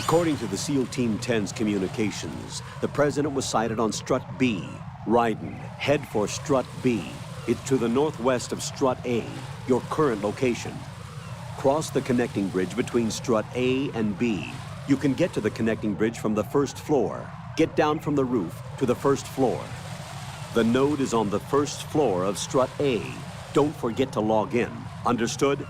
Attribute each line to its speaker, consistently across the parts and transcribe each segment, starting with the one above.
Speaker 1: According to the SEAL Team 10's communications, the president was sighted on Strut B. Raiden, head for Strut B. It's to the northwest of Strut A, your current location. Cross the connecting bridge between Strut A and B. You can get to the connecting bridge from the first floor. Get down from the roof to the first floor. The node is on the first floor of Strut A. Don't forget to log in. Understood?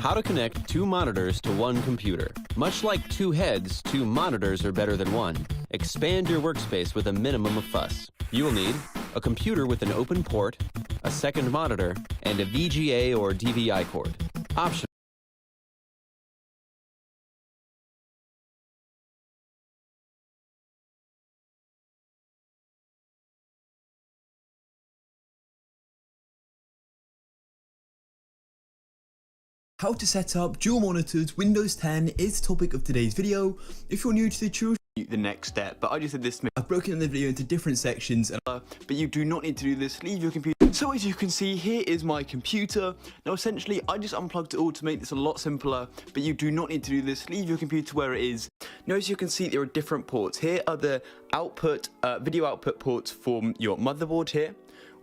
Speaker 2: How to connect 2 monitors to 1 computer. Much like 2 heads, 2 monitors are better than 1. Expand your workspace with a minimum of fuss. You will need a computer with an open port, a second monitor, and a VGA or DVI cord. Option.
Speaker 3: How to set up dual monitors Windows 10 is the topic of today's video. If you're new to the tutorial,
Speaker 4: the next step, but I just did this.
Speaker 3: I've broken the video into different sections,
Speaker 4: But you do not need to do this. Leave your computer. So as you can see, here is my computer. Now essentially, I just unplugged it all to make this a lot simpler, but you do not need to do this. Leave your computer where it is. Now as you can see, there are different ports. Here are the output, video output ports from your motherboard here.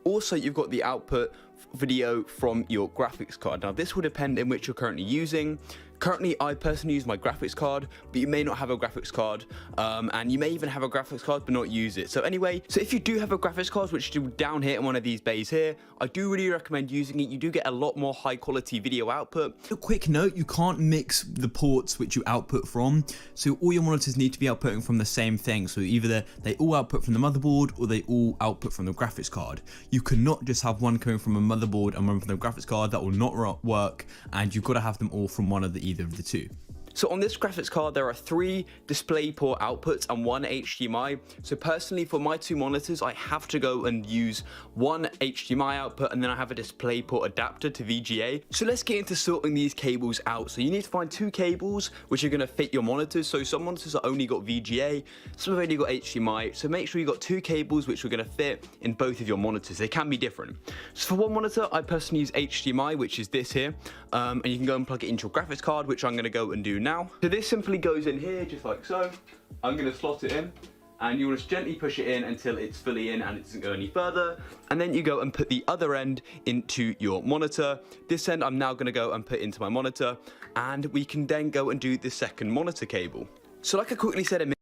Speaker 4: Also, you've got the output video from your graphics card. Now this will depend in which you're currently using. Currently, I personally use my graphics card, but you may not have a graphics card, and you may even have a graphics card but not use it. So anyway, so if you do have a graphics card, which is down here in one of these bays here, I do really recommend using it. You do get a lot more high quality video output.
Speaker 3: a quick note, you can't mix the ports which you output from, so all your monitors need to be outputting from the same thing. So either they all output from the motherboard or they all output from the graphics card. You cannot just have one coming from a motherboard and one from the graphics card. That will not work, and you've got to have them all from one of either of the two.
Speaker 4: So on this graphics card, there are 3 DisplayPort outputs and 1 HDMI. So personally, for my 2 monitors, I have to go and use 1 HDMI output, and then I have a DisplayPort adapter to VGA. So let's get into sorting these cables out. So you need to find 2 cables which are going to fit your monitors. So some monitors have only got VGA, some have only got HDMI. So make sure you've got 2 cables which are going to fit in both of your monitors. They can be different. So for one monitor, I personally use HDMI, which is this here, and you can go and plug it into your graphics card, which I'm going to go and do now. So this simply goes in here just like so. I'm going to slot it in, and you want to gently push it in until it's fully in and it doesn't go any further, and then you go and put the other end into your monitor. This end I'm now going to go and put into my monitor, and we can then go and do the second monitor cable. So like I quickly said a minute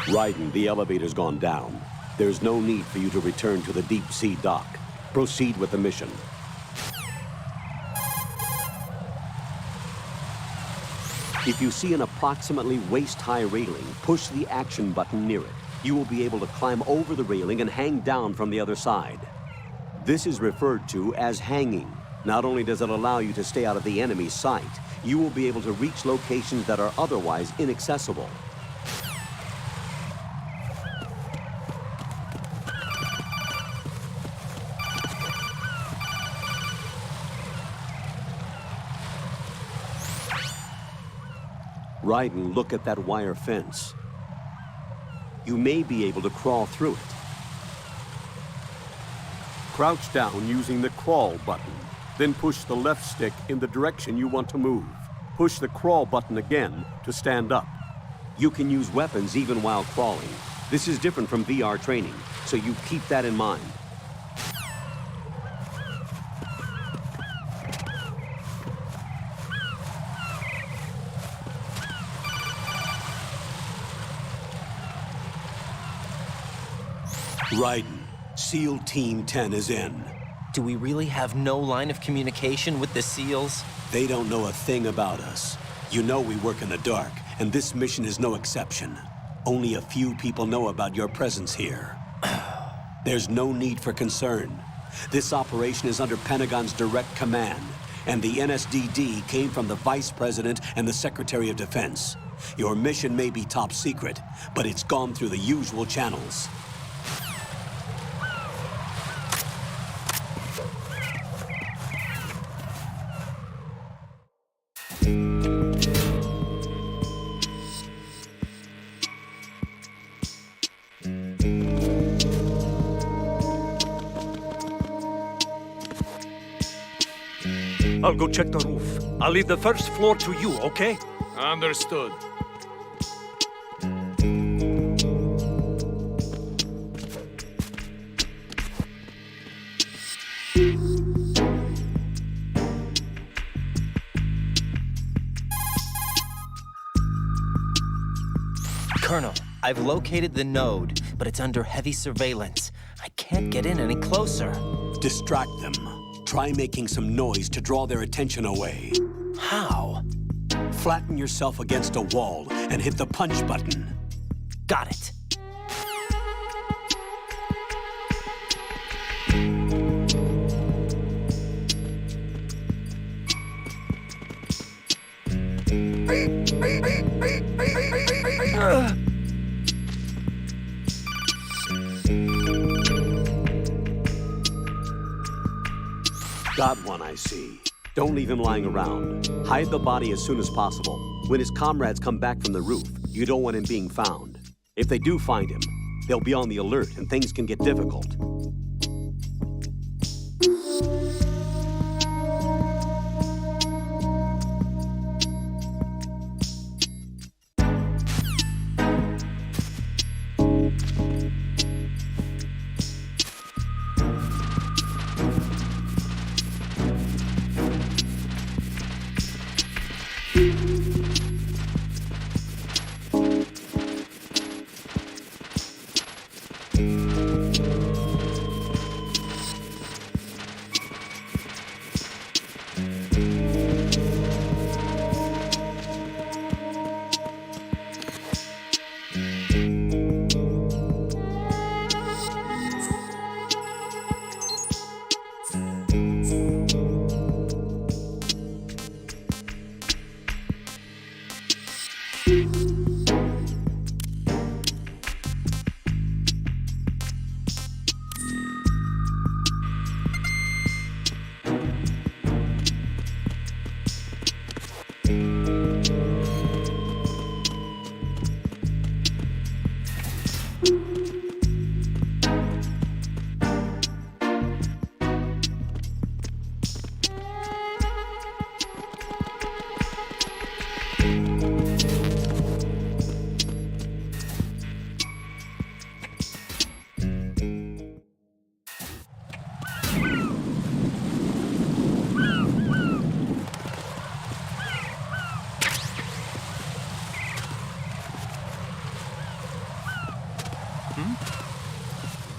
Speaker 1: Raiden, the elevator's gone down. There's no need for you to return to the deep sea dock. Proceed with the mission. If you see an approximately waist-high railing, push the action button near it. You will be able to climb over the railing and hang down from the other side. This is referred to as hanging. Not only does it allow you to stay out of the enemy's sight, you will be able to reach locations that are otherwise inaccessible. Raiden, look at that wire fence. you may be able to crawl through it. Crouch down using the crawl button. Then push the left stick in the direction you want to move. Push the crawl button again to stand up. You can use weapons even while crawling. This is different from VR training, so you keep that in mind. Raiden, SEAL Team 10 is in.
Speaker 5: Do we really have no line of communication with the SEALs?
Speaker 1: They don't know a thing about us. You know we work in the dark, and this mission is no exception. Only a few people know about your presence here. There's no need for concern. This operation is under Pentagon's direct command, and the NSDD came from the Vice President and the Secretary of Defense. Your mission may be top secret, but it's gone through the usual channels.
Speaker 6: I'll go check the roof. I'll leave the first floor to you, okay?
Speaker 7: Understood.
Speaker 5: Colonel, I've located the node, but it's under heavy surveillance. I can't get in any closer.
Speaker 1: Distract them. Try making some noise to draw their attention away.
Speaker 5: How?
Speaker 1: Flatten yourself against a wall and hit the punch button.
Speaker 5: Got it.
Speaker 1: Got one, I see. Don't leave him lying around. Hide the body as soon as possible. When his comrades come back from the roof, you don't want him being found. If they do find him, they'll be on the alert and things can get difficult.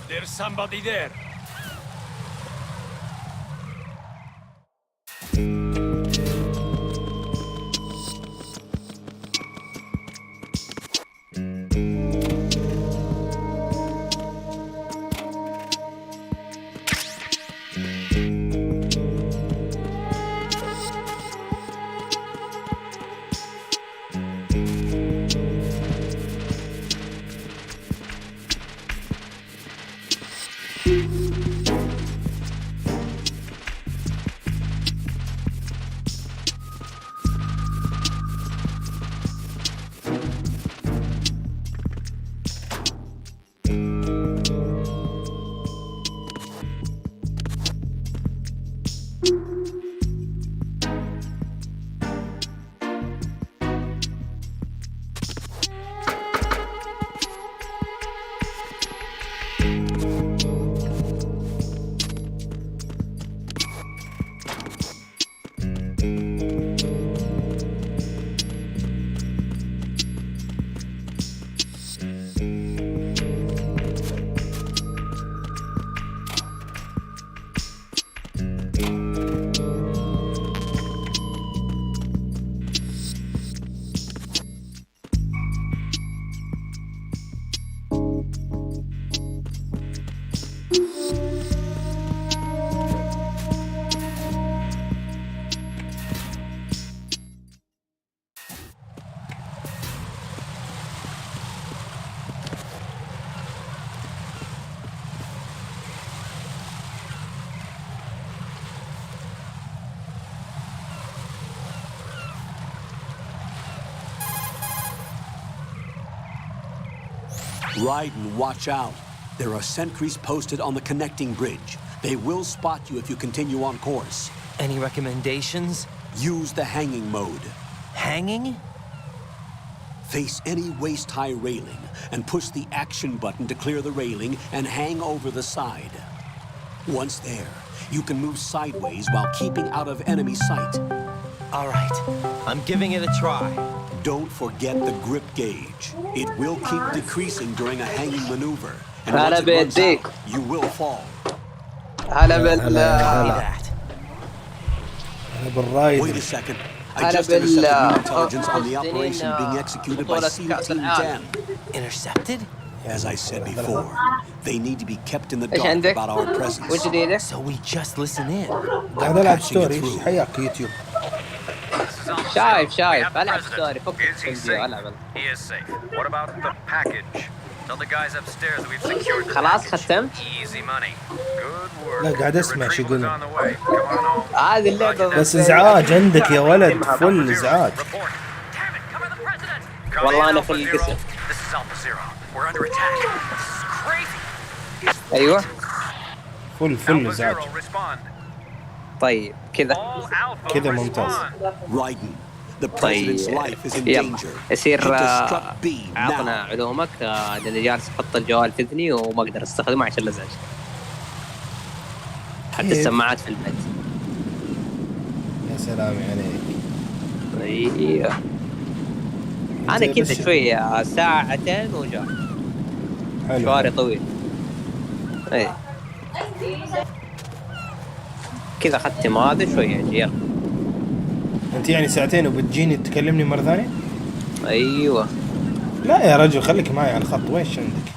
Speaker 7: There's somebody there.
Speaker 1: Raiden, watch out. There are sentries posted on the connecting bridge. They will spot you if you continue on course.
Speaker 5: Any recommendations?
Speaker 1: Use the hanging mode.
Speaker 5: Hanging?
Speaker 1: Face any waist-high railing and push the action button to clear the railing and hang over the side. Once there, you can move sideways while keeping out of enemy sight.
Speaker 5: All right, I'm giving it a try.
Speaker 1: Don't forget the grip gauge. It will keep decreasing during a hanging maneuver. And
Speaker 8: هلا
Speaker 1: once it runs
Speaker 8: بيديك.
Speaker 1: out, you will fall.
Speaker 8: هلا
Speaker 5: Copy
Speaker 8: بال
Speaker 5: that.
Speaker 1: Wait
Speaker 9: بالرايد.
Speaker 1: a second. I
Speaker 8: هلا
Speaker 1: just intercepted new
Speaker 8: بال
Speaker 1: intelligence on the operation being
Speaker 8: مقصدين
Speaker 1: executed by
Speaker 8: بطولة
Speaker 1: SEAL
Speaker 8: كأس
Speaker 1: Team
Speaker 8: العالم.
Speaker 1: 10.
Speaker 5: Intercepted?
Speaker 1: As I said before, they need to be kept in the
Speaker 8: ايش
Speaker 1: dark
Speaker 8: عندك؟
Speaker 1: about our presence.
Speaker 8: وش جديدك؟
Speaker 5: So we just listen in.
Speaker 9: قاعد العب
Speaker 1: Patching it
Speaker 9: ستوري.
Speaker 1: through.
Speaker 9: حياك يوتيوب.
Speaker 8: شايف العب ستوري فك الفيديو العب.
Speaker 10: He is safe. What about the package? Tell the guys upstairs that we've secured the
Speaker 8: خلاص
Speaker 10: package.
Speaker 8: ختمت؟
Speaker 10: Easy money. Good work.
Speaker 9: لا قاعد اسمع
Speaker 10: Your
Speaker 9: شو
Speaker 10: retrieval is
Speaker 9: يقولون.
Speaker 10: on the way. Come on home.
Speaker 8: هذه اللعبة
Speaker 9: بس ازعاج عندك يا ولد. فل ازعاج.
Speaker 10: Report. Damn it, cover the president.
Speaker 8: والله أنا
Speaker 10: Come
Speaker 8: في
Speaker 10: in, Alpha
Speaker 8: القسم.
Speaker 10: Zero. This is Alpha Zero. We're under attack. This is crazy.
Speaker 8: أيوه.
Speaker 9: فل
Speaker 10: Alpha
Speaker 9: ازعاج.
Speaker 10: Zero, respond.
Speaker 8: طيب كذا.
Speaker 10: All Alpha
Speaker 9: كذا ممتاز.
Speaker 10: respond.
Speaker 1: Raiden, the president's
Speaker 8: طيب
Speaker 1: life is in
Speaker 8: يلا
Speaker 1: danger.
Speaker 8: يصير
Speaker 1: Hit the strut B
Speaker 8: عطنا
Speaker 1: now.
Speaker 8: علومك لأني جالس أحط الجوال في أذني وما أقدر أستخدمه عشان الإزعاج. حتى
Speaker 9: كيف؟
Speaker 8: السماعات في البيت.
Speaker 9: يا سلام عليك.
Speaker 8: ايوه انا
Speaker 9: زي
Speaker 8: كذا
Speaker 9: بس-
Speaker 8: شوية ساعتين وجاي
Speaker 9: حلو.
Speaker 8: مشواري طويل. اي كذا ختم هذا شوية يلا.
Speaker 9: انت يعني ساعتين وبتجيني تكلمني مرة ثانية؟
Speaker 8: ايوه
Speaker 9: لا يا رجل خليك معي على الخط. ويش عندك؟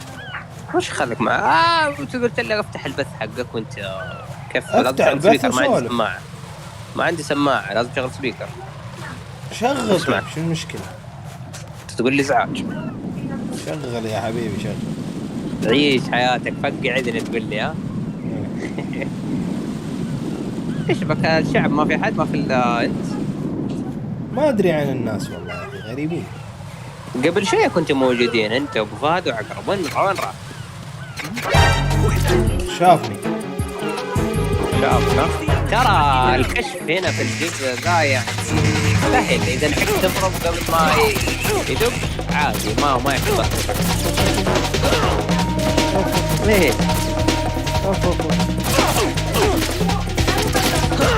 Speaker 8: وش خليك معي؟ انت قلت لي افتح البث حقك وانت كيف
Speaker 9: أفتح
Speaker 8: لازم
Speaker 9: البث
Speaker 8: سبيكر. ما عندي
Speaker 9: وسولف.
Speaker 8: سماعة. ما عندي سماعة لازم تشغل سبيكر.
Speaker 9: شغل.
Speaker 8: اسمع.
Speaker 9: شو المشكلة؟
Speaker 8: انت تقول لي ازعاج.
Speaker 9: شغل يا حبيبي شغل.
Speaker 8: عيش حياتك فقع عدني تقول لي ها. ايش بك الشعب ما في حد ما في الا انت.
Speaker 9: ما ادري عن الناس والله يا اخي غريبين.
Speaker 8: قبل شوية كنتوا موجودين انت وابو فهد وعقرب. وين راح؟
Speaker 9: شافني.
Speaker 8: شافنا. ترى الكشف هنا في الجزء ذا يعني سهل اذا نحب تضرب قبل ما يدق عادي ما يحصل. ليه؟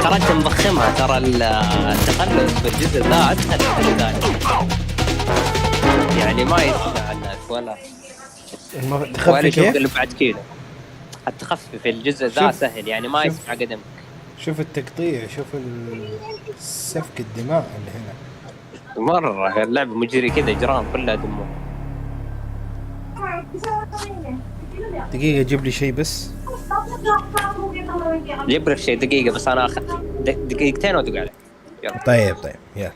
Speaker 8: ترى انت مضخمها. ترى التخلص في الجزء ذا اسهل من الثاني. يعني ما يسمع الناس ولا
Speaker 9: تخفي
Speaker 8: يشوف
Speaker 9: كيف؟
Speaker 8: اللي بعد كيلو. التخفي في الجزء ذا
Speaker 9: شوف.
Speaker 8: سهل يعني ما
Speaker 9: شوف.
Speaker 8: يسمع قدمك.
Speaker 9: شوف التقطيع. شوف سفك الدماء اللي هنا.
Speaker 8: مرة اللعبة مجري كذا إجرام كلها دموع.
Speaker 9: دقيقة جيب لي شيء بس.
Speaker 8: جيب لك شيء دقيقة بس أنا آخذ دقيقتين وأدق عليك. يلا.
Speaker 9: طيب يلا.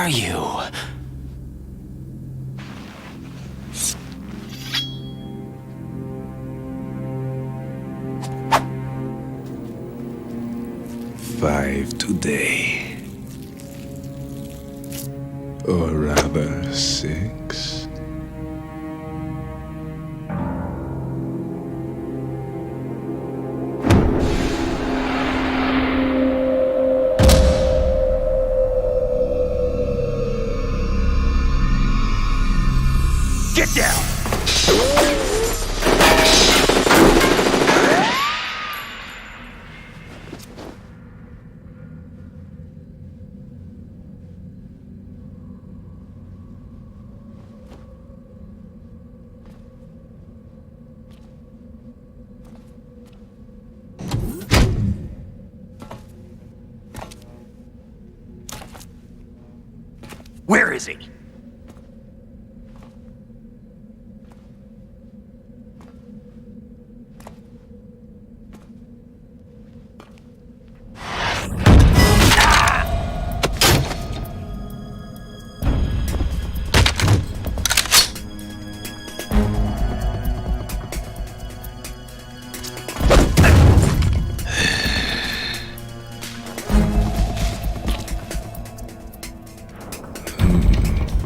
Speaker 5: are you?
Speaker 11: Five today. Or rather, 6.
Speaker 6: Get down! Where is he?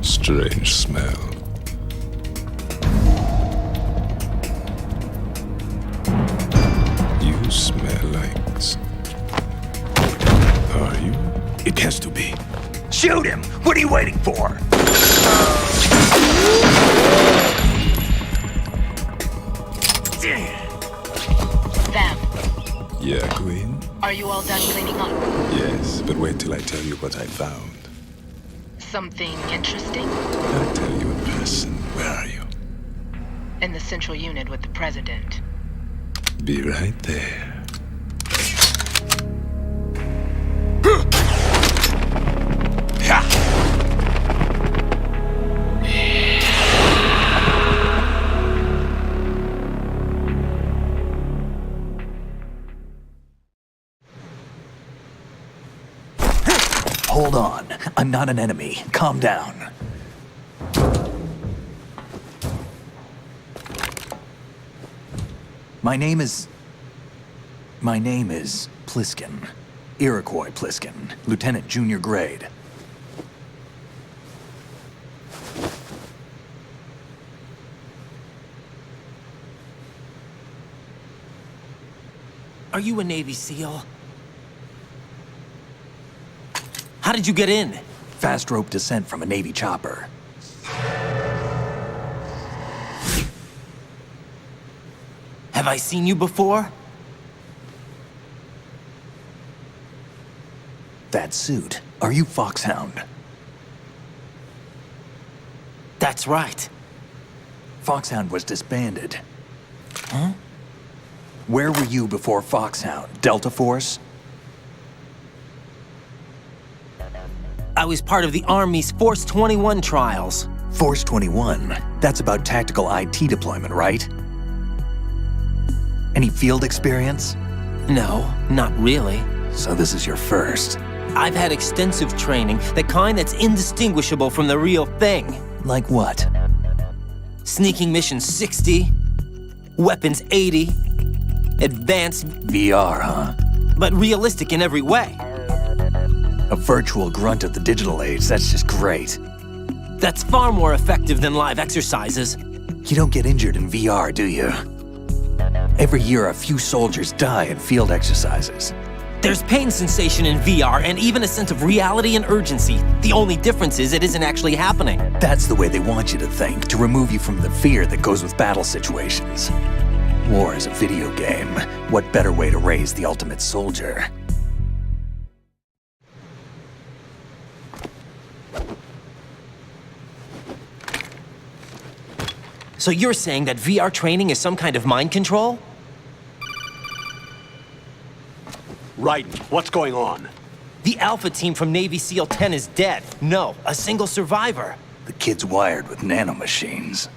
Speaker 11: Strange smell. You smell like... Are you?
Speaker 6: It has to be. Shoot him! What are you waiting for?
Speaker 12: Vam,
Speaker 11: Yeah, Queen?
Speaker 12: are you all done cleaning up?
Speaker 11: Yes, but wait till I tell you what I found.
Speaker 12: Something interesting?
Speaker 11: I'll tell you in person. Where are you?
Speaker 12: In the central unit with the president.
Speaker 11: Be right there.
Speaker 6: Hold on. I'm not an enemy. Calm down. My name is Pliskin. Iroquois Pliskin, Lieutenant Junior Grade.
Speaker 5: Are you a Navy SEAL? How did you get in?
Speaker 6: Fast rope descent from a Navy chopper.
Speaker 5: Have I seen you before?
Speaker 6: That suit. Are you Foxhound?
Speaker 5: That's right.
Speaker 6: Foxhound was disbanded. Huh? Where were you before Foxhound? Delta Force?
Speaker 5: I was part of the Army's Force 21 trials.
Speaker 6: Force 21? That's about tactical IT deployment, right? Any field experience?
Speaker 5: No, not really.
Speaker 6: So this is your first.
Speaker 5: I've had extensive training, the kind that's indistinguishable from the real thing.
Speaker 6: Like what?
Speaker 5: Sneaking mission 60, weapons 80, advanced...
Speaker 6: VR, huh?
Speaker 5: But realistic in every way.
Speaker 6: A virtual grunt of the digital age, that's just great.
Speaker 5: That's far more effective than live exercises.
Speaker 6: You don't get injured in VR, do you? Every year, a few soldiers die in field exercises.
Speaker 5: There's pain sensation in VR and even a sense of reality and urgency. The only difference is it isn't actually happening.
Speaker 6: That's the way they want you to think, to remove you from the fear that goes with battle situations. War is a video game. What better way to raise the ultimate soldier?
Speaker 5: So you're saying that VR training is some kind of mind control?
Speaker 1: Right. What's going on?
Speaker 5: The Alpha team from Navy SEAL 10 is dead. No, a single survivor.
Speaker 6: The kid's wired with nanomachines.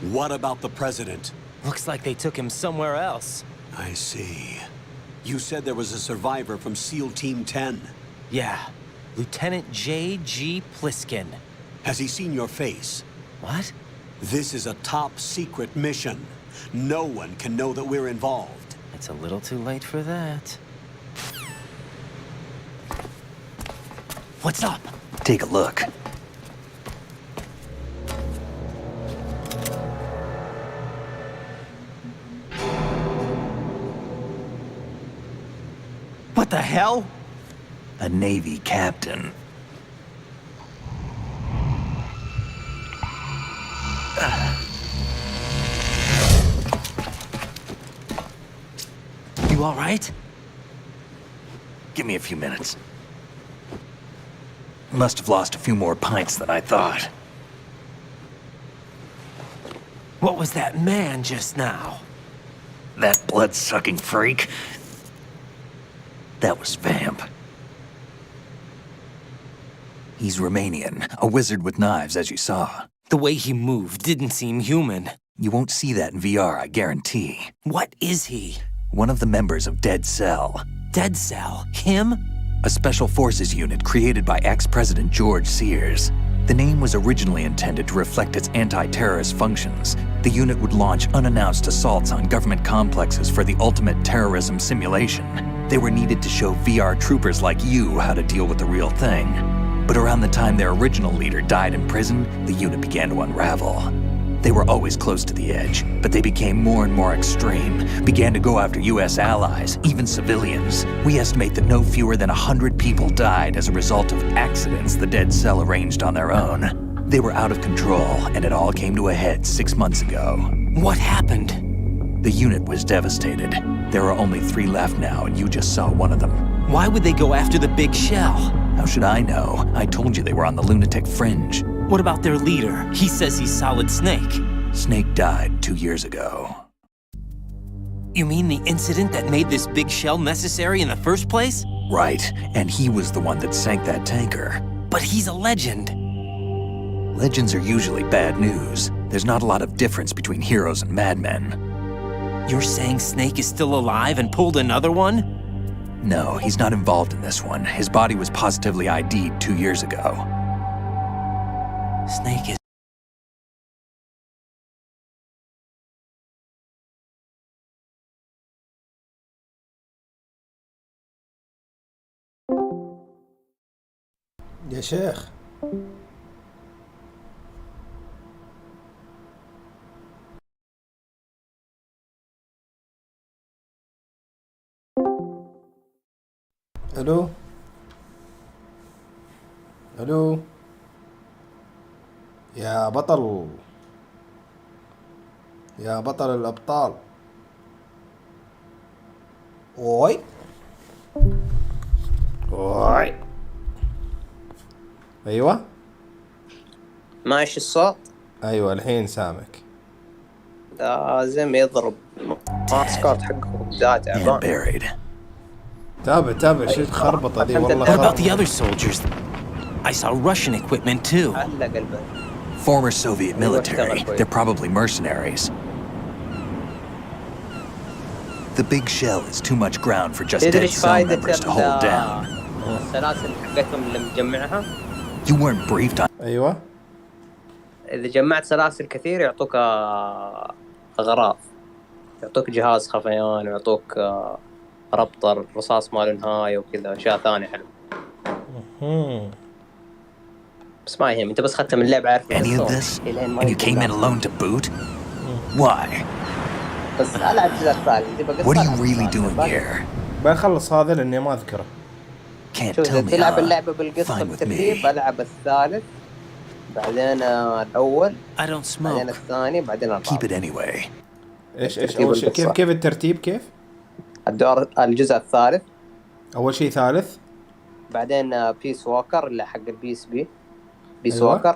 Speaker 1: What about the president?
Speaker 5: Looks like they took him somewhere else.
Speaker 1: I see. You said there was a survivor from SEAL Team 10.
Speaker 5: Yeah, Lieutenant J.G. Pliskin.
Speaker 1: Has he seen your face?
Speaker 5: What?
Speaker 1: This is a top-secret mission. No one can know that we're involved.
Speaker 5: It's a little too late for that. What's up?
Speaker 6: Take a look.
Speaker 5: What the hell?
Speaker 6: A Navy captain.
Speaker 5: You all right?
Speaker 6: Give me a few minutes. Must have lost a few more pints than I thought.
Speaker 5: What was that man just now?
Speaker 6: That blood-sucking freak? That was Vamp. He's Romanian, a wizard with knives, as you saw.
Speaker 5: The way he moved didn't seem human.
Speaker 6: You won't see that in VR, I guarantee.
Speaker 5: What is he?
Speaker 6: One of the members of Dead Cell.
Speaker 5: Dead Cell? Him?
Speaker 6: A special forces unit created by ex-President George Sears. The name was originally intended to reflect its anti-terrorist functions. The unit would launch unannounced assaults on government complexes for the ultimate terrorism simulation. They were needed to show VR troopers like you how to deal with the real thing. But around the time their original leader died in prison, the unit began to unravel. They were always close to the edge, but they became more and more extreme, began to go after US allies, even civilians. We estimate that no fewer than 100 people died as a result of accidents the Dead Cell arranged on their own. They were out of control, and it all came to a head 6 months ago.
Speaker 5: What happened?
Speaker 6: The unit was devastated. There are only 3 left now, and you just saw one of them.
Speaker 5: Why would they go after the big shell?
Speaker 6: How should I know? I told you they were on the lunatic fringe.
Speaker 5: What about their leader? He says he's Solid Snake.
Speaker 6: Snake died 2 years ago.
Speaker 5: You mean the incident that made this big shell necessary in the first place?
Speaker 6: Right, and he was the one that sank that tanker.
Speaker 5: But he's a legend.
Speaker 6: Legends are usually bad news. There's not a lot of difference between heroes and madmen.
Speaker 5: You're saying Snake is still alive and pulled another one?
Speaker 6: No, he's not involved in this one. His body was positively ID'd 2 years ago.
Speaker 5: Snake is...
Speaker 9: يا شيخ الو الو يا بطل يا بطل الابطال اوي اوي ايوه
Speaker 8: ماشي الصوت؟
Speaker 9: ايوه الحين سامك.
Speaker 8: لازم يضرب ماسكات حقه بداية تعبان.
Speaker 9: تابع شو الخربطة دي والله.
Speaker 5: What about the other soldiers? I saw Russian equipment too.
Speaker 6: Former Soviet military. They're probably mercenaries. The big shell is too much ground for just Dead Cell members to hold down.
Speaker 8: السلاسل حقتهم اللي مجمعها.
Speaker 6: You weren't briefed on.
Speaker 9: ايوه.
Speaker 8: إذا جمعت سلاسل كثير يعطوك أغراض. يعطوك جهاز خفيان ويعطوك ربط الرصاص ما له نهاية وكذا أشياء ثانية حلوة. بس ما يهم أنت بس خدت من اللعبة عارف.
Speaker 6: Any of this? And you came in alone to boot? Why?
Speaker 8: بس ألعب الجزء الثالث.
Speaker 6: What are you really doing here?
Speaker 9: بنخلص هذا لأني ما أذكره.
Speaker 6: Can't tell me.
Speaker 8: تلعب اللعبة بالقصة بالترتيب. ألعب الثالث بعدين الأول.
Speaker 5: I don't smoke.
Speaker 8: بعدين الثاني بعدين الرابع.
Speaker 6: Keep it anyway.
Speaker 9: إيش أول شيء كيف الترتيب كيف؟
Speaker 8: الجزء الثالث.
Speaker 9: أول شيء ثالث.
Speaker 8: بعدين بيس ووكر اللي حق البيس بي. بيس
Speaker 9: أيوة.
Speaker 8: ووكر.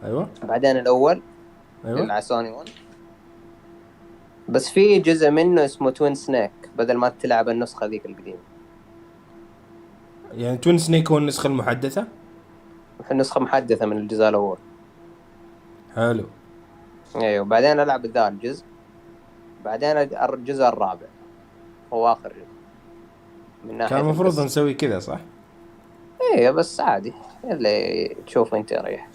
Speaker 9: أيوة.
Speaker 8: بعدين الأول.
Speaker 9: أيوة.
Speaker 8: اللي على سوني 1. بس في جزء منه اسمه توين سنيك بدل ما تلعب النسخة ذيك القديمة.
Speaker 9: يعني توين سنيك هو النسخة المحدثة؟
Speaker 8: النسخة محدثة من الجزء الأول.
Speaker 9: حلو.
Speaker 8: أيوة بعدين ألعب ذا الجزء. بعدين الجزء الرابع هو آخر جزء. من ناحية
Speaker 9: كان المفروض
Speaker 8: القصة.
Speaker 9: نسوي كذا صح؟
Speaker 8: ايه بس عادي اللي تشوف انت يريحك.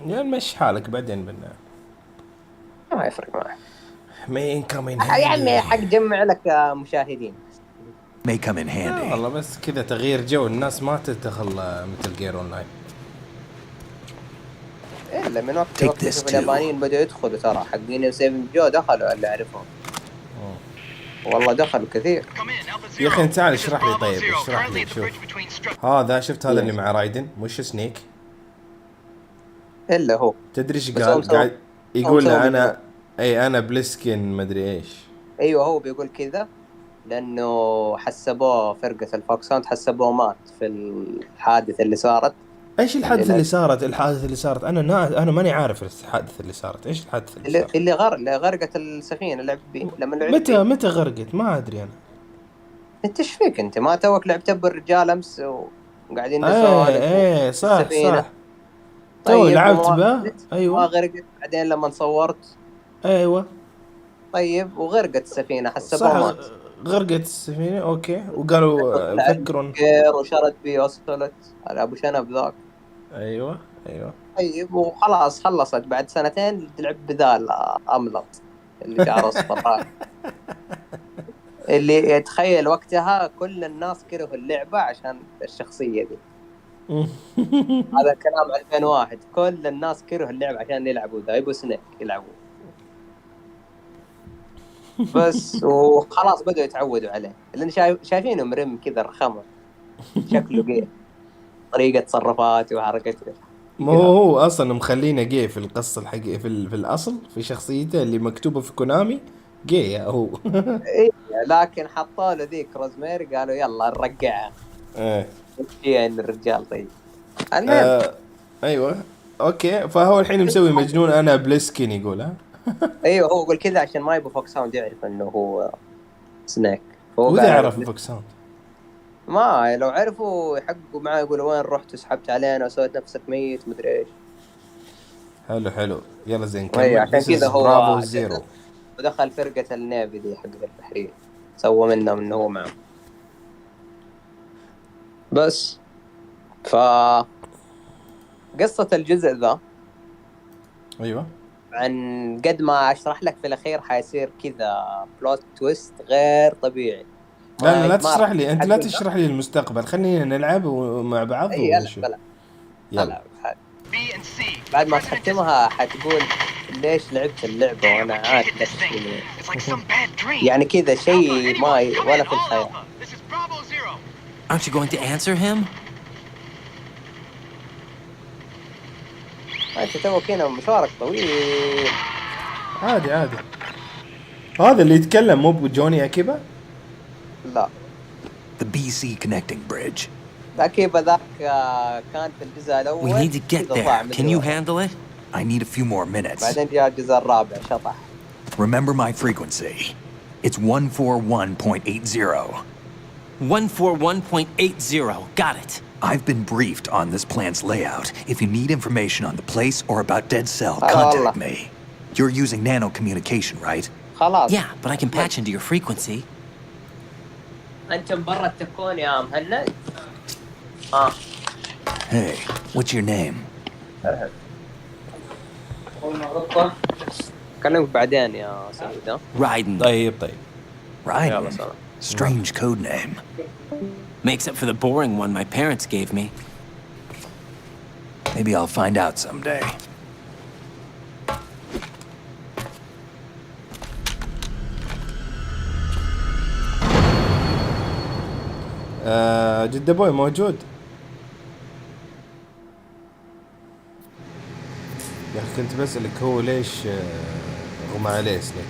Speaker 9: يعني مشي حالك بعدين
Speaker 8: ما يفرق معك.
Speaker 9: مين كامين
Speaker 8: يا عمي حق جمع لك مشاهدين.
Speaker 6: May come in handy.
Speaker 9: والله بس كذا تغيير جو، الناس ما تدخل مثل جير اونلاين.
Speaker 8: الا من وقت اليابانيين بدأوا يدخلوا ترى حقين 7 جو دخلوا اللي اعرفهم. والله دخلوا كثير.
Speaker 9: يا اخي انت تعال اشرح لي طيب، اشرح لي. شوف هذا، شفت هذا اللي مع رايدن مش سنيك؟
Speaker 8: الا هو
Speaker 9: تدري ايش قاعد يقول له؟ انا بلسكن مدري ايش.
Speaker 8: ايوه هو بيقول كذا لانه حسبوه فرقة الفوكساند، حسبوه مات في الحادثة اللي صارت.
Speaker 9: ايش الحادثة اللي صارت؟ انا ماني عارف الحادثة اللي صارت. ايش الحادثة
Speaker 8: اللي غرقت السفينة اللي لعب لما
Speaker 9: متى غرقت؟ ما ادري انا.
Speaker 8: انت ايش فيك؟ انت ما توك لعبت بالرجال امس وقاعدين نسولف؟
Speaker 9: ايه صح.
Speaker 8: طيب
Speaker 9: لعبت به. ايوه
Speaker 8: ما غرقت بعدين لما صورت.
Speaker 9: ايوه
Speaker 8: طيب وغرقت السفينة حسبوها مات.
Speaker 9: غرقت السفينة اوكي، وقالوا فكروا
Speaker 8: وشرد بيه وصلت على ابو شنب ذاك.
Speaker 9: ايوه
Speaker 8: طيب وخلاص خلصت بعد 2 سنين تلعب بذال املط اللي شعره اصفر. اللي يتخيل وقتها كل الناس كرهوا اللعبة عشان الشخصية دي. هذا كلام 2001، كل الناس كرهوا اللعبة عشان يلعبوا ذا يبو سنيك يلعبوا بس. وخلاص بدأوا يتعودوا عليه، لأن شايفينه مرم كذا رخمة شكله جي، طريقة تصرفاته وحركته.
Speaker 9: ما هو اصلا مخلينا جي في القصة الحقيقية، في الاصل في شخصيته اللي مكتوبة في كونامي جي هو.
Speaker 8: إيه لكن حطوا له ذيك روزميري قالوا يلا نرجعها. فيها ان الرجال طيب.
Speaker 9: ايوه اوكي، فهو الحين مسوي مجنون انا بلسكين يقول ها.
Speaker 8: ايوه هو يقول كذا عشان ما يبغى فوكس ساوند يعرف انه هو سنيك.
Speaker 9: هو يعرف فوكس ساوند؟
Speaker 8: ما لو عرفوا يحققوا معاه يقولوا وين رحت وسحبت علينا وسويت نفسك ميت مدري ايش.
Speaker 9: حلو يلا زين كمل.
Speaker 8: عشان كذا هو ودخل فرقة النيفي دي حق البحرية، سوى منهم انه هو معه بس. قصة الجزء ذا
Speaker 9: ايوه
Speaker 8: عن قد ما اشرح لك في الاخير حيصير كذا بلوت تويست غير طبيعي.
Speaker 9: لا تشرح لي انت، لا تشرح لي المستقبل، خلينا نلعب مع بعض
Speaker 8: ونشوف. يلا بعد ما تختمها حتقول ليش لعبت اللعبة وانا عارف يعني كذا شيء ما ولا في الخيال.
Speaker 5: Aren't you going to answer him?
Speaker 8: انت توك هنا مشوارك طويل.
Speaker 9: عادي هذا اللي يتكلم مو بجوني أكيبا؟
Speaker 8: لا
Speaker 6: The BC connecting bridge.
Speaker 8: أكيبا ذاك كان في الجزء الأول.
Speaker 5: We need to get there. Can you handle it?
Speaker 6: I need a few more minutes.
Speaker 8: بعدين جاء الجزء الرابع شطح.
Speaker 6: Remember my frequency. It's 141.80.
Speaker 5: 141.80. Got it.
Speaker 6: I've been briefed on this plant's layout. If you need information on the place or about Dead Cell, contact me. You're using nano communication, right?
Speaker 8: خلاص.
Speaker 5: Yeah, but I can patch into your frequency.
Speaker 8: أنت برا التكون يا مهند.
Speaker 6: Hey, what's your name?
Speaker 8: كلمك بعدين يا سيدة.
Speaker 5: Raiden.
Speaker 9: طيب.
Speaker 6: Raiden. Strange code name.
Speaker 5: Makes up for the boring one my parents gave me.
Speaker 6: Maybe I'll find out someday.
Speaker 9: جدة بوي موجود؟ يا أخي كنت بسألك هو ليش غمى عليه سنيك؟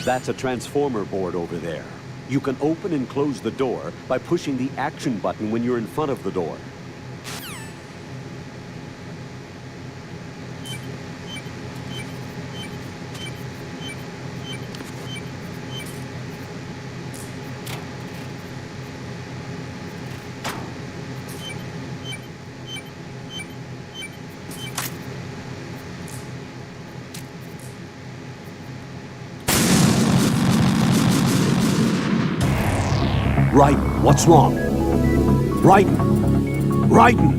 Speaker 1: That's a transformer board over there. You can open and close the door by pushing the action button when you're in front of the door. Raiden, what's wrong? Raiden! Raiden!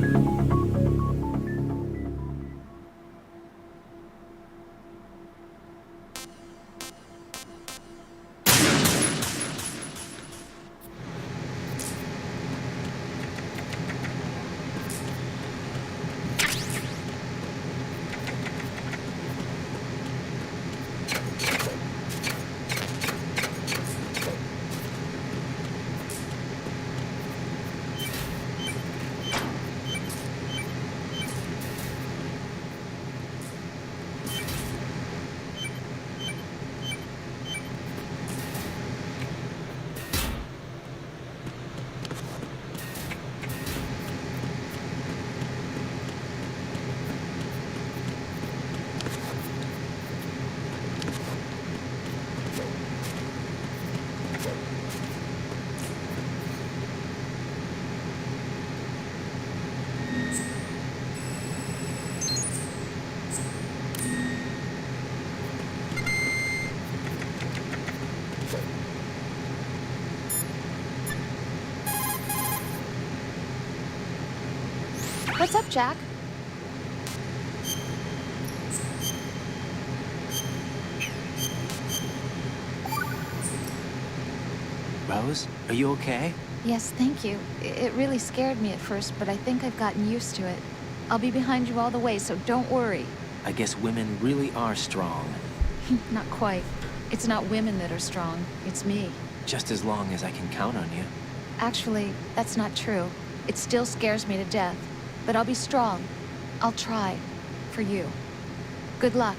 Speaker 13: What's up, Jack?
Speaker 5: Rose, are you okay?
Speaker 13: Yes, thank you. It really scared me at first, but I think I've gotten used to it. I'll be behind you all the way, so don't worry.
Speaker 5: I guess women really are strong.
Speaker 13: Not quite. It's not women that are strong, it's me.
Speaker 5: Just as long as I can count on you.
Speaker 13: Actually, that's not true. It still scares me to death. But I'll be strong. I'll try. For you. Good luck.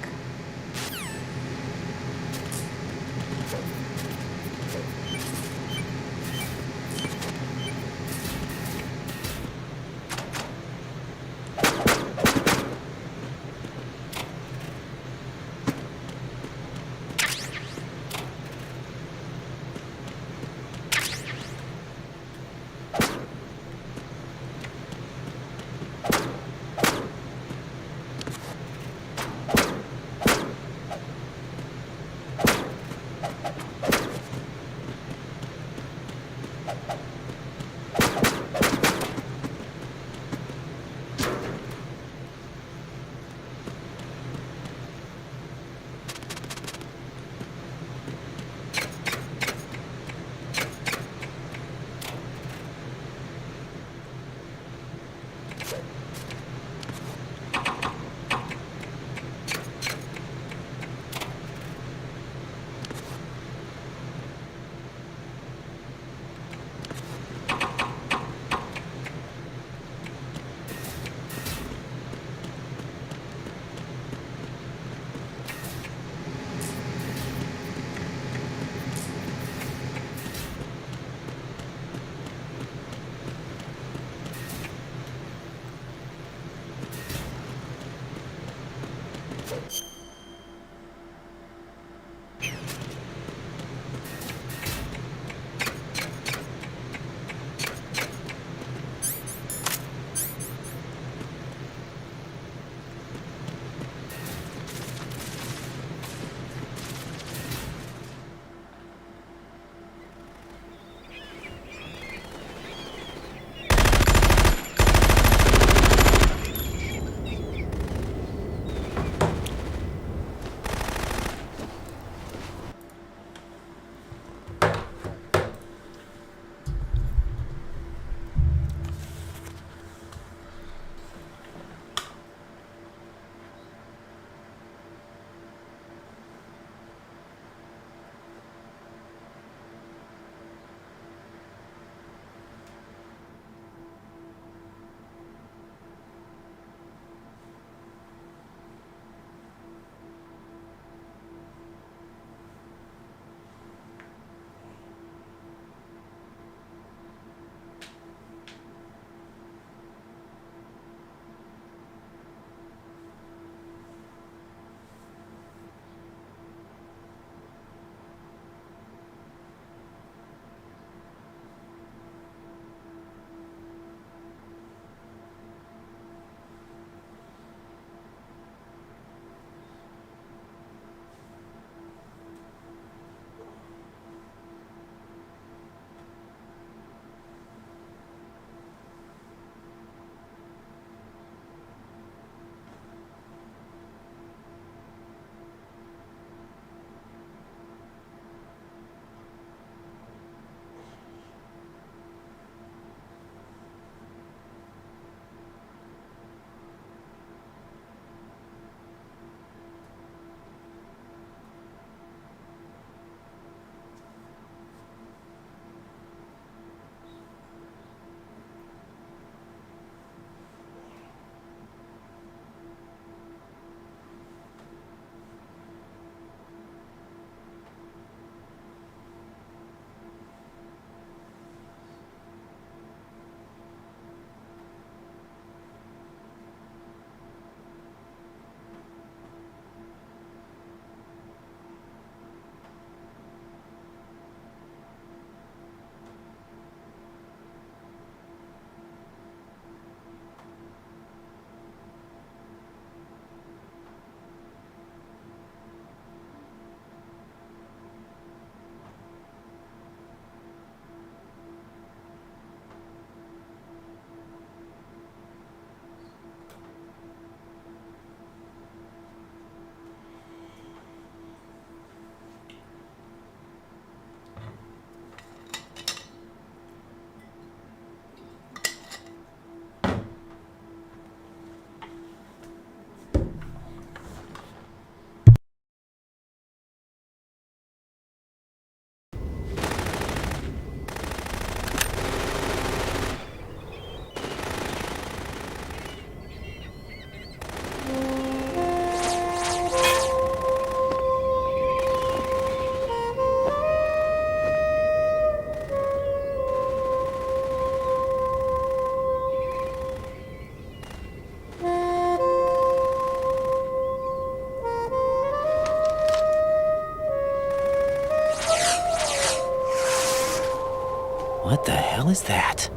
Speaker 5: What the hell is that?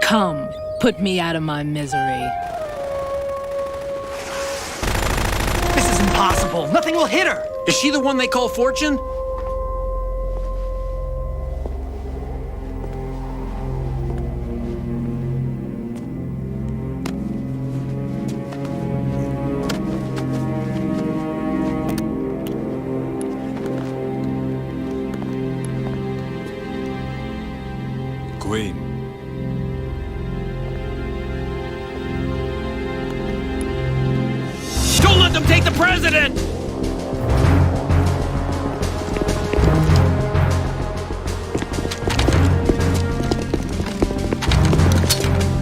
Speaker 12: Come, put me out of my misery.
Speaker 5: This is impossible. Nothing will hit her.
Speaker 14: Is she the one they call Fortune?
Speaker 11: Queen.
Speaker 14: Don't let them take the president!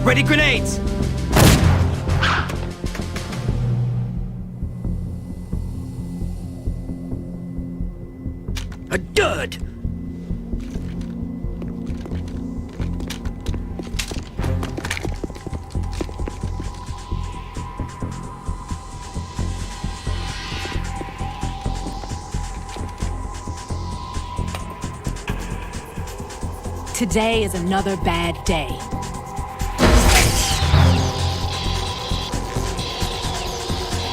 Speaker 5: Ready grenades!
Speaker 14: A dud!
Speaker 12: Today is another bad day.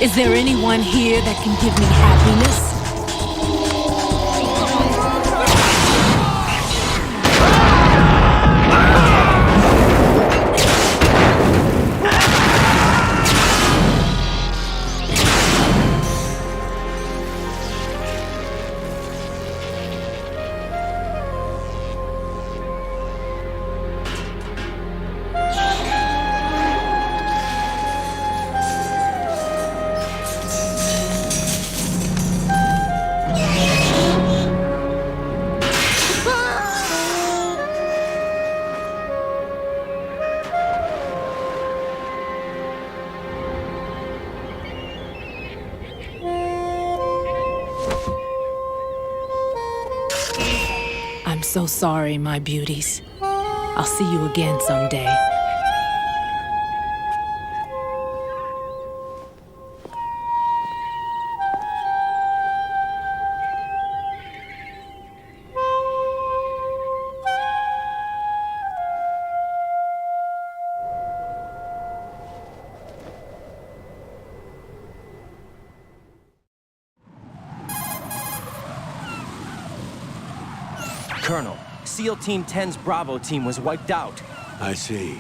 Speaker 12: Is there anyone here that can give me happiness? I'm so sorry, my beauties. I'll see you again someday.
Speaker 5: Colonel, SEAL Team 10's Bravo team was wiped out.
Speaker 1: I see.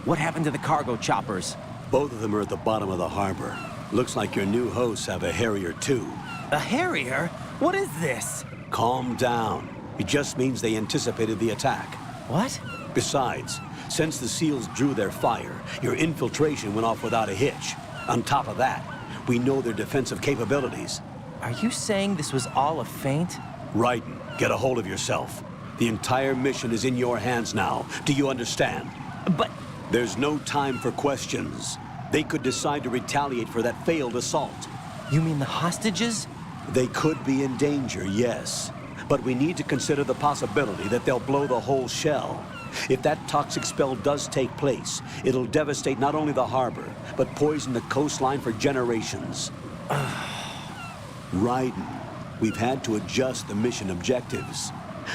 Speaker 5: What happened to the cargo choppers?
Speaker 1: Both of them are at the bottom of the harbor. Looks like your new hosts have a Harrier too.
Speaker 5: A Harrier? What is this?
Speaker 1: Calm down. It just means they anticipated the attack.
Speaker 5: What?
Speaker 1: Besides, since the SEALs drew their fire, your infiltration went off without a hitch. On top of that, we know their defensive capabilities.
Speaker 5: Are you saying this was all a feint?
Speaker 1: Raiden, get a hold of yourself. The entire mission is in your hands now. Do you understand?
Speaker 5: But...
Speaker 1: There's no time for questions. They could decide to retaliate for that failed assault.
Speaker 5: You mean the hostages?
Speaker 1: They could be in danger, yes. But we need to consider the possibility that they'll blow the whole shell. If that toxic spell does take place, it'll devastate not only the harbor, but poison the coastline for generations. Raiden, we've had to adjust the mission objectives.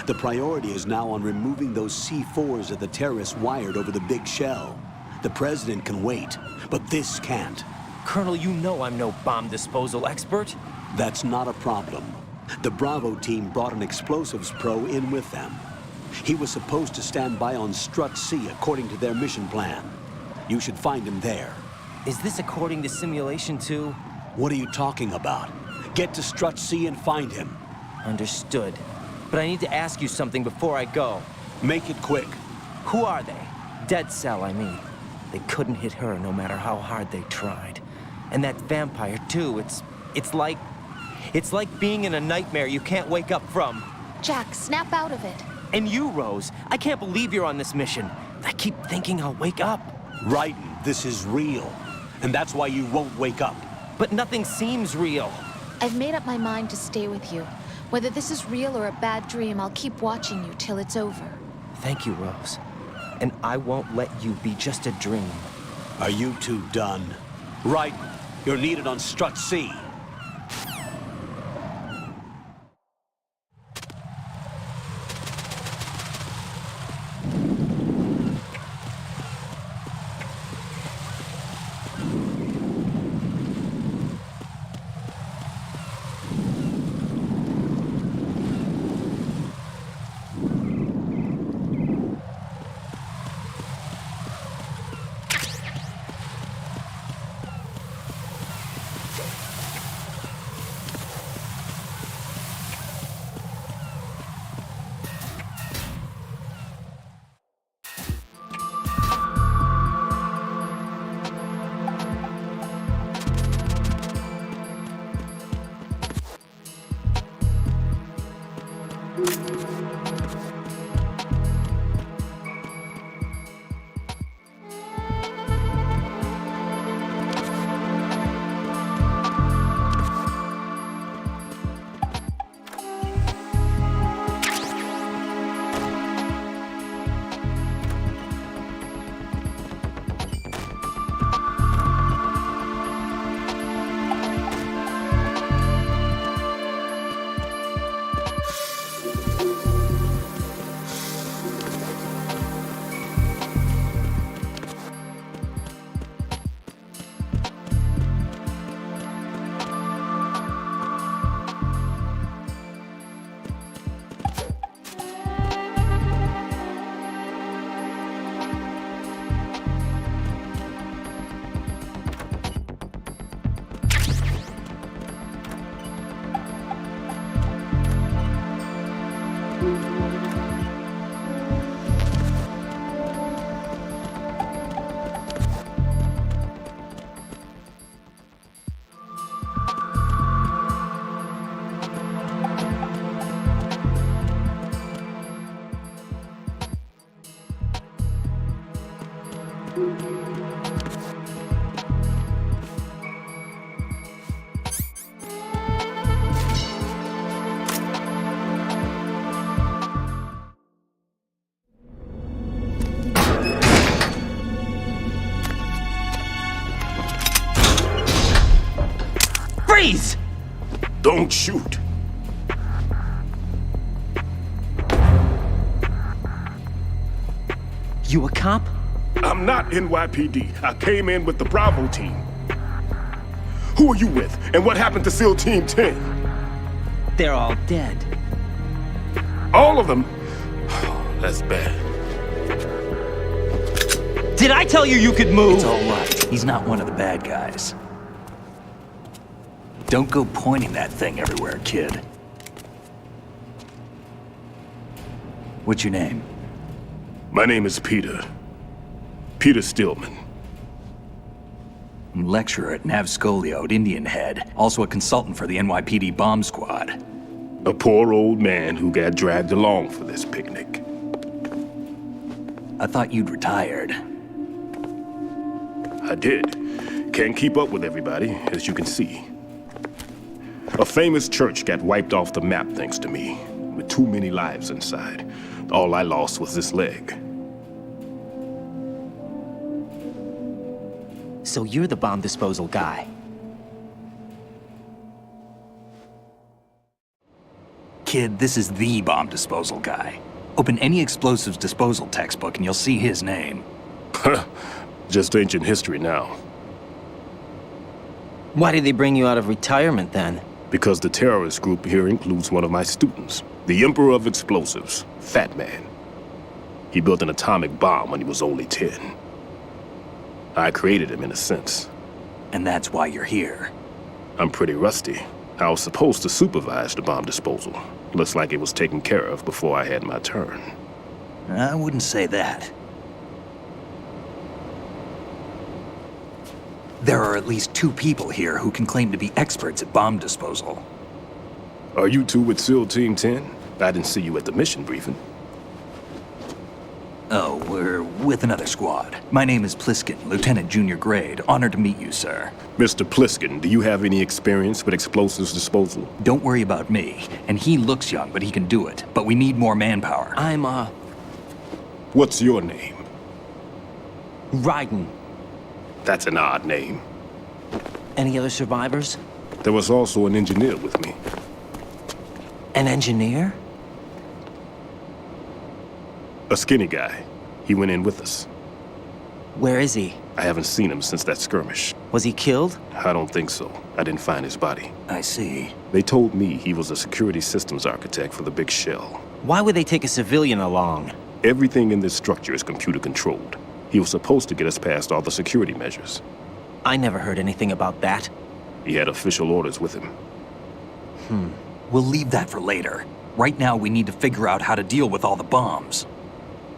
Speaker 1: The priority is now on removing those C4s that the terrorists wired over the big shell. The president can wait, but this can't.
Speaker 5: Colonel, you know I'm no bomb disposal expert.
Speaker 1: That's not a problem. The Bravo team brought an explosives pro in with them. He was supposed to stand by on Strut C according to their mission plan. You should find him there.
Speaker 5: Is this according to Simulation 2?
Speaker 1: What are you talking about? Get to Strut C and find him.
Speaker 5: Understood. But I need to ask you something before I go.
Speaker 1: Make it quick.
Speaker 5: Who are they? Dead Cell, I mean. They couldn't hit her no matter how hard they tried. And that vampire, too, it's like being in a nightmare you can't wake up from.
Speaker 13: Jack, snap out of it.
Speaker 5: And you, Rose, I can't believe you're on this mission. I keep thinking I'll wake up.
Speaker 1: Raiden, this is real. And that's why you won't wake up.
Speaker 5: But nothing seems real.
Speaker 13: I've made up my mind to stay with you. Whether this is real or a bad dream, I'll keep watching you till it's over.
Speaker 5: Thank you, Rose. And I won't let you be just a dream.
Speaker 1: Are you two done? Raiden, you're needed on Strut C.
Speaker 5: Freeze!
Speaker 11: Don't shoot.
Speaker 5: You a cop?
Speaker 11: I'm not NYPD. I came in with the Bravo team. Who are you with? And what happened to SEAL Team 10?
Speaker 5: They're all dead.
Speaker 11: All of them? That's bad.
Speaker 5: Did I tell you you could move?
Speaker 6: It's all right. He's not one of the bad guys. Don't go pointing that thing everywhere, kid. What's your name?
Speaker 11: My name is Peter. Peter Stillman.
Speaker 6: Lecturer at Navscolio at Indian Head. Also a consultant for the NYPD bomb squad.
Speaker 11: A poor old man who got dragged along for this picnic.
Speaker 6: I thought you'd retired.
Speaker 11: I did. Can't keep up with everybody, as you can see. A famous church got wiped off the map thanks to me, with too many lives inside. All I lost was this leg.
Speaker 5: So you're the bomb disposal guy.
Speaker 6: Kid, this is the bomb disposal guy. Open any explosives disposal textbook and you'll see his name.
Speaker 11: Just ancient history now.
Speaker 5: Why did they bring you out of retirement then?
Speaker 11: Because the terrorist group here includes one of my students, the Emperor of Explosives, Fat Man. He built an atomic bomb when he was only 10. I created him in a sense.
Speaker 6: And that's why you're here.
Speaker 11: I'm pretty rusty. I was supposed to supervise the bomb disposal. Looks like it was taken care of before I had my turn.
Speaker 6: I wouldn't say that. There are at least 2 people here who can claim to be experts at bomb disposal.
Speaker 11: Are you two with SEAL Team 10? I didn't see you at the mission briefing.
Speaker 6: Oh, we're with another squad. My name is Pliskin, Lieutenant Junior Grade. Honored to meet you, sir.
Speaker 11: Mr. Pliskin, do you have any experience with explosives disposal?
Speaker 6: Don't worry about me. And he looks young, but he can do it. But we need more manpower.
Speaker 5: I'm,
Speaker 11: What's your name?
Speaker 5: Raiden.
Speaker 11: That's an odd name.
Speaker 5: Any other survivors?
Speaker 11: There was also an engineer with me.
Speaker 5: An engineer?
Speaker 11: A skinny guy. He went in with us.
Speaker 5: Where is he?
Speaker 11: I haven't seen him since that skirmish.
Speaker 5: Was he killed?
Speaker 11: I don't think so. I didn't find his body.
Speaker 6: I see.
Speaker 11: They told me he was a security systems architect for the big shell.
Speaker 5: Why would they take a civilian along?
Speaker 11: Everything in this structure is computer controlled. He was supposed to get us past all the security measures.
Speaker 5: I never heard anything about that.
Speaker 11: He had official orders with him.
Speaker 6: We'll leave that for later. Right now, we need to figure out how to deal with all the bombs.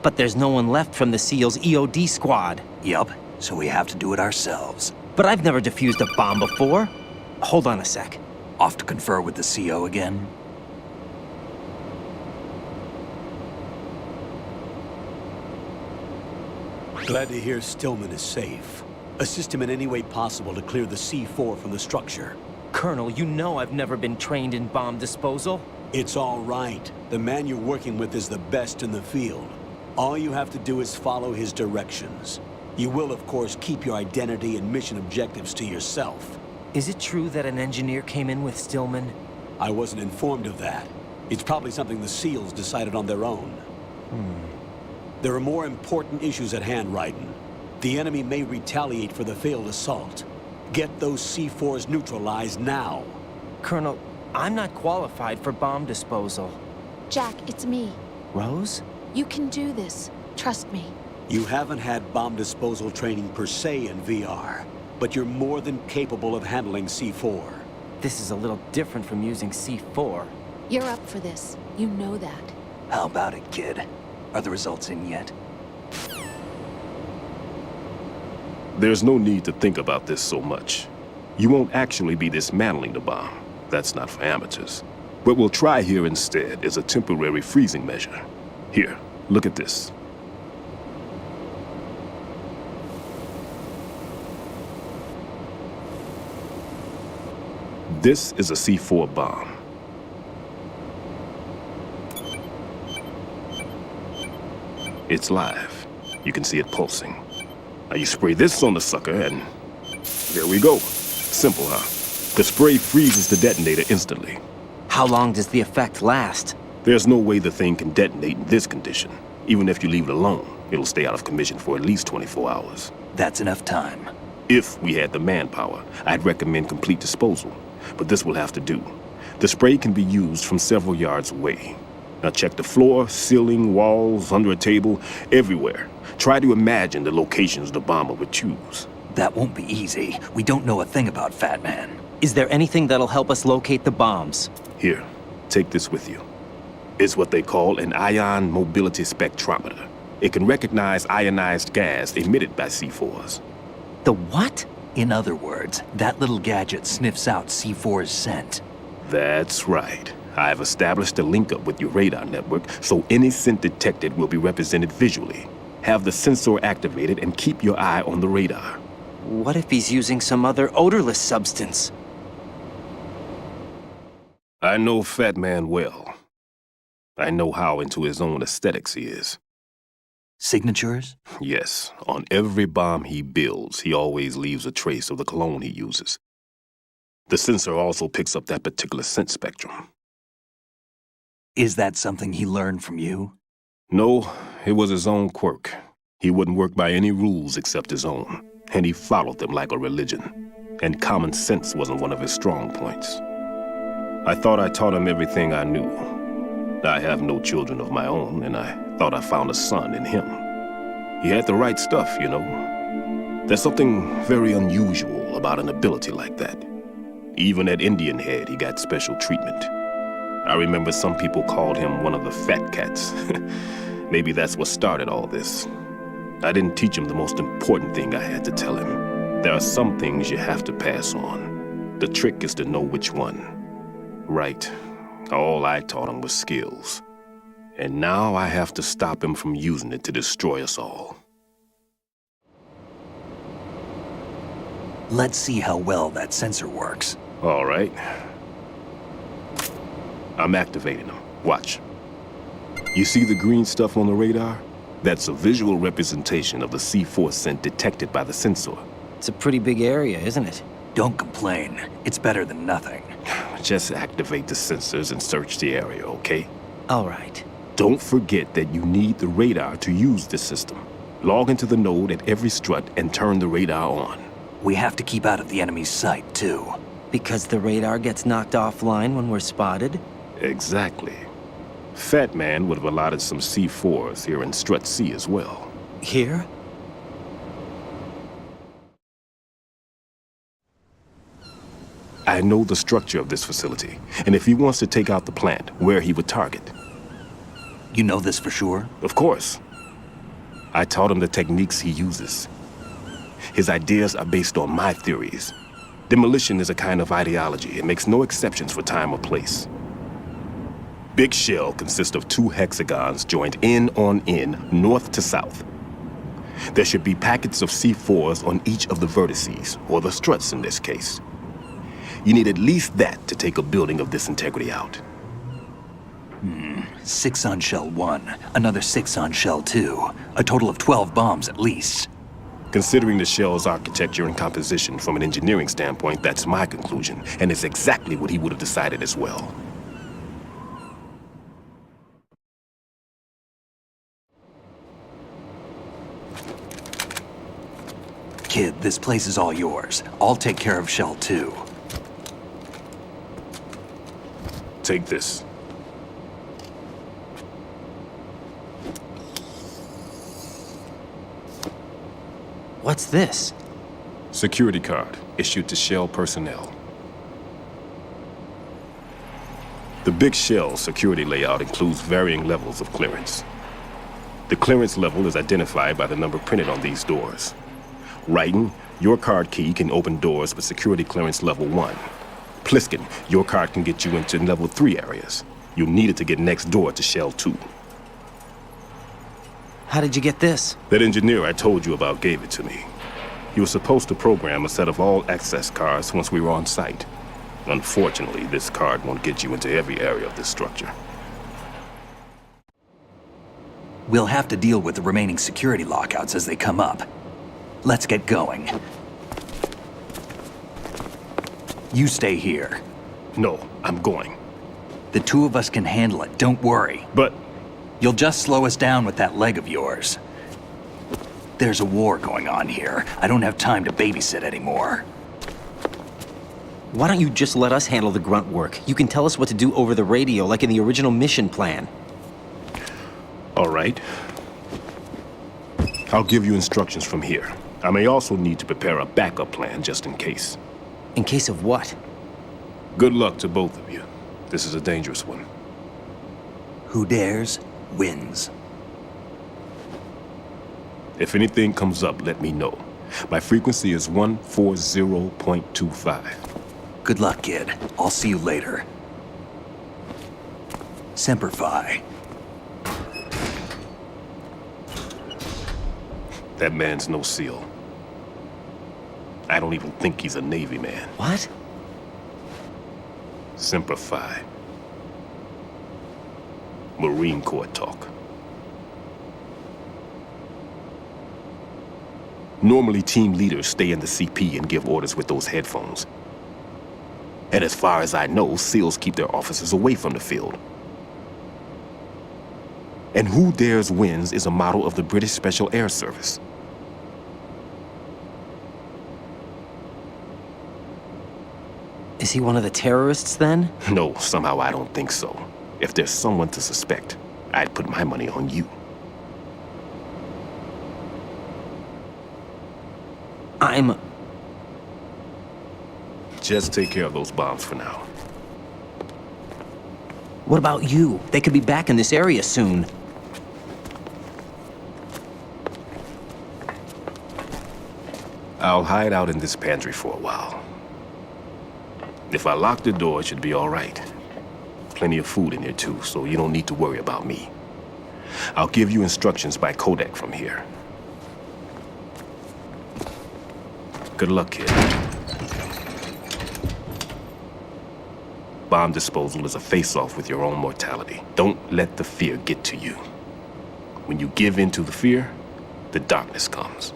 Speaker 5: But there's no one left from the SEAL's EOD squad.
Speaker 6: Yup, so we have to do it ourselves.
Speaker 5: But I've never defused a bomb before. Hold on a sec.
Speaker 6: Off to confer with the CO again?
Speaker 1: Glad to hear Stillman is safe. Assist him in any way possible to clear the C4 from the structure.
Speaker 5: Colonel, you know I've never been trained in bomb disposal.
Speaker 1: It's all right. The man you're working with is the best in the field. All you have to do is follow his directions. You will, of course, keep your identity and mission objectives to yourself.
Speaker 5: Is it true that an engineer came in with Stillman?
Speaker 1: I wasn't informed of that. It's probably something the SEALs decided on their own. There are more important issues at hand, Raiden. The enemy may retaliate for the failed assault. Get those C4s neutralized now.
Speaker 5: Colonel, I'm not qualified for bomb disposal.
Speaker 13: Jack, it's me.
Speaker 5: Rose?
Speaker 13: You can do this. Trust me.
Speaker 1: You haven't had bomb disposal training per se in VR, but you're more than capable of handling C4.
Speaker 5: This is a little different from using C4.
Speaker 13: You're up for this. You know that.
Speaker 6: How about it, kid? Are the results in yet?
Speaker 11: There's no need to think about this so much. You won't actually be dismantling the bomb. That's not for amateurs. What we'll try here instead is a temporary freezing measure. Here, look at this. This is a C4 bomb. It's live. You can see it pulsing. Now you spray this on the sucker and there we go. Simple, huh? The spray freezes the detonator instantly.
Speaker 5: How long does the effect last?
Speaker 11: There's no way the thing can detonate in this condition. Even if you leave it alone, it'll stay out of commission for at least 24 hours.
Speaker 6: That's enough time.
Speaker 11: If we had the manpower, I'd recommend complete disposal. But this will have to do. The spray can be used from several yards away. Now check the floor, ceiling, walls, under a table, everywhere. Try to imagine the locations the bomber would choose.
Speaker 6: That won't be easy. We don't know a thing about Fat Man.
Speaker 5: Is there anything that'll help us locate the bombs?
Speaker 11: Here, take this with you. It's what they call an ion mobility spectrometer. It can recognize ionized gas emitted by C4s.
Speaker 5: The what?
Speaker 6: In other words, that little gadget sniffs out C4's scent.
Speaker 11: That's right. I've established a link up with your radar network, so any scent detected will be represented visually. Have the sensor activated and keep your eye on the radar.
Speaker 5: What if he's using some other odorless substance?
Speaker 11: I know Fat Man well. I know how into his own aesthetics he is.
Speaker 6: Signatures?
Speaker 11: Yes, on every bomb he builds, he always leaves a trace of the cologne he uses. The sensor also picks up that particular scent spectrum.
Speaker 6: Is that something he learned from you?
Speaker 11: No, it was his own quirk. He wouldn't work by any rules except his own, and he followed them like a religion. And common sense wasn't one of his strong points. I thought I taught him everything I knew. I have no children of my own, and I thought I found a son in him. He had the right stuff, you know. There's something very unusual about an ability like that. Even at Indian Head, he got special treatment. I remember some people called him one of the fat cats. Maybe that's what started all this. I didn't teach him the most important thing I had to tell him. There are some things you have to pass on. The trick is to know which one. Right. All I taught him was skills. And now I have to stop him from using it to destroy us all.
Speaker 6: Let's see how well that sensor works.
Speaker 11: All right. I'm activating them. Watch. You see the green stuff on the radar? That's a visual representation of the C4 scent detected by the sensor.
Speaker 5: It's a pretty big area, isn't it?
Speaker 6: Don't complain. It's better than nothing.
Speaker 11: Just activate the sensors and search the area, okay?
Speaker 5: All right.
Speaker 11: Don't forget that you need the radar to use this system. Log into the node at every strut and turn the radar on.
Speaker 6: We have to keep out of the enemy's sight, too.
Speaker 5: Because the radar gets knocked offline when we're spotted?
Speaker 11: Exactly. Fat Man would have allotted some C4s here in Strut C as well.
Speaker 5: Here?
Speaker 11: I know the structure of this facility, and if he wants to take out the plant, where he would target.
Speaker 6: You know this for sure?
Speaker 11: Of course. I taught him the techniques he uses. His ideas are based on my theories. Demolition is a kind of ideology. It makes no exceptions for time or place. Big Shell consists of 2 hexagons joined end on end, north to south. There should be packets of C4s on each of the vertices, or the struts in this case. You need at least that to take a building of this integrity out.
Speaker 6: 6 on Shell 1, another 6 on Shell 2. A total of 12 bombs at least.
Speaker 11: Considering the shell's architecture and composition from an engineering standpoint, that's my conclusion, and it's exactly what he would have decided as well.
Speaker 6: Kid, this place is all yours. I'll take care of Shell 2.
Speaker 11: Take this.
Speaker 5: What's this?
Speaker 11: Security card issued to Shell personnel. The Big Shell security layout includes varying levels of clearance. The clearance level is identified by the number printed on these doors. Raiden, your card key can open doors with security clearance level 1. Pliskin, your card can get you into level 3 areas. You'll need it to get next door to Shell 2.
Speaker 5: How did you get this?
Speaker 11: That engineer I told you about gave it to me. He was supposed to program a set of all access cards once we were on site. Unfortunately, this card won't get you into every area of this structure.
Speaker 6: We'll have to deal with the remaining security lockouts as they come up. Let's get going. You stay here.
Speaker 11: No, I'm going.
Speaker 6: The two of us can handle it, don't worry.
Speaker 11: But...
Speaker 6: You'll just slow us down with that leg of yours. There's a war going on here. I don't have time to babysit anymore.
Speaker 5: Why don't you just let us handle the grunt work? You can tell us what to do over the radio, like in the original mission plan.
Speaker 11: All right. I'll give you instructions from here. I may also need to prepare a backup plan just in case.
Speaker 5: In case of what?
Speaker 11: Good luck to both of you. This is a dangerous one.
Speaker 6: Who dares, wins.
Speaker 11: If anything comes up, let me know. My frequency is 140.25.
Speaker 6: Good luck, kid. I'll see you later. Semper Fi.
Speaker 11: That man's no SEAL. I don't even think he's a Navy man.
Speaker 5: What?
Speaker 11: Semper Fi. Marine Corps talk. Normally, team leaders stay in the CP and give orders with those headphones. And as far as I know, SEALs keep their officers away from the field. And Who Dares Wins is a model of the British Special Air Service.
Speaker 5: Is he one of the terrorists, then?
Speaker 11: No, somehow I don't think so. If there's someone to suspect, I'd put my money on you. Just take care of those bombs for now.
Speaker 5: What about you? They could be back in this area soon.
Speaker 11: I'll hide out in this pantry for a while. If I lock the door, it should be all right. Plenty of food in there too, so you don't need to worry about me. I'll give you instructions by Kodak from here. Good luck, kid. Bomb disposal is a face-off with your own mortality. Don't let the fear get to you. When you give in to the fear, the darkness comes.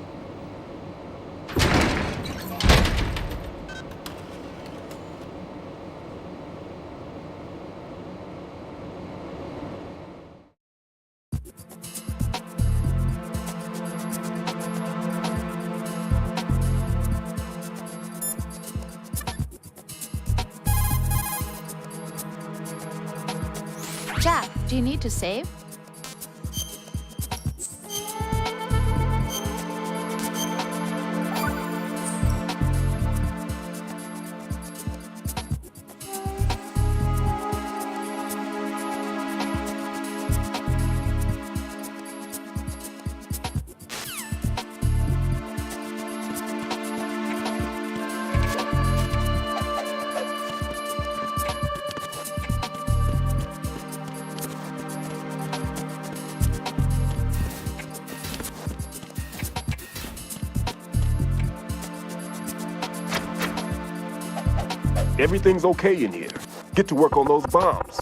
Speaker 13: Jack, do you need to save?
Speaker 11: Everything's okay in here. Get to work on those bombs.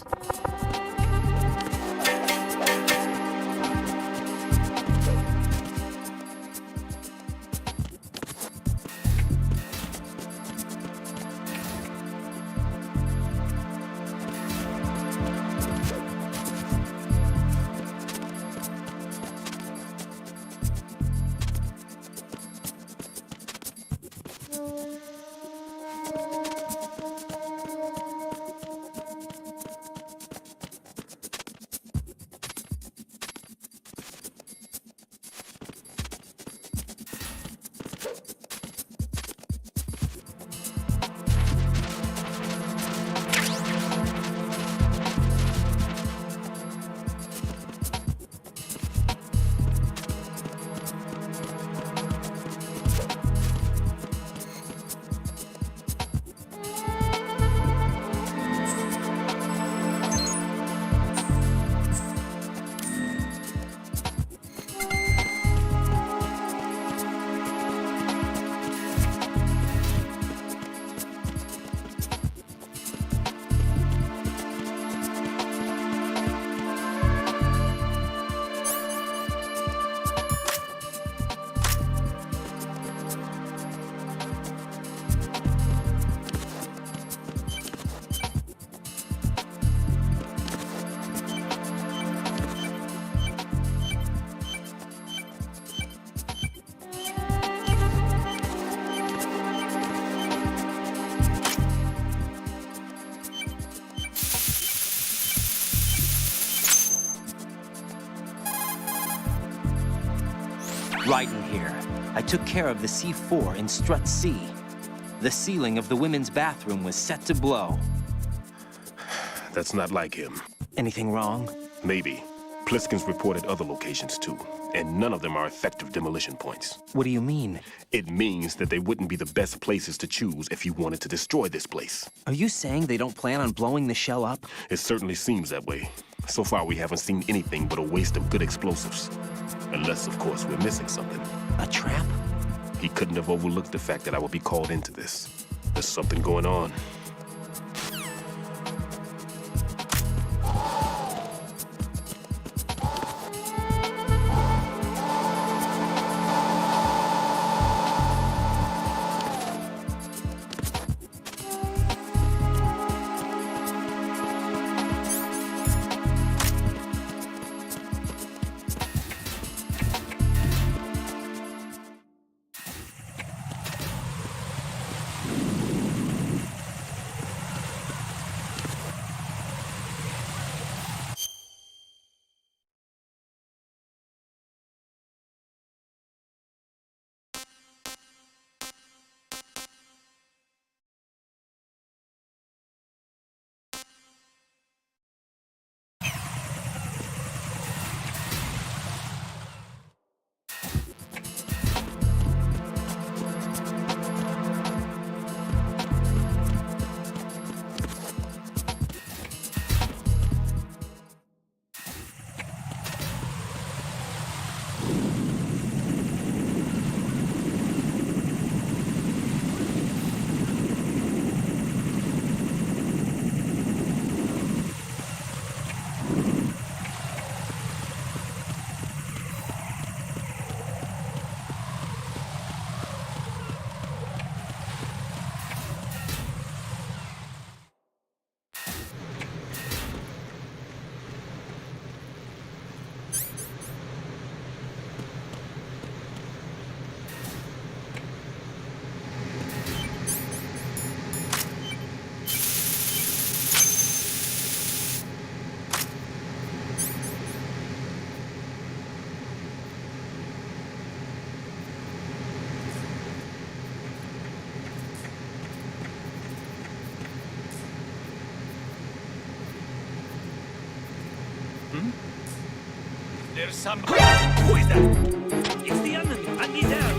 Speaker 5: Raiden here. I took care of the C4 in Strut C. The ceiling of the women's bathroom was set to blow.
Speaker 11: That's not like him.
Speaker 5: Anything wrong?
Speaker 11: Maybe. Pliskin's reported other locations too, and none of them are effective demolition points.
Speaker 5: What do you mean?
Speaker 11: It means that they wouldn't be the best places to choose if you wanted to destroy this place.
Speaker 5: Are you saying they don't plan on blowing the shell up?
Speaker 11: It certainly seems that way. So far, we haven't seen anything but a waste of good explosives. Unless, of course, we're missing something.
Speaker 5: A trap?
Speaker 11: He couldn't have overlooked the fact that I would be called into this. There's something going on.
Speaker 7: There's some... Who is that? It's the enemy. I need help.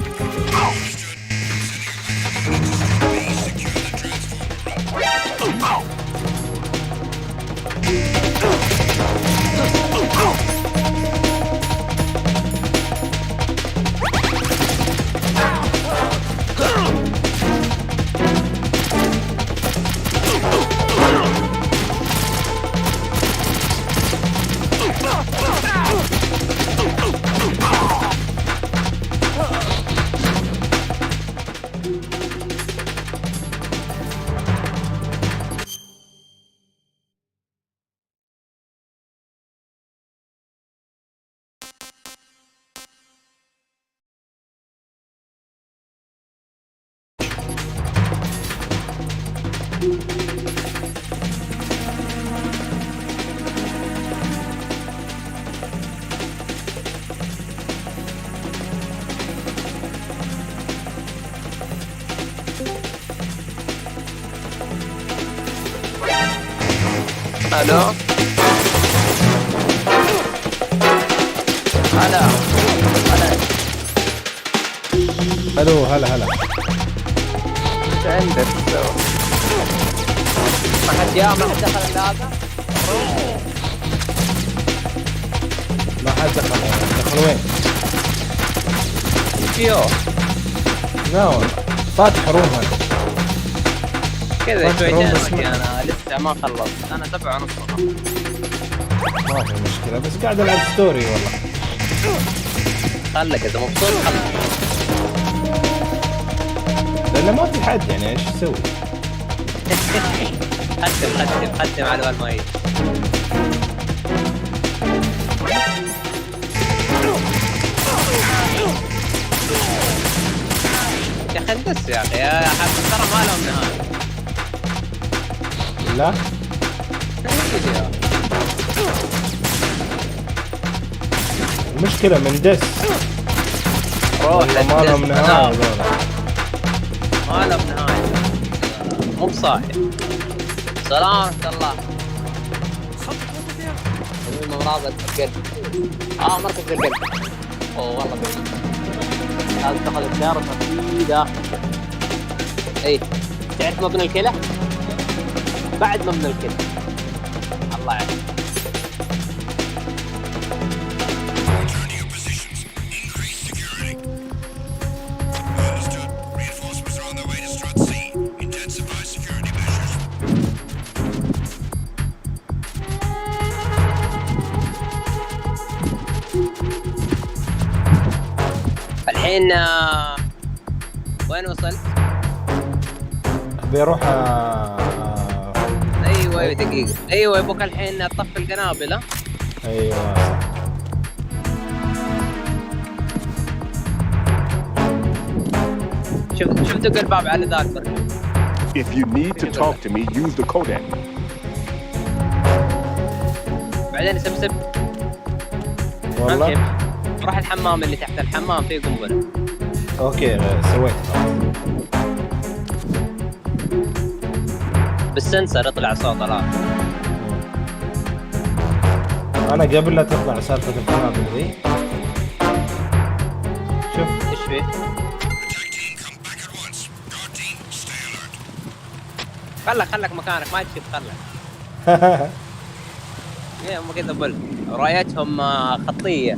Speaker 8: الو هلا
Speaker 9: الو هلا
Speaker 8: ايش عندك تسوي؟ ما حد دخل اللعبة؟
Speaker 9: ما حد دخل وين؟
Speaker 8: فيو
Speaker 9: لا فاتح روم هذا
Speaker 8: كذا شوي جانبي انا لسه ما خلصت انا 7:30
Speaker 9: ما في مشكلة بس قاعد العب ستوري والله
Speaker 8: خلك اذا مبسوط خلك
Speaker 9: لأنه ما في حد يعني ايش اسوي؟
Speaker 8: ختم على المايك يا اخي اندس يا اخي يا حبيبي ترى ما لهم نهاية
Speaker 9: لا المشكلة من دس
Speaker 8: روح
Speaker 9: ما لهم نهاية هذول.
Speaker 8: ما لهم نهاية، مو بصاحي. سلام الله. مرابط القلب. مركز القلب. اوه والله بعيد. لازم تاخذ السيارة بعيدة. اي تعرف مبنى الكلى؟ بعد مبنى الكلى. الله يعلم. الحين وين وصلت؟
Speaker 9: بيروح
Speaker 8: ايوه دقيقة. ايوه يبوك الحين تطفي القنابل. ها؟
Speaker 9: ايوه
Speaker 8: شوف دق الباب على ذاك برجع.
Speaker 11: If you need to talk to me, use the Kodak.
Speaker 8: بعدين سبسب.
Speaker 9: والله
Speaker 8: روح الحمام اللي تحت الحمام فيه قنبلة.
Speaker 9: اوكي سويت.
Speaker 8: بالسنسر يطلع صوت الآن.
Speaker 9: انا قبل لا تطلع سالفة القنابل ذي شوف
Speaker 8: ايش فيه؟ خلك مكانك ما تشوف خلك. هم كذا بل رؤيتهم خطية.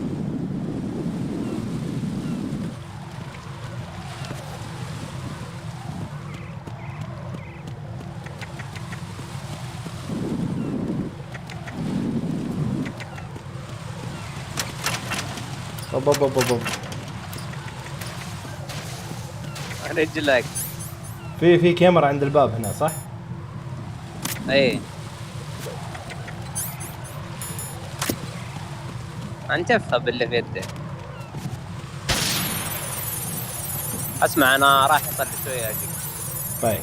Speaker 8: رجلك
Speaker 9: في كاميرا عند الباب هنا صح؟
Speaker 8: ايه انتفها باللي في يدك. اسمع انا راح اصلي شويه اجيك.
Speaker 9: طيب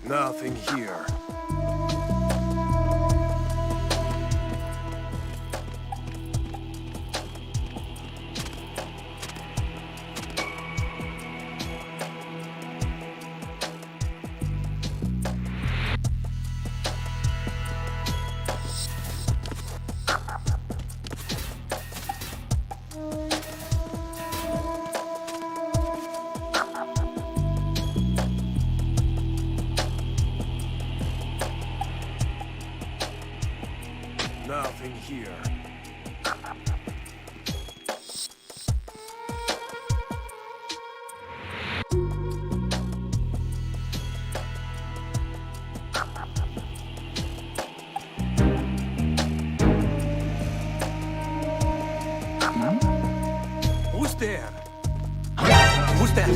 Speaker 11: Nothing here. Nothing here.
Speaker 7: Who's there? Who's that?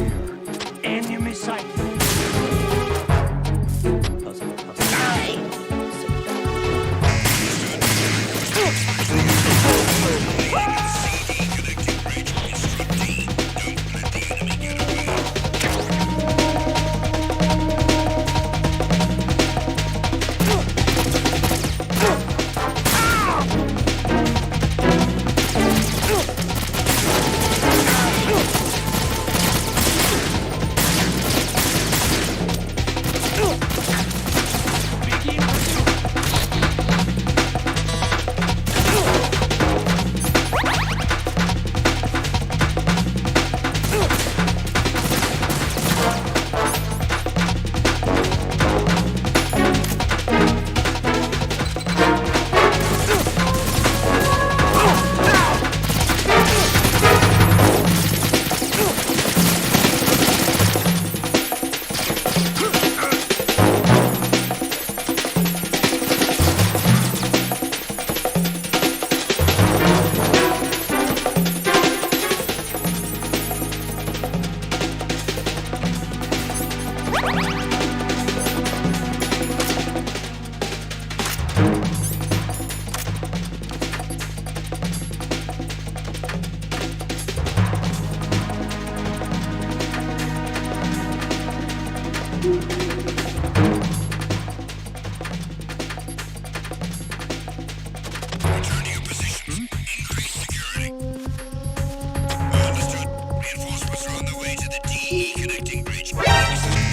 Speaker 7: Enemy sight.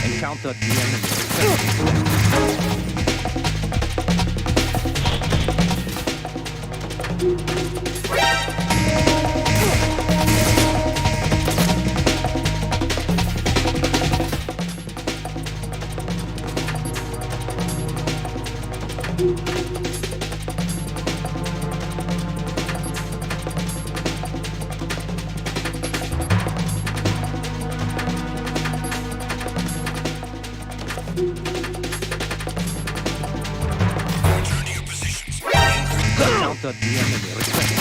Speaker 5: Encounter the enemy. Encounter the enemy.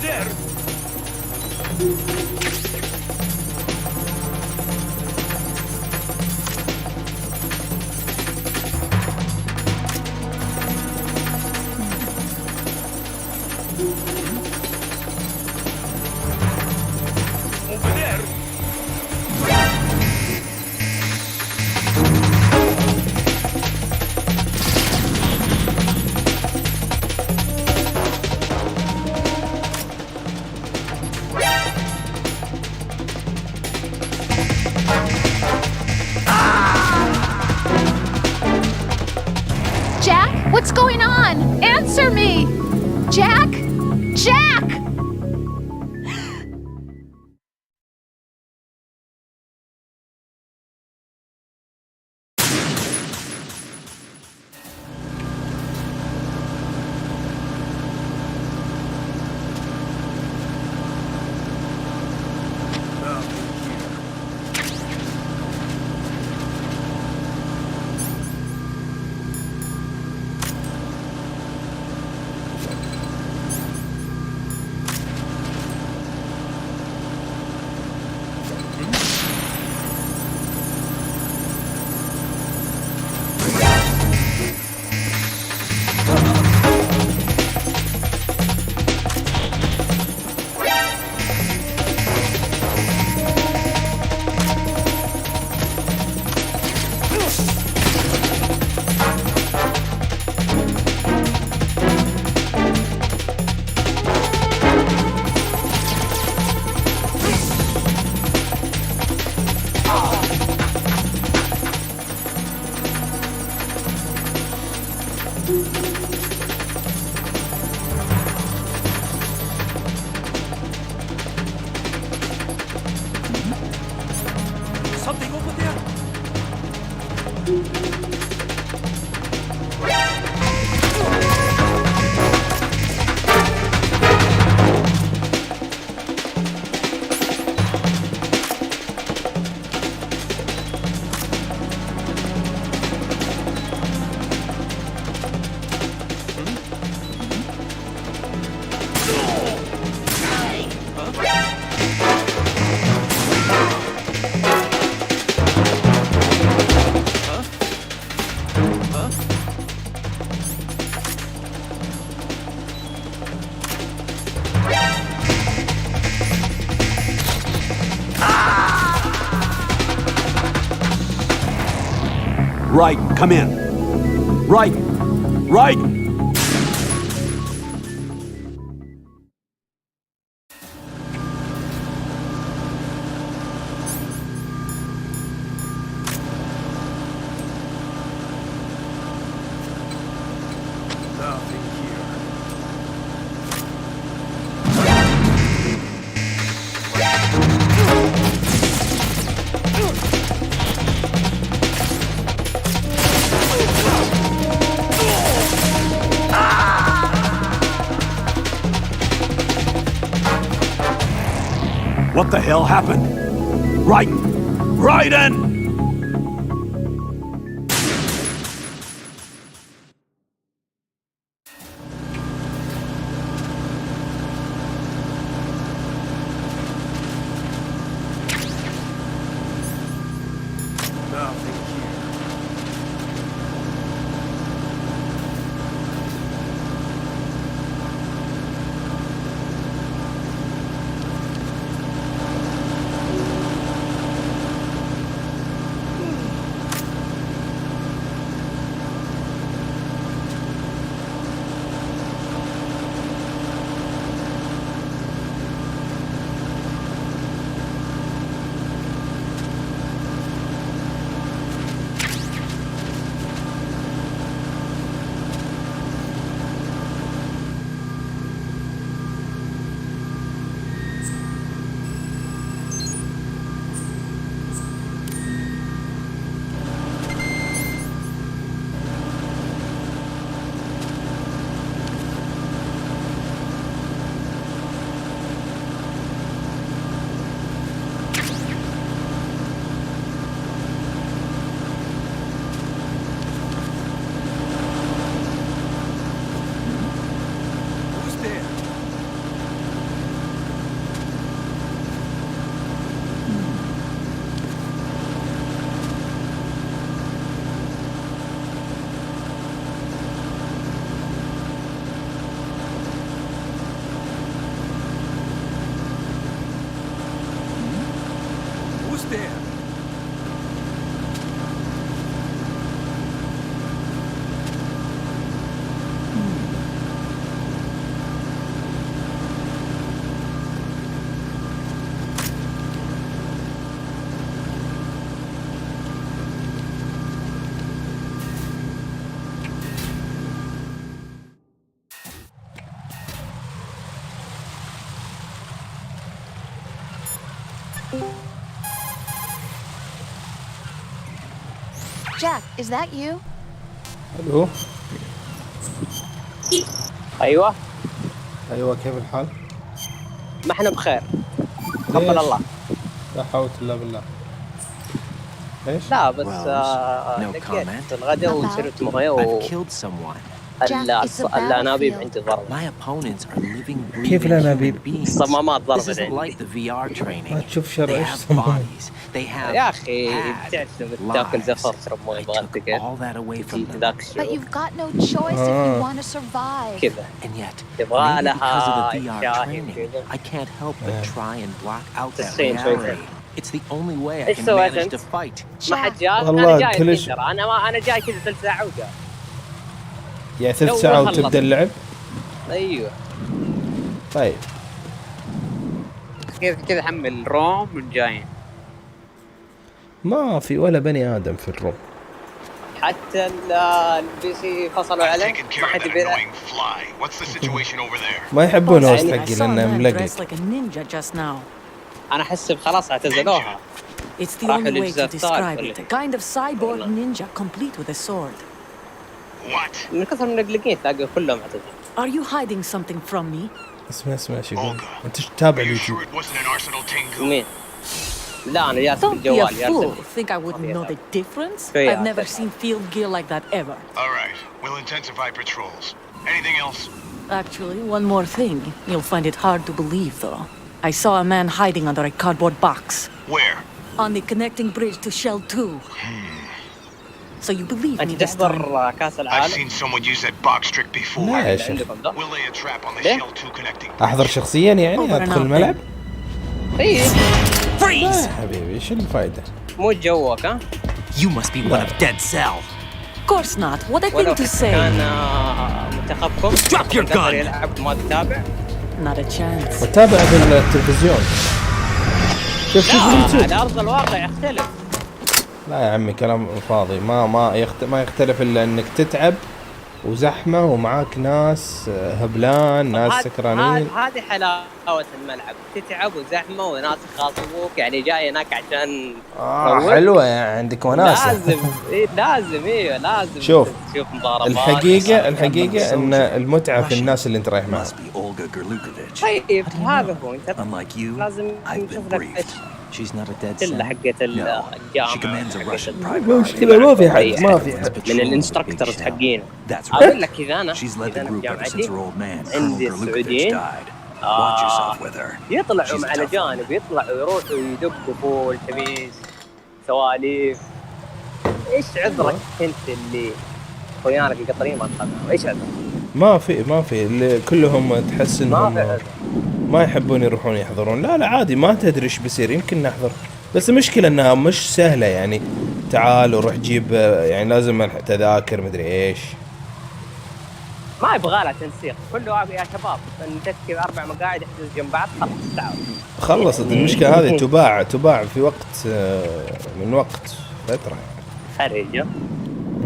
Speaker 7: there! Over there!
Speaker 13: Jack, what's going on? Answer me! Jack? Jack!
Speaker 7: Something over there?
Speaker 1: Raiden, come in. Raiden! Raiden!
Speaker 7: Nothing here.
Speaker 1: What the hell happened? Raiden! Raiden!
Speaker 7: Nothing here.
Speaker 13: Jack, is that you?
Speaker 9: الو
Speaker 8: ايوه
Speaker 9: ايوه كيف الحال؟
Speaker 8: ما احنا بخير. تقبل الله.
Speaker 9: لا حول الله بالله. ايش؟
Speaker 8: لا بس
Speaker 5: no
Speaker 8: لقيت
Speaker 5: comment.
Speaker 8: الغداء وشربت مويه
Speaker 5: I've killed someone.
Speaker 8: الانابيب عندي ضربت.
Speaker 5: My opponents are living,
Speaker 9: كيف
Speaker 5: breathing
Speaker 9: الأنابيب؟
Speaker 5: human beings.
Speaker 8: الصمامات
Speaker 5: This
Speaker 8: ضربت
Speaker 5: isn't
Speaker 8: عندي.
Speaker 5: like the VR training.
Speaker 9: ما تشوف شر
Speaker 5: They
Speaker 9: ايش
Speaker 5: have
Speaker 9: صمام.
Speaker 5: bodies. They have
Speaker 8: يا اخي
Speaker 5: had
Speaker 8: بتعرف تاكل زفر تشرب مويه بغلتك كيف؟
Speaker 5: all that away from them.
Speaker 8: ذاك
Speaker 13: But
Speaker 8: الشعور
Speaker 13: you've got no choice if you want to survive.
Speaker 8: كذا.
Speaker 5: And yet,
Speaker 8: يبغى
Speaker 5: maybe because of
Speaker 8: لها
Speaker 5: the VR
Speaker 8: شاهي
Speaker 5: training,
Speaker 8: كذا.
Speaker 5: I can't help but try and block out that
Speaker 8: تسخين شوي.
Speaker 5: reality. It's the only way I
Speaker 8: إيش
Speaker 5: can
Speaker 8: سويت
Speaker 5: manage
Speaker 8: أنت؟
Speaker 5: to fight.
Speaker 8: ما حد جاء.
Speaker 9: والله
Speaker 8: انا جاي
Speaker 9: كلش-
Speaker 8: ترى انا جاي كذا ثلث ساعه وجاء.
Speaker 9: يعني 3
Speaker 8: تو
Speaker 9: ساعات
Speaker 8: خلص.
Speaker 9: وتبدا اللعب؟
Speaker 8: ايوه
Speaker 9: طيب
Speaker 8: كذا حمل روم من جايين.
Speaker 9: ما في ولا بني ادم في الروم.
Speaker 8: حتى البي سي فصلوا عليه ما حد يبيع.
Speaker 9: ما يحبون هوست
Speaker 12: I
Speaker 9: حقي
Speaker 12: saw a
Speaker 9: لانه
Speaker 12: man
Speaker 9: ملقلق.
Speaker 12: dressed like a ninja just now.
Speaker 8: انا احس خلاص اعتزلوها.
Speaker 12: It's the
Speaker 8: راحوا
Speaker 12: only way to
Speaker 8: للجزء
Speaker 12: describe
Speaker 8: الثالث
Speaker 12: it. A kind of cyborg ninja complete with a sword.
Speaker 8: من كثر المنقلقين تلاقي كلهم اعتزلوا.
Speaker 12: Are you hiding something from me?
Speaker 9: اسمع ايش يقول. انت تتابع اليوتيوب؟
Speaker 8: مين؟ لا انا جالس
Speaker 12: Don't be a
Speaker 8: بالجوال
Speaker 12: fool.
Speaker 8: يرسل.
Speaker 12: Think I wouldn't know the difference?
Speaker 8: Yeah.
Speaker 12: I've never seen field gear like that ever.
Speaker 10: All right, we'll intensify patrols. Anything else?
Speaker 12: Actually, one more thing. You'll find it hard to believe, though. I saw a man hiding under a cardboard box.
Speaker 10: Where?
Speaker 12: On the connecting bridge to Shell 2. So you believe me
Speaker 8: انت
Speaker 12: this time?
Speaker 8: تحضر كاس
Speaker 10: I've
Speaker 8: العالم؟
Speaker 10: seen someone use that box trick before.
Speaker 9: لا يا شيخ.
Speaker 8: عندكم ده؟
Speaker 10: We'll lay a trap on the
Speaker 8: ليه؟
Speaker 10: Shell 2 connecting.
Speaker 9: احضر شخصيا يعني
Speaker 12: Over and
Speaker 9: ادخل
Speaker 12: out
Speaker 9: الملعب؟
Speaker 8: ايه
Speaker 9: لا يا حبيبي ايش الفائدة؟
Speaker 8: مو جوك ها؟
Speaker 5: You must be one of Dead Cell.
Speaker 12: Of course not. What a
Speaker 8: ولو
Speaker 12: thing to say.
Speaker 8: كان منتخبكم
Speaker 5: Drop your gun.
Speaker 8: يلعب ما تتابع؟
Speaker 12: Not a chance.
Speaker 9: وتابع بالتلفزيون. شوف
Speaker 8: لا على ارض الواقع يختلف.
Speaker 9: لا يا عمي كلام فاضي. ما يختلف الا انك تتعب وزحمه ومعاك ناس هبلان، ناس سكرانين.
Speaker 8: هذه حلاوة الملعب، تتعب وزحمة وناس يخاطبوك، يعني جاي هناك عشان تروق.
Speaker 9: حلوه يعني عندك وناسه.
Speaker 8: لازم لازم
Speaker 9: شوف
Speaker 8: تشوف مضاربات.
Speaker 9: الحقيقة ان المتعة في الناس اللي انت رايح معهم.
Speaker 8: طيب هذا هو انت لازم نشوف لك
Speaker 5: She's not a dead
Speaker 8: كلها
Speaker 5: cell.
Speaker 8: حقت الجامعة.
Speaker 9: مشكلة ما في حد
Speaker 8: من الانستراكتورز حقين. اقول لك اذا انا جامعتي عندي السعوديين يطلعوا مع الاجانب، يطلعوا يروحوا يدقوا فول تميز سواليف. ايش عذرك انت اللي اخوانك القطريين ما تخذوا؟ ايش عذرك؟
Speaker 9: ما في اللي كلهم تحس انهم ما يحبون يروحون يحضرون. لا عادي، ما تدري ايش بيصير، يمكن نحضر. بس المشكلة انها مش سهلة يعني. تعال وروح جيب، يعني لازم تذاكر مدري ايش.
Speaker 8: ما يبغى لها تنسيق، كله يا شباب نتركب 4 مقاعد يحجز جنب بعض خلاص تعالوا.
Speaker 9: خلصت المشكلة هذه. تباع في وقت من وقت فترة.
Speaker 8: خريجة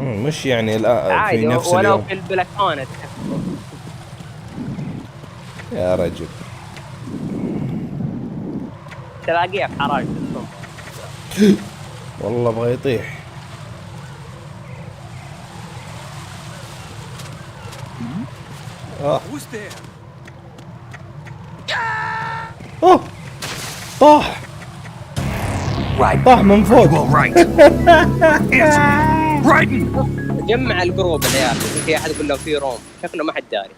Speaker 9: مش يعني الآن في نفس
Speaker 8: ولو
Speaker 9: اليوم.
Speaker 8: في البلكونة تحفظوا
Speaker 9: يا رجل
Speaker 8: تلاقيها في حراج
Speaker 9: والله بغى يطيح. اوه طاح من فوق.
Speaker 8: جمع الجروب العيال، في احد يقول له في روم، شكله ما حد داري.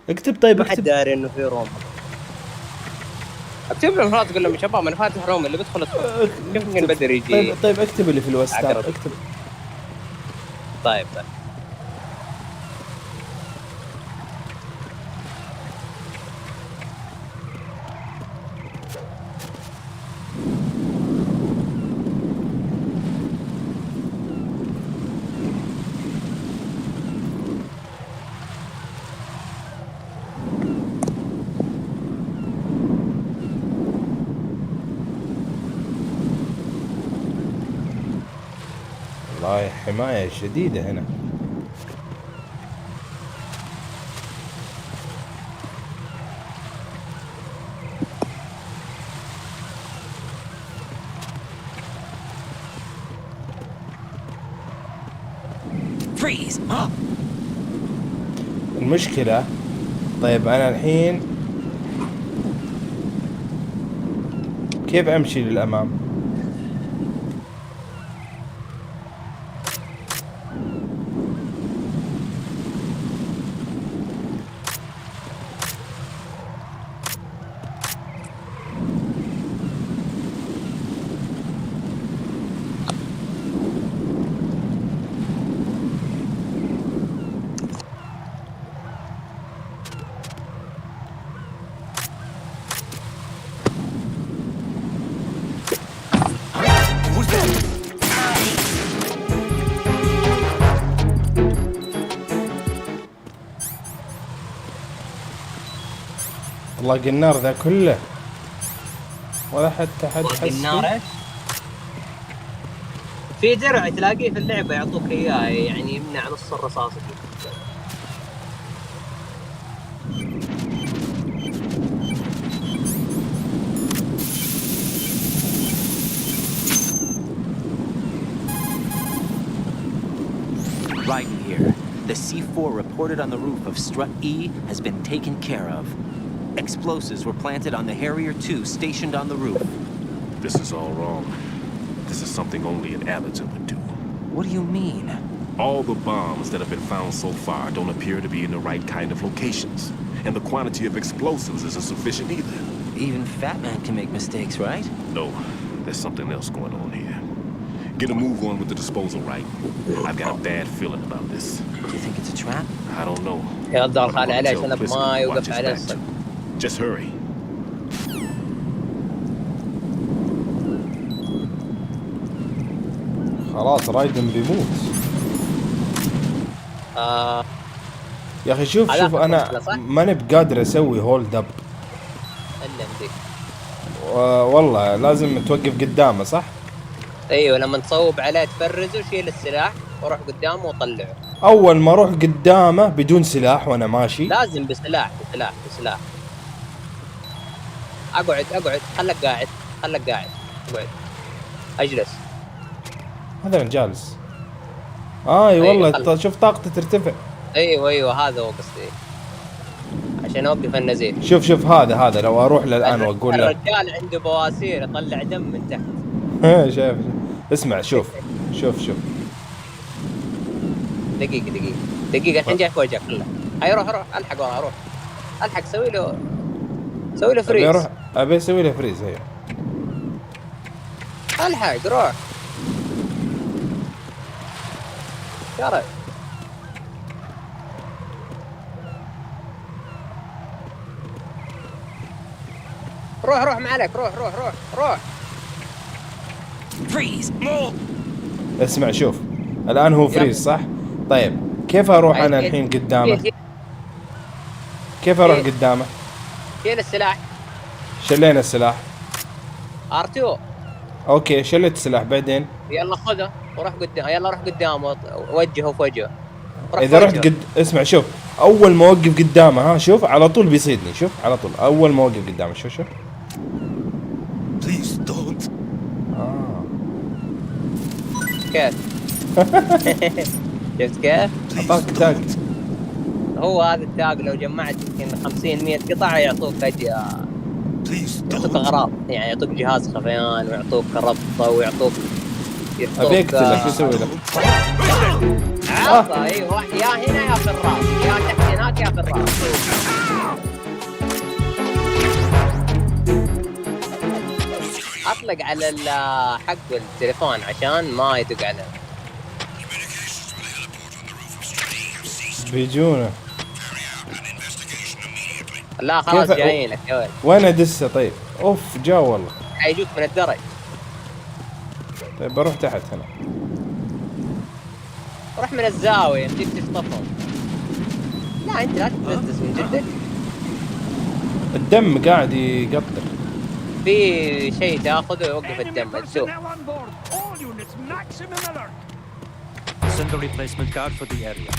Speaker 9: اكتب طيب،
Speaker 8: ما حد داري انه في روم. اكتب لهم خلاص، تقول لهم يا شباب انا فاتح روم، اللي بيدخل كيف ممكن بدر يجي.
Speaker 9: طيب اكتب اللي في الواتساب، اكتب.
Speaker 8: طيب
Speaker 9: والله حماية شديدة هنا.
Speaker 14: Freeze!
Speaker 9: المشكلة طيب أنا الحين كيف أمشي للأمام؟ والله قنار ذا كله ولا حتى حد حس
Speaker 8: النار في درع تلاقيه في اللعبة يعطوك اياه يعني يمنع نص الرصاص.
Speaker 15: Raiden here. The C4 reported on the roof of Strut E has been taken care of. Explosives were planted on the Harrier 2 stationed on the roof.
Speaker 11: This is all wrong. This is something only an amateur would do.
Speaker 15: What do you mean?
Speaker 11: All the bombs that have been found so far don't appear to be in the right kind of locations. And the quantity of explosives isn't sufficient either.
Speaker 15: Even Fat Man can make mistakes, right?
Speaker 11: No, there's something else going on here. Get a move on with the disposal, right? I've got a bad feeling about this.
Speaker 15: Do you think it's a trap?
Speaker 11: I don't know.
Speaker 8: يا الدار خالي عليه عشان ما يوقف عليه الصك.
Speaker 11: Just hurry.
Speaker 9: خلاص رايدن بيموت. يا اخي شوف انا ماني بقادر اسوي هولد اب. والله لازم توقف قدامه صح؟
Speaker 8: ايوه لما تصوب عليه تفرزه شيل السلاح وروح قدامه وطلعه.
Speaker 9: اول ما اروح قدامه بدون سلاح وانا ماشي
Speaker 8: لازم بسلاح. اقعد خلك قاعد اقعد اجلس.
Speaker 9: هذا انا جالس. اي والله شوف طاقتي ترتفع.
Speaker 8: ايوه هذا هو قصدي عشان اوقف النزيف.
Speaker 9: شوف هذا لو اروح للان واقول له
Speaker 8: الرجال عنده بواسير يطلع دم من تحت.
Speaker 9: شايف اسمع شوف
Speaker 8: دقيقة الحين جاي في وجهك كله. هاي روح الحق والله روح الحق سوي له فريز.
Speaker 9: ابي اسوي له فريز. هي
Speaker 8: الحق روح شرع. روح ما عليك روح.
Speaker 14: فريز.
Speaker 9: اسمع شوف الان هو فريز صح؟ طيب كيف اروح انا الحين قدامه؟ كيف اروح قدامه؟
Speaker 8: شيل السلاح.
Speaker 9: شلينا السلاح.
Speaker 8: R2.
Speaker 9: اوكي شلت السلاح بعدين
Speaker 8: يلا خذه وروح قدام. يلا روح قدامه وجهه في وجهه.
Speaker 9: اذا رحت اسمع شوف اول ما اوقف قدامه ها شوف على طول بيصيدني. شوف على طول اول ما اوقف قدامه شوف
Speaker 11: Please don't.
Speaker 8: كيف؟ شفت كيف؟
Speaker 9: اعطاك تاج.
Speaker 8: هو هذا التاج لو جمعت يمكن 50-100 قطعة يعطوك يعطوك اغراض يعني يعطوك جهاز خفيان ويعطوك ربطة ويعطوك
Speaker 9: ابي اقتلك شو اسوي لك؟
Speaker 8: ايوه يا هنا يا في الراس يا تحت هناك يا في الراس. اطلق على حق التليفون عشان ما يدق عليه.
Speaker 9: بيجونا.
Speaker 8: لا خلاص جايينك يا ولد.
Speaker 9: وين ادسه طيب؟ اوف جا والله.
Speaker 8: حيجوك من الدرج.
Speaker 9: طيب بروح تحت هنا.
Speaker 8: روح من الزاوية يمديك تخطفهم. لا انت لا تتلذذ من جدك.
Speaker 9: الدم قاعد يقطر.
Speaker 8: في شيء تاخذه يوقف الدم تشوف.
Speaker 10: Send the replacement guard for the area.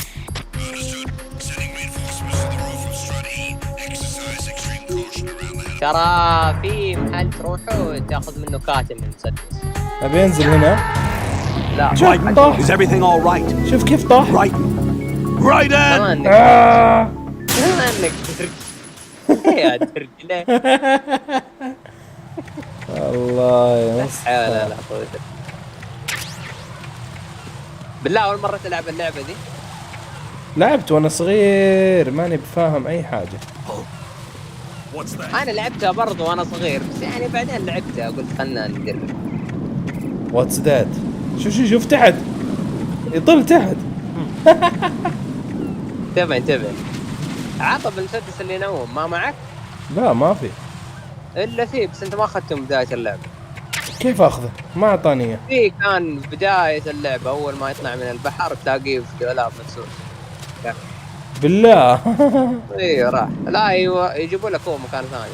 Speaker 8: ترى في محل تروحه وتاخذ منه كاتم من مسدس.
Speaker 9: ابي انزل هنا.
Speaker 8: لا
Speaker 1: Raiden,
Speaker 9: طاح.
Speaker 1: is everything all right?
Speaker 9: شوف كيف طاح.
Speaker 1: Raiden!
Speaker 7: Raiden!
Speaker 8: انك يا درج ليه؟
Speaker 9: الله يا
Speaker 8: لا قوة بالله اول مرة تلعب اللعبة دي؟
Speaker 9: لعبت وانا صغير ماني بفاهم اي حاجة.
Speaker 8: انا لعبتها برضو وانا صغير بس يعني بعدين لعبتها قلت خلنا نجرب.
Speaker 9: واتس ذات؟ شوف تحت يطل تحت.
Speaker 8: انتبه عطب المسدس اللي ينوم ما معك؟
Speaker 9: لا ما في.
Speaker 8: الا فيه بس انت ما اخذته من بداية اللعبة.
Speaker 9: كيف اخذه؟ ما اعطاني اياه.
Speaker 8: فيه كان بداية اللعبة اول ما يطلع من البحر تلاقيه في دولاب مكسور.
Speaker 9: بالله.
Speaker 8: ايه راح. لا ايوه يجيبوا لك هو مكان ثاني.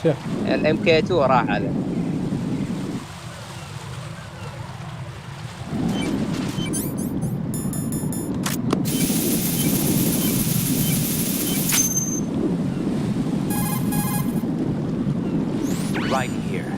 Speaker 9: شوف
Speaker 8: الMK2 راح عليه.
Speaker 15: Right here.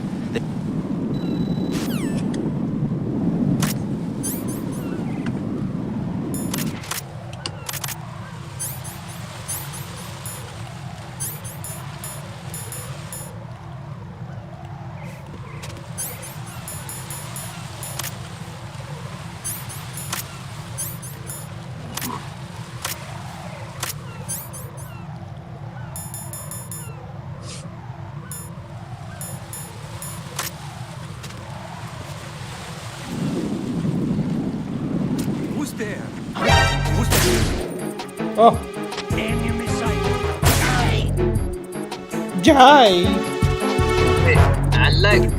Speaker 7: Who's there?
Speaker 9: اوه
Speaker 7: Enemy sight.
Speaker 9: جاي.
Speaker 8: علق.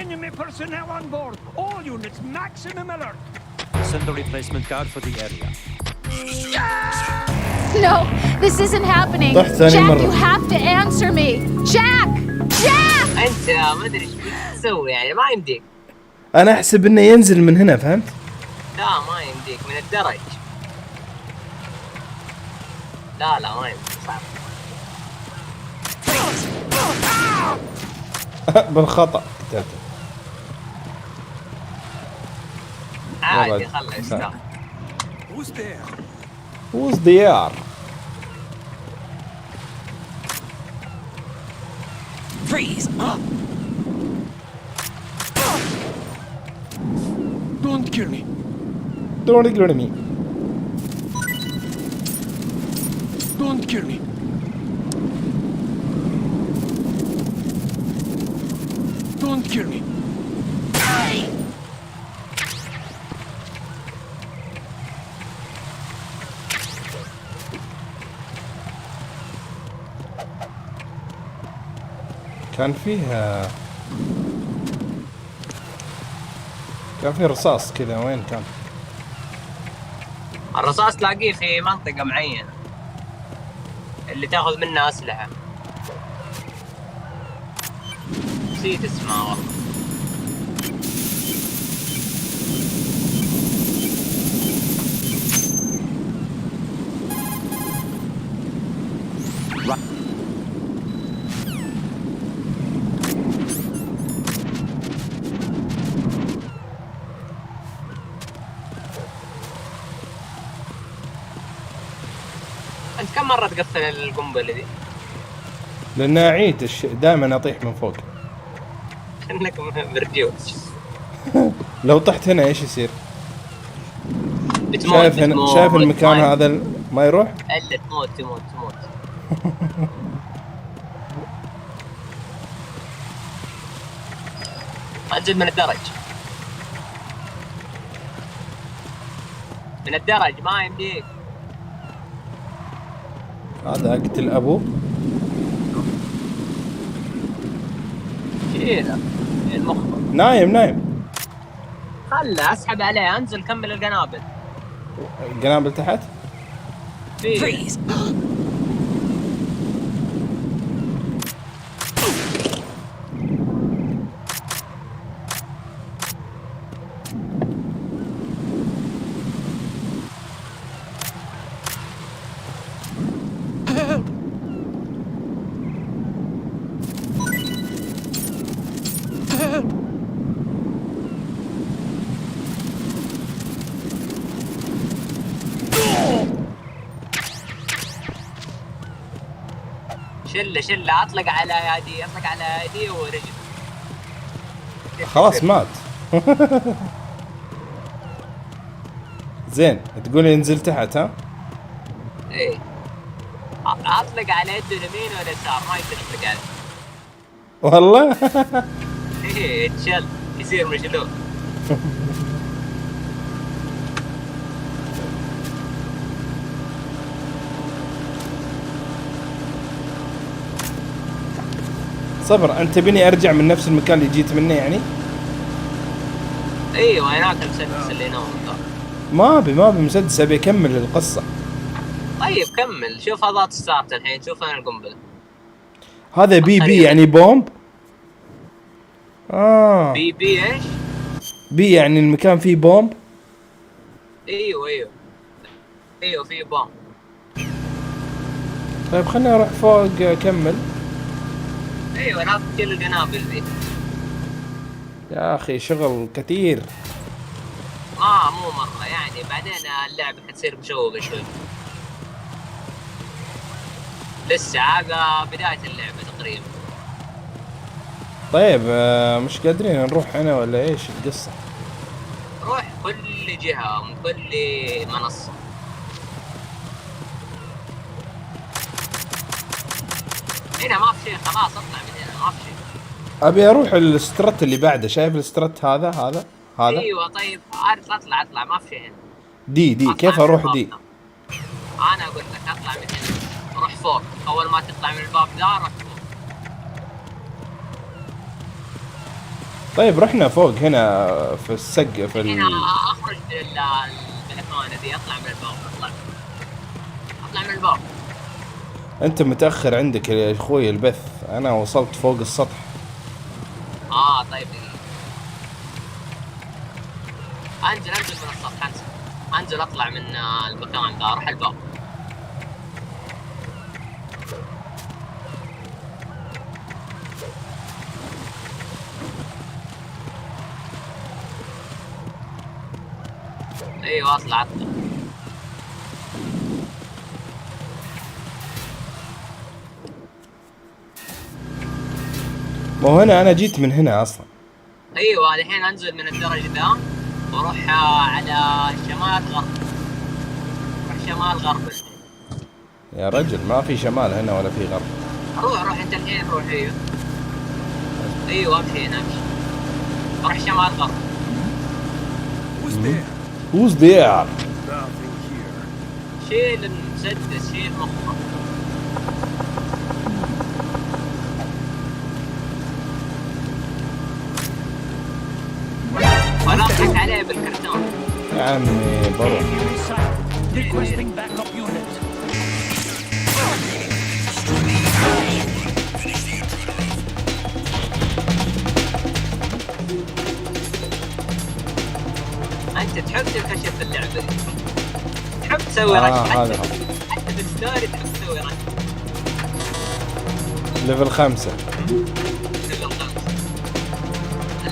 Speaker 7: Enemy personnel on board. All units, maximum alert.
Speaker 10: Send the replacement guard for the area.
Speaker 13: No, this isn't happening.
Speaker 9: طحت ثاني
Speaker 13: Jack,
Speaker 9: مرة.
Speaker 13: you have to answer me. Jack! Jack!
Speaker 8: انت ما ادري ايش بتسوي يعني ما يمديك.
Speaker 9: انا احسب انه ينزل من هنا فهمت؟
Speaker 8: لا ما يمديك من الدرج. لا ما يمديك صعب.
Speaker 9: بالخطأ قتلته.
Speaker 8: عادي خله يستاهل.
Speaker 7: Who's there?
Speaker 9: Who's there?
Speaker 14: Freeze!
Speaker 7: Don't kill me.
Speaker 9: Don't ignore me.
Speaker 7: Don't kill me. Don't kill me.
Speaker 9: كان فيه رصاص كذا وين كان؟
Speaker 8: الرصاص تلاقيه في منطقة معينة اللي تاخذ منها أسلحة. نسيت اسمها والله. أنت كم مرة تقفل القنبلة دي؟
Speaker 9: لأن أعيد دائما أطيح من فوق.
Speaker 8: إنك برجوج.
Speaker 9: لو طحت هنا إيش يصير؟
Speaker 8: بتموت.
Speaker 9: شايف هنا شايف المكان هذا ما يروح؟
Speaker 8: إلا تموت. انزل من الدرج. من الدرج ما يمديك.
Speaker 9: هذا أقتل أبوه.
Speaker 8: كذا المخ.
Speaker 9: نايم.
Speaker 8: خله اسحب عليه، انزل كمل القنابل.
Speaker 9: القنابل تحت.
Speaker 8: فريز. شله اطلق على يدي ورجل.
Speaker 9: خلاص مات. زين تقولي انزل تحت ها؟
Speaker 8: ايه اطلق على يده اليمين واليسار ما يقدر يطلق عليه.
Speaker 9: والله.
Speaker 8: ايه تشل يصير مجنون.
Speaker 9: صبر، انت تبيني ارجع من نفس المكان اللي جيت منه يعني؟
Speaker 8: ايوه هناك المسدس اللي نوم.
Speaker 9: ما ابي مسدس، ابي اكمل القصه.
Speaker 8: طيب كمل، شوف اضغط ستارت الحين، شوف انا القنبله.
Speaker 9: هذا بي يعني بومب.
Speaker 8: بي ايش؟
Speaker 9: بي يعني المكان فيه بومب.
Speaker 8: ايوه فيه بومب.
Speaker 9: طيب خليني اروح فوق اكمل.
Speaker 8: ايوه لا تشيل القنابل ذي.
Speaker 9: يا اخي شغل كثير.
Speaker 8: مو مره يعني، بعدين اللعبه حتصير مشوقه شوي. لسه هذا بدايه اللعبه تقريبا.
Speaker 9: طيب مش قادرين نروح هنا ولا ايش القصه؟
Speaker 8: روح كل جهه من كل منصه. هنا ما في شيء، خلاص اطلع من هنا ما في شيء.
Speaker 9: ابي اروح السترت اللي بعده، شايف السترت هذا؟
Speaker 8: ايوه طيب اطلع ما في شيء هنا.
Speaker 9: دي كيف اروح دي؟
Speaker 8: انا اقول لك اطلع من هنا، روح فوق، اول ما تطلع من الباب ذا روح فوق.
Speaker 9: طيب رحنا فوق هنا في السقف
Speaker 8: هنا اخرج من البلكونه ذي، اطلع من الباب، اطلع من الباب.
Speaker 9: انت متاخر عندك يا اخوي البث، انا وصلت فوق السطح.
Speaker 8: طيب انزل من السطح، انزل اطلع من المكان ذا، اروح الباب. ايوه اطلع.
Speaker 9: ما هو هنا انا جيت من هنا اصلا.
Speaker 8: ايوه الحين انزل من الدرج ذا واروح على شمال غرب. روح شمال غرب.
Speaker 9: يا رجل ما في شمال هنا ولا في غرب.
Speaker 8: روح انت الحين، روح. ايوه امشي هنا، امشي روح شمال غرب.
Speaker 9: Who's there?
Speaker 8: شيل المسدس، شيل مخه. وانا اضحك عليه بالكرتون.
Speaker 9: يا عمي بروح.
Speaker 7: Requesting backup unit.
Speaker 8: انت تحب تكتشف اللعبه دي، تحب تسوي رش، حتى بالستوري تحب تسوي رش.
Speaker 9: ليفل 5.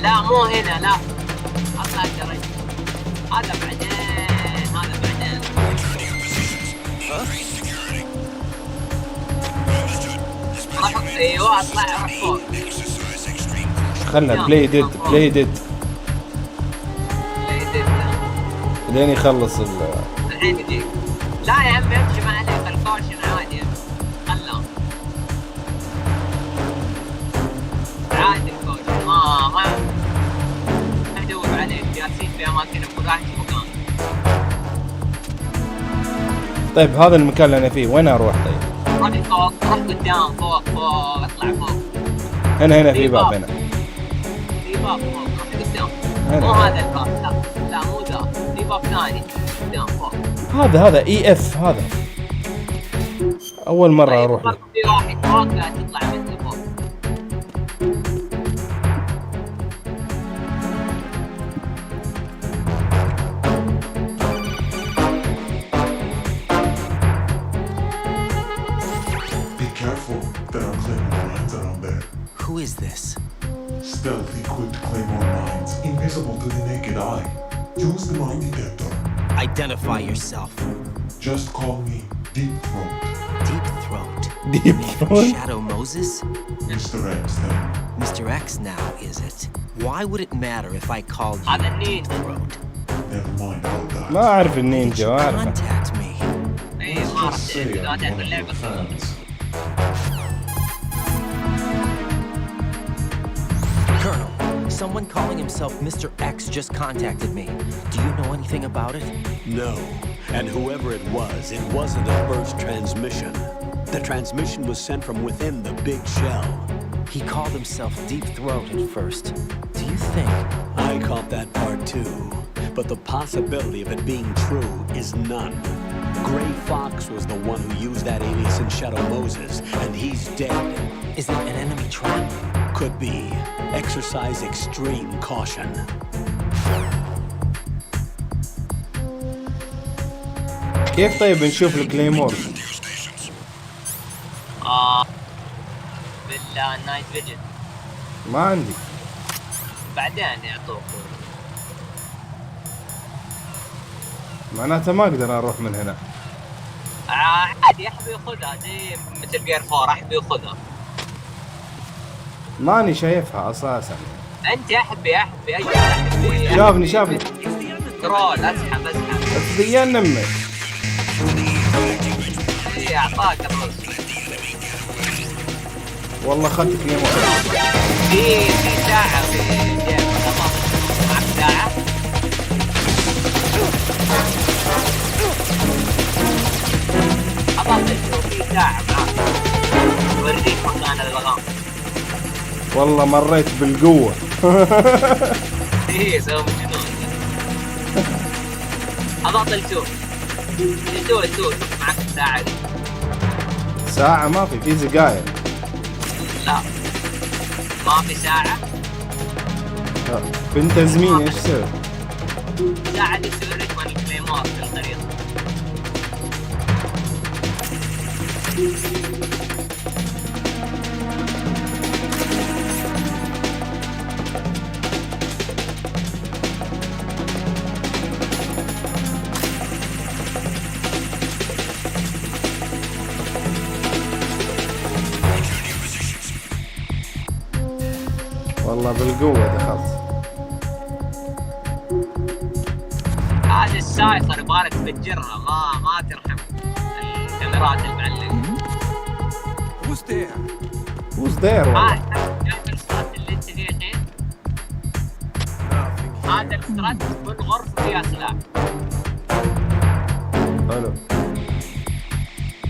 Speaker 8: لا مو هنا، لا اطلع الدرج. هذا بعدين. ايوه اطلع روح فوق.
Speaker 9: خلنا بلاي ديد لين يخلص
Speaker 8: الحين يجيك. لا يا عمي امشي ما عليك، الكوشن عادي، خلاه عادي الكوشن. ما ندور عليك، جالسين في اماكن كل واحد في مكان.
Speaker 9: طيب هذا المكان اللي انا فيه وين اروح؟ طيب
Speaker 8: روح فوق، روح قدام، فوق اطلع فوق.
Speaker 9: هنا في باب، هنا
Speaker 8: في باب فوق. قدام. مو هذا الباب، لا مو ذا، في باب ثاني قدام فوق.
Speaker 9: هذا اي اف هذا. اول مرة اروح له.
Speaker 8: في واحد فوق لا تطلع منه فوق.
Speaker 15: Who is this?
Speaker 16: Stealth equipped Claymore mines, invisible to the naked eye. Use the mine detector.
Speaker 15: Identify yourself.
Speaker 16: Just call me Deep Throat.
Speaker 15: Deep Throat.
Speaker 9: Deep Throat?
Speaker 15: Shadow Moses?
Speaker 16: Mr. X then.
Speaker 15: Mr. X now, is it? Why would it matter if I called you Deep Throat?
Speaker 16: Never mind all that.
Speaker 9: ما أعرف النينجا ما أعرفه.
Speaker 15: Contact me.
Speaker 16: Just say I'm one of your fans.
Speaker 15: Colonel, someone calling himself Mr. X just contacted me. Do you know anything about it?
Speaker 1: No. And whoever it wasn't a burst transmission. The transmission was sent from within the big shell.
Speaker 15: He called himself Deep Throat at first. Do you think?
Speaker 1: I caught that part too. But the possibility of it being true is none. Gray Fox was the one who used that alias in Shadow Moses, and he's dead.
Speaker 15: Is it an enemy trap?
Speaker 1: Could be. Exercise extreme caution.
Speaker 9: كيف طيب نشوف الكليمور؟
Speaker 8: بالنايت فيجن.
Speaker 9: ما عندي.
Speaker 8: بعدين يعطوك.
Speaker 9: معناته ما اقدر اروح من هنا.
Speaker 8: عادي احب ياخذها زي مثل جير 4 احب ياخذها.
Speaker 9: ماني شايفها اساسا.
Speaker 8: انت احبي اي
Speaker 9: شافني
Speaker 8: ترول اسحب
Speaker 9: ضيان امك.
Speaker 8: اي اعطاك الرز.
Speaker 9: والله اخذت كليمور.
Speaker 8: في ساعة في جيب معك ساعة. أبغى أشوف في ساعة معك. وريك مكان الألغام.
Speaker 9: والله مريت بالقوة.
Speaker 8: إيه سوي مجنون. أبغى أشوف. شوف معك الساعة دي.
Speaker 9: ساعة ما في سجاير.
Speaker 8: لا ما في ساعة.
Speaker 9: بنت زمين ايش تسوي؟
Speaker 8: ساعة دي توريك وين الكليمور في الخريطة.
Speaker 9: والله بالقوة دخلت.
Speaker 8: هذه السايخر يبغالك تفجرها ما ترحم الكاميرات المعلقة.
Speaker 9: Who's there والله.
Speaker 8: شايف السترات اللي انت فيه الحين؟ هذا السترات كل غرفة فيها سلاح.
Speaker 9: حلو.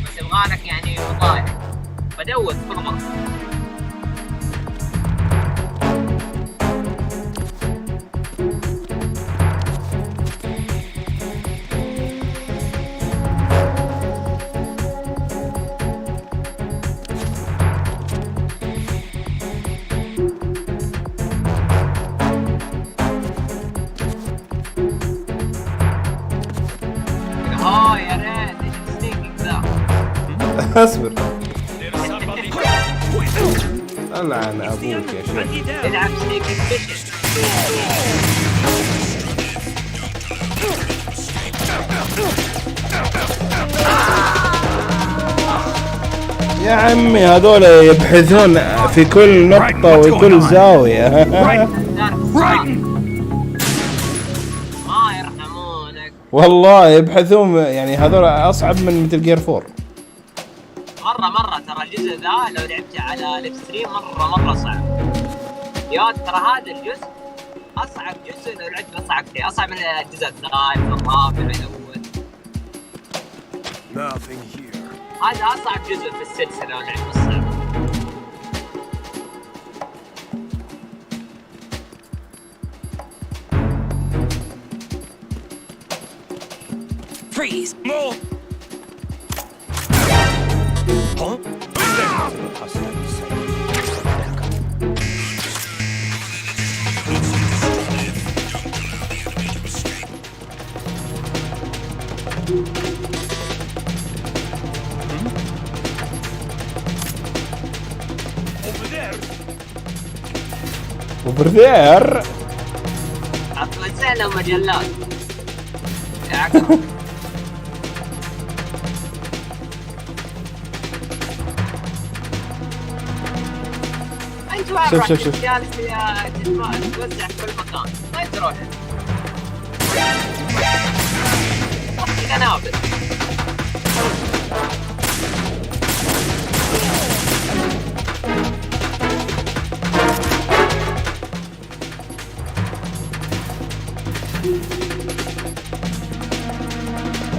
Speaker 8: بس يبغالك يعني مطالع. بدور كل غرفة. يا ريت ايش السنيكينج ذا؟
Speaker 9: اصبر. العن ابوك يا شيخ.
Speaker 8: العب سنيكينج فيشن.
Speaker 9: يا عمي هذول يبحثون في كل نقطة وكل زاوية.
Speaker 8: ما يرحمونك.
Speaker 9: والله يبحثون يعني هذول أصعب من مثل جير 4.
Speaker 8: مرة ترى الجزء ذا لو لعبت على الاكستريم مرة صعب. يا ترى هذا الجزء أصعب جزء لو لعبت أصعب شيء، أصعب من الجزء الثالث والرابع الأول. هذا أصعب جزء في السلسلة لو لعبت الصعب.
Speaker 14: Freeze! More! Huh?
Speaker 9: Over there.
Speaker 8: أطلع مجلات.
Speaker 9: شوف شوف شوف.
Speaker 8: جالس يا جماعة توزع في كل مكان. وين تروح؟ قنابل.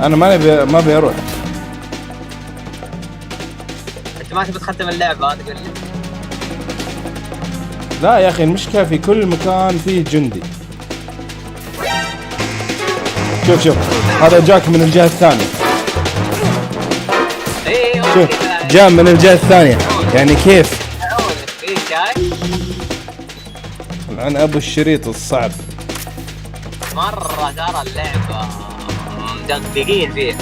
Speaker 9: انا ما ابي اروح.
Speaker 8: انت ما تبي تختم اللعبة هذا تقول لي؟
Speaker 9: لا يا اخي المشكلة في كل مكان فيه جندي. شوف شوف هذا جاك من الجهة الثانية. شوف جاء من الجهة الثانية يعني كيف؟ عن ابو الشريط الصعب.
Speaker 8: مرة ترى اللعبة مدققين فيه.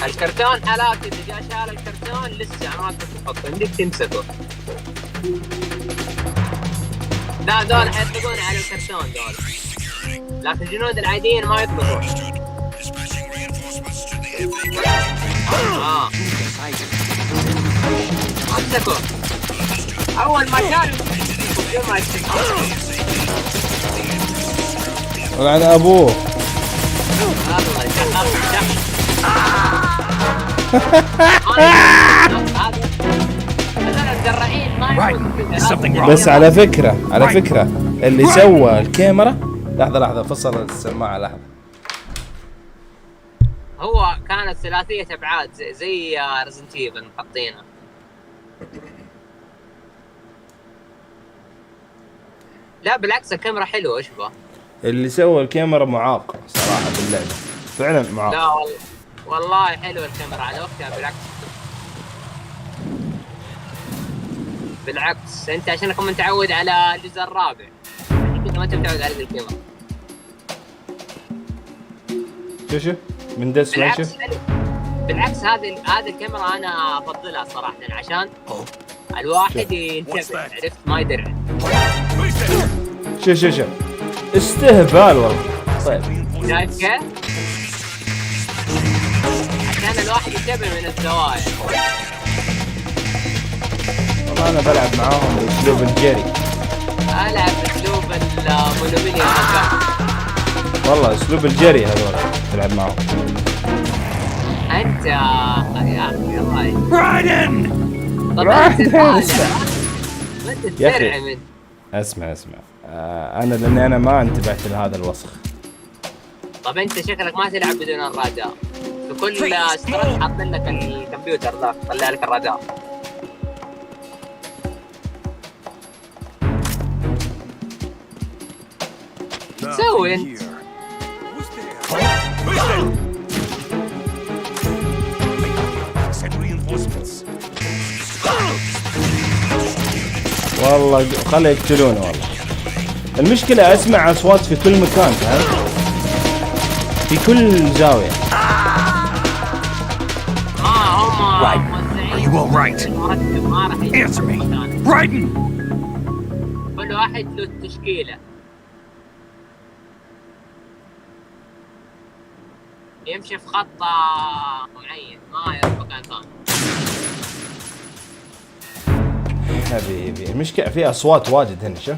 Speaker 8: الكرتون حالات اذا جاء شال الكرتون لسه ما تفكر عندك تمسكه. لا دول حيطلقون على الكرتون دول، لكن الجنود العاديين ما يطلقون. امسكوا اول ما كانوا بدون ما يمسكوا.
Speaker 9: ولعن ابوه. بس على فكرة اللي سوى الكاميرا لحظة فصل السماعة لحظة.
Speaker 8: هو كانت ثلاثية ابعاد زي ريزنت ايفل محطينها. لا بالعكس الكاميرا حلوة ايش بها.
Speaker 9: اللي سوى الكاميرا معاق صراحة باللعبة فعلا معاق.
Speaker 8: لا والله حلوة الكاميرا على وقتها بالعكس انت عشانك متعود على الجزء الرابع انت ما متعود على الكاميرا.
Speaker 9: شو من دس ماشي.
Speaker 8: بالعكس هذه الكاميرا انا افضلها صراحة عشان الواحد ينتبه عرفت ما يدري.
Speaker 9: شو استهبال والله. طيب
Speaker 8: شايف كيف؟ عشان الواحد ينتبه من الزوايا.
Speaker 9: والله انا بلعب معاهم باسلوب الجري.
Speaker 8: العب باسلوب المونومينيا.
Speaker 9: والله اسلوب الجري هذول تلعب معاهم.
Speaker 8: انت يا اخي الله
Speaker 14: رايدن.
Speaker 9: يا اخي اسمع انا لاني انا ما انتبهت لهذا الوسخ.
Speaker 8: طب انت شكلك ما تلعب بدون الرادار. في كل سترات حاط لك الكمبيوتر ذا طلع لك الرادار. تسوي انت؟
Speaker 9: والله خلي يقتلونه والله. المشكلة اسمع اصوات في كل مكان فهمت؟ في كل زاوية.
Speaker 14: Are you all right? Answer me. Raiden.
Speaker 8: كل واحد له تشكيلة. يمشي في خط معين ما يروح مكان ثاني.
Speaker 9: حبيبي المشكلة في اصوات واجد هنا شوف.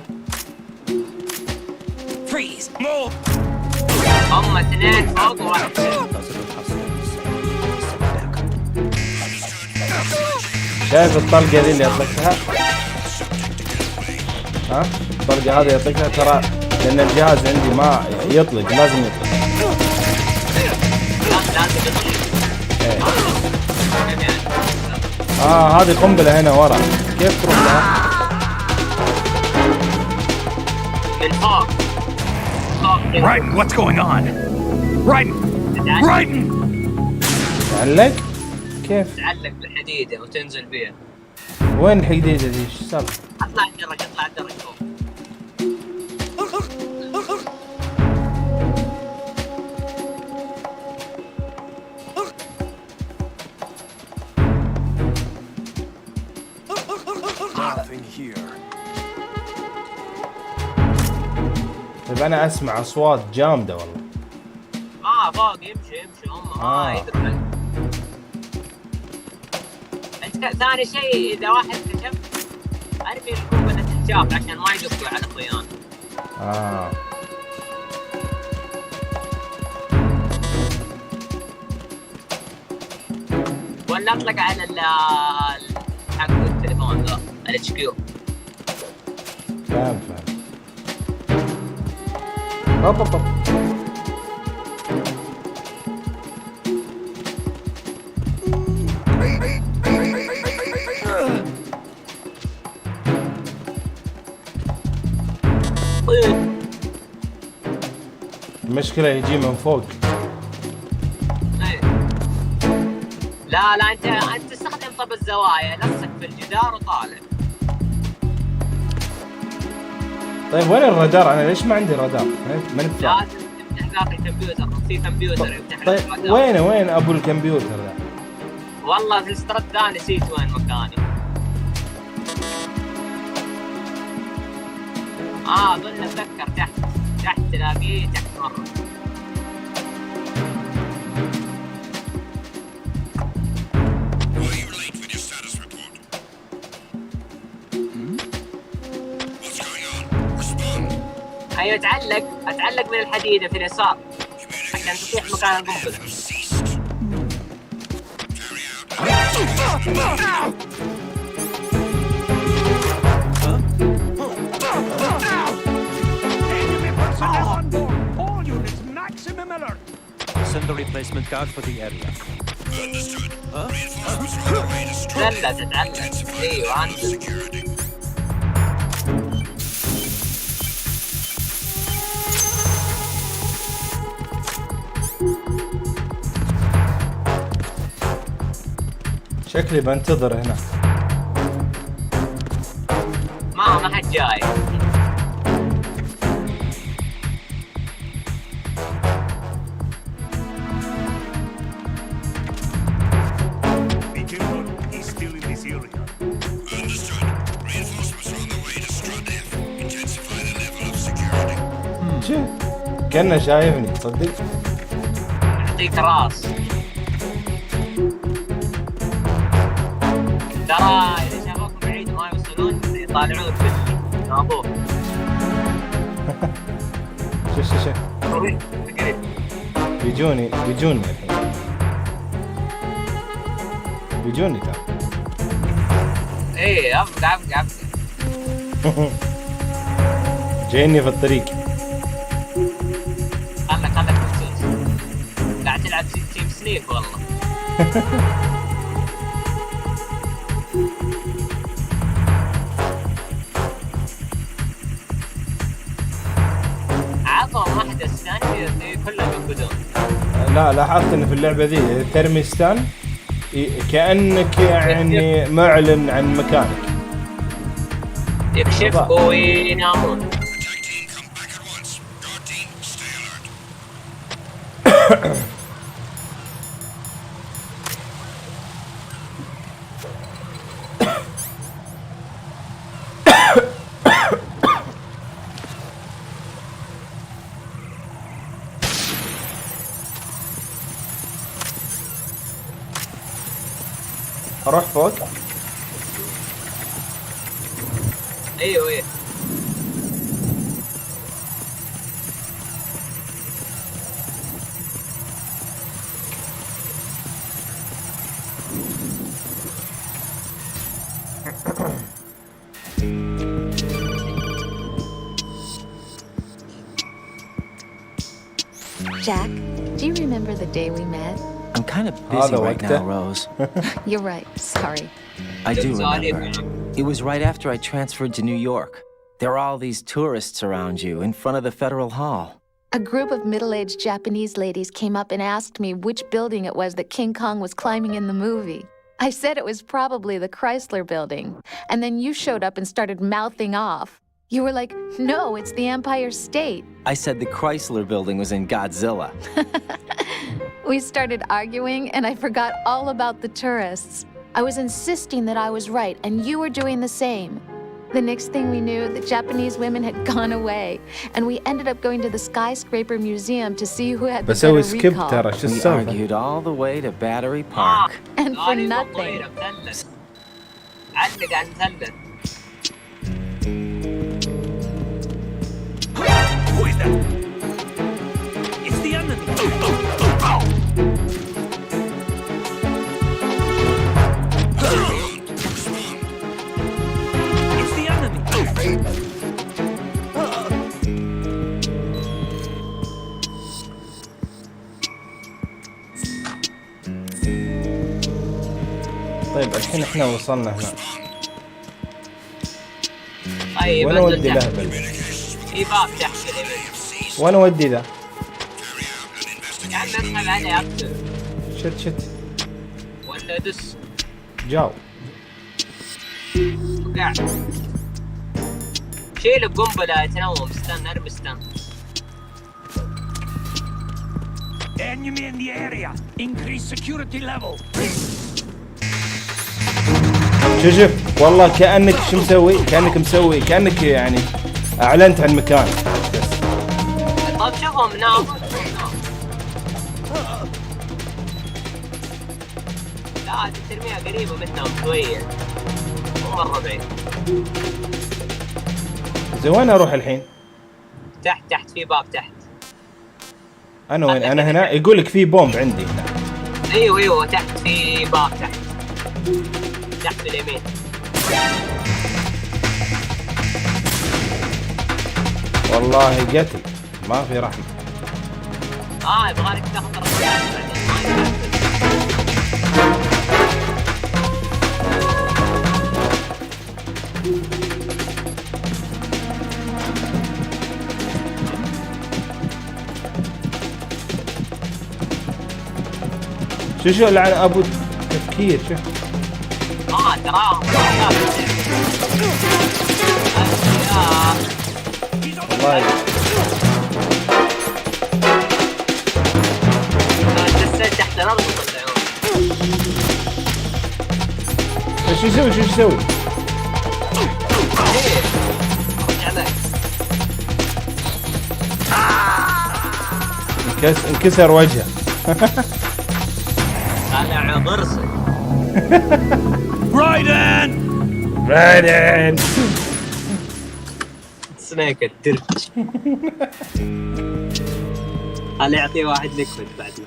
Speaker 14: Freeze. More.
Speaker 8: هم اثنين فوق وواحد.
Speaker 9: شايف الطلقة دي اللي اطلقتها؟ ها؟ الطلقة هذه يطلقها ترى لأن الجهاز عندي ما يطلق لازم يطلق. هذه قنبلة هنا ورا كيف تروح لها؟
Speaker 14: من فوق.
Speaker 10: Raiden, what's going on? Raiden! Raiden!
Speaker 9: تعلق؟ كيف؟
Speaker 14: تعلق بالحديدة وتنزل بيها.
Speaker 9: وين الحديدة دي؟ ايش صار؟
Speaker 14: اطلع الدرج فوق.
Speaker 9: طيب انا اسمع اصوات جامدة والله.
Speaker 14: فوق يمشي هم ما يدري. انت ثاني شيء اذا واحد كشف ارمي الكوبة تتشاف عشان ما يدخلوا على الخيان. ولا اطلق على حق التليفون ذا الاتش كيو.
Speaker 9: فاهم. هوب. المشكلة يجي من فوق.
Speaker 14: لا انت استخدم طب الزوايا، لصق في الجدار وطالع.
Speaker 9: طيب وين الرادار؟ انا ليش ما عندي رادار؟ ماني فاهم.
Speaker 14: لازم تفتح باقي الكمبيوتر، في كمبيوتر يفتح لك
Speaker 9: طيب
Speaker 14: الرادار.
Speaker 9: وين ابو الكمبيوتر ذا؟
Speaker 14: والله في الاسترد ذا نسيت وين مكاني. اظن اتذكر تحت تلاقيه تحت مرة. ايوه اتعلق من الحديدة في اليسار عشان تطيح مكان القنبلة.
Speaker 10: Send the replacement guard for the area.
Speaker 14: تتعلق. ايوه انزل.
Speaker 9: شكلي بنتظر هنا.
Speaker 14: ما حد جاي.
Speaker 9: كأنه شايفني تصدق؟
Speaker 14: يعطيك راس. ترى إذا شافوك بعيد ما يوصلون يطالعون في نابوه.
Speaker 9: شوف
Speaker 14: قريب.
Speaker 9: بيجوني الحين. بيجوني ترى.
Speaker 14: ايه ابقى.
Speaker 9: جايني في الطريق.
Speaker 14: خلك مخصوص. قاعد تلعب تيم سنيك والله. عطهم واحدة ستان كلهم ينقذون.
Speaker 9: لا لاحظت ان في اللعبة ذي ترمي ستان كأنك يعني معلن عن مكانك.
Speaker 14: يكشف وينامون.
Speaker 9: اروح فوق.
Speaker 14: ايوه
Speaker 13: Jack, do you remember the day we met?
Speaker 15: I'm kind of busy right now, Rose.
Speaker 13: You're right. Sorry.
Speaker 15: I do remember. It was right after I transferred to New York. There are all these tourists around you in front of the Federal Hall.
Speaker 13: A group of middle-aged Japanese ladies came up and asked me which building it was that King Kong was climbing in the movie. I said it was probably the Chrysler Building, and then you showed up and started mouthing off. You were like, no, it's the Empire State.
Speaker 15: I said the Chrysler Building was in Godzilla.
Speaker 13: We started arguing, and I forgot all about the tourists. I was insisting that I was right, and you were doing the same. The next thing we knew, the Japanese women had gone away, and we ended up going to the Skyscraper Museum to see who had the better recall.
Speaker 15: We argued all the way to Battery Park.
Speaker 13: And for nothing.
Speaker 7: Who is that? It's the enemy. It's the enemy.
Speaker 9: طيب الحين احنا وصلنا هنا.
Speaker 14: طيب
Speaker 9: وين اودي الاهبل؟
Speaker 14: في باب تحت اليمين.
Speaker 9: وين اودي ذا؟
Speaker 14: يا عم اسحب عليه اكثر.
Speaker 9: شت
Speaker 14: ولا دس.
Speaker 9: جاو.
Speaker 14: وقع. شيل القنبلة يتنوم. استنى ارمي استنى.
Speaker 7: Enemy in the area. Increase security level.
Speaker 9: شوف والله كأنك شو مسوي؟ كأنك يعني أعلنت عن مكان.
Speaker 14: طب شوفهم نام. لا ترميها قريبة منهم شوية. مو مرة بعيد.
Speaker 9: زين وين أروح الحين؟
Speaker 14: تحت في باب تحت.
Speaker 9: أنا وين؟ أنا هنا يقولك في بومب عندي هنا.
Speaker 14: أيوه تحت في باب تحت اليمين.
Speaker 9: والله قتل ما في رحمة.
Speaker 14: يبغالك تاخذ رقم
Speaker 9: شو لعن ابو تفكير شوف.
Speaker 14: تراهم
Speaker 9: والله
Speaker 14: دسيت تحت الارض وطلعوه.
Speaker 9: شو يسوي؟ انكسر وجهه.
Speaker 14: طلع ضرسه.
Speaker 7: رايدن
Speaker 14: سنيك الدرج. خليه يعطيه واحد ليكويد بعد ما.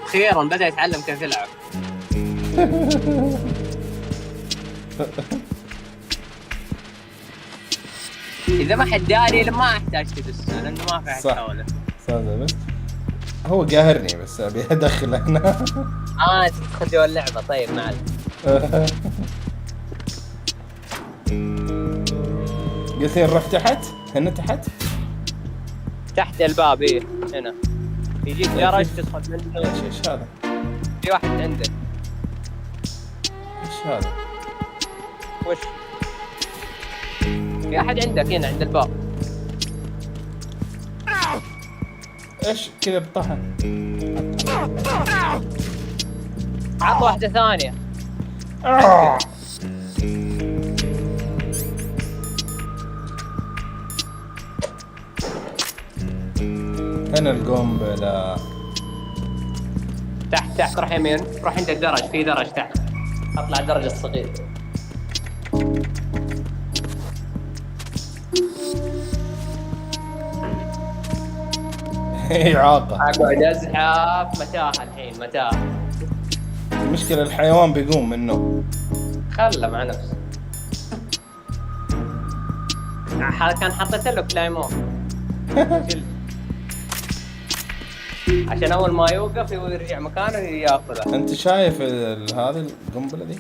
Speaker 14: اخيرا بدأ يتعلم كيف يلعب. إذا ما حد داري ما أحتاج تدسه لأنه ما في أحد حوله.
Speaker 9: صح بس هو قاهرني بس أبي أدخل هنا.
Speaker 14: تدخل جوا اللعبة. طيب معلم.
Speaker 9: قلت لي نروح تحت؟ هنا
Speaker 14: تحت الباب. إيه هنا يجيك جرج تدخل منه.
Speaker 9: إيش هذا؟
Speaker 14: في واحد عنده.
Speaker 9: إيش هذا؟
Speaker 14: وش؟ في أحد عندك هنا عند الباب.
Speaker 9: إيش كذا بطحن؟
Speaker 14: عط واحدة ثانية.
Speaker 9: هنا القنبلة.
Speaker 14: تحت روح يمين. روح عند الدرج. في درج تحت. اطلع الدرج الصغير.
Speaker 9: إعاقة.
Speaker 14: أقعد أزحف. متاهة الحين متاهة.
Speaker 9: المشكلة الحيوان بيقوم منه.
Speaker 14: خله مع نفسه. كان حطيت له كلايمون.
Speaker 8: عشان اول ما يوقف ويرجع مكانه ياخذها.
Speaker 9: انت شايف هذه القنبله دي؟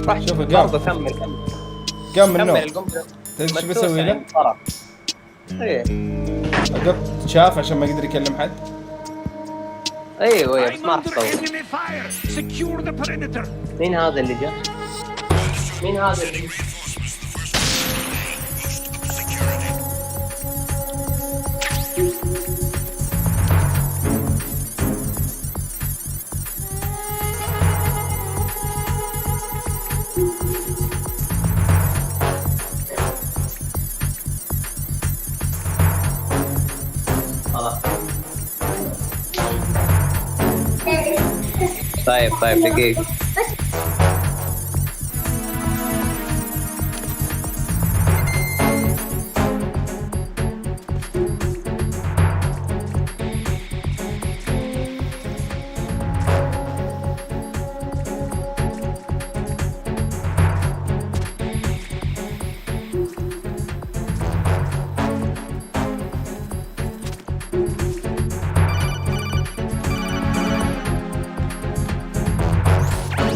Speaker 8: راح
Speaker 9: شوف
Speaker 8: برضه كمل
Speaker 9: قام من النوم.
Speaker 8: القنبله.
Speaker 9: تدري ايش بسوي له؟
Speaker 8: ايه
Speaker 9: وقفت شاف عشان ما يقدر يكلم حد.
Speaker 8: ايوه بس ما راح تطول. مين هذا اللي جاء؟ مين هذا اللي طيب دقيقة.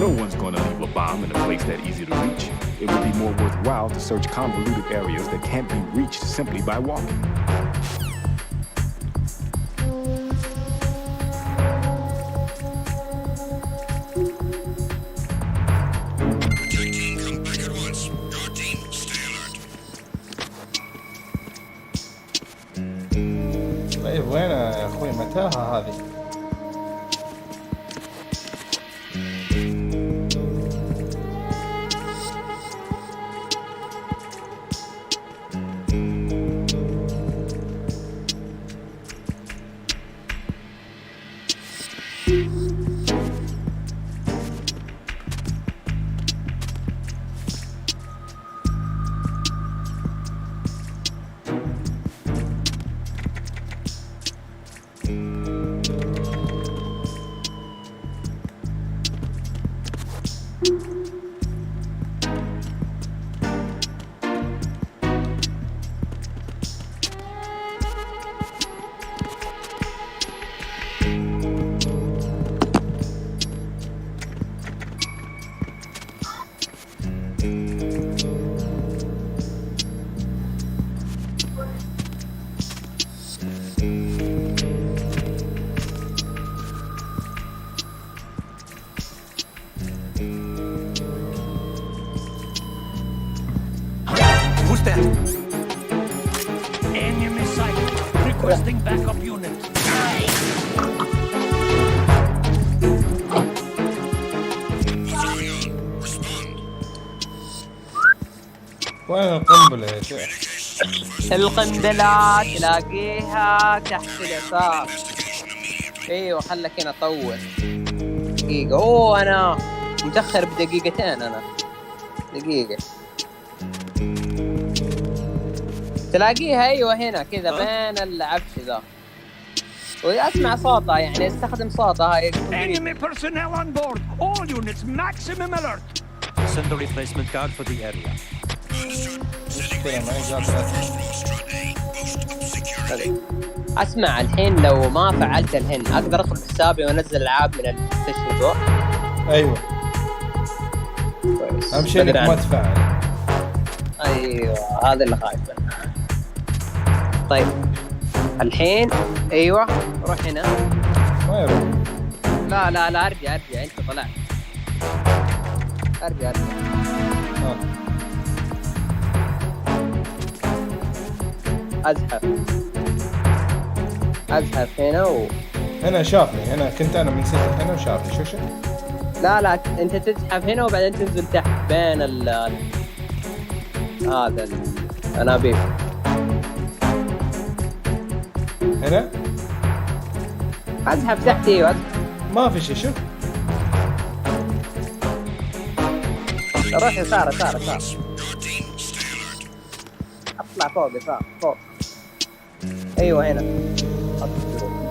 Speaker 11: No one's gonna leave a bomb in a place that easy to reach. It would be more worthwhile to search convoluted areas that can't be reached simply by walking.
Speaker 9: طيب وين يا اخوي متاهه هذه؟
Speaker 7: Who's that? Enemy sight. Requesting backup unit.
Speaker 9: وين القنبلة يا شيخ؟
Speaker 8: القنبلة تلاقيها تحت اليسار. ايوه خلك هنا طول دقيقة. اوه انا متأخر بدقيقتين انا. دقيقة تلاقيها ايوه هنا كذا بين العفش ذا. واسمع صوتها يعني استخدم صوتها.
Speaker 7: Enemy personnel on board. All units maximum alert.
Speaker 10: Send the replacement guard for the area.
Speaker 8: اسمع الحين لو ما فعلت الحين اقدر ادخل حسابي وانزل العاب من الستيشن جو.
Speaker 9: ايوه اهم شيء انك ما تفعل.
Speaker 8: ايوه هذا اللي خايف منه. طيب الحين ايوه روح هنا.
Speaker 9: ما يروح.
Speaker 8: لا ارجع انت طلعت. ارجع ازحف هنا
Speaker 9: هنا شافني. هنا كنت انا من سنة هنا وشافني. شو
Speaker 8: لا انت تزحف هنا وبعدين تنزل تحت بين هذا الانابيب
Speaker 9: هنا.
Speaker 8: ازحف تحت. ايوه
Speaker 9: ما في شيء. شوف
Speaker 8: روح يسار. اطلع فوق. ايوه هنا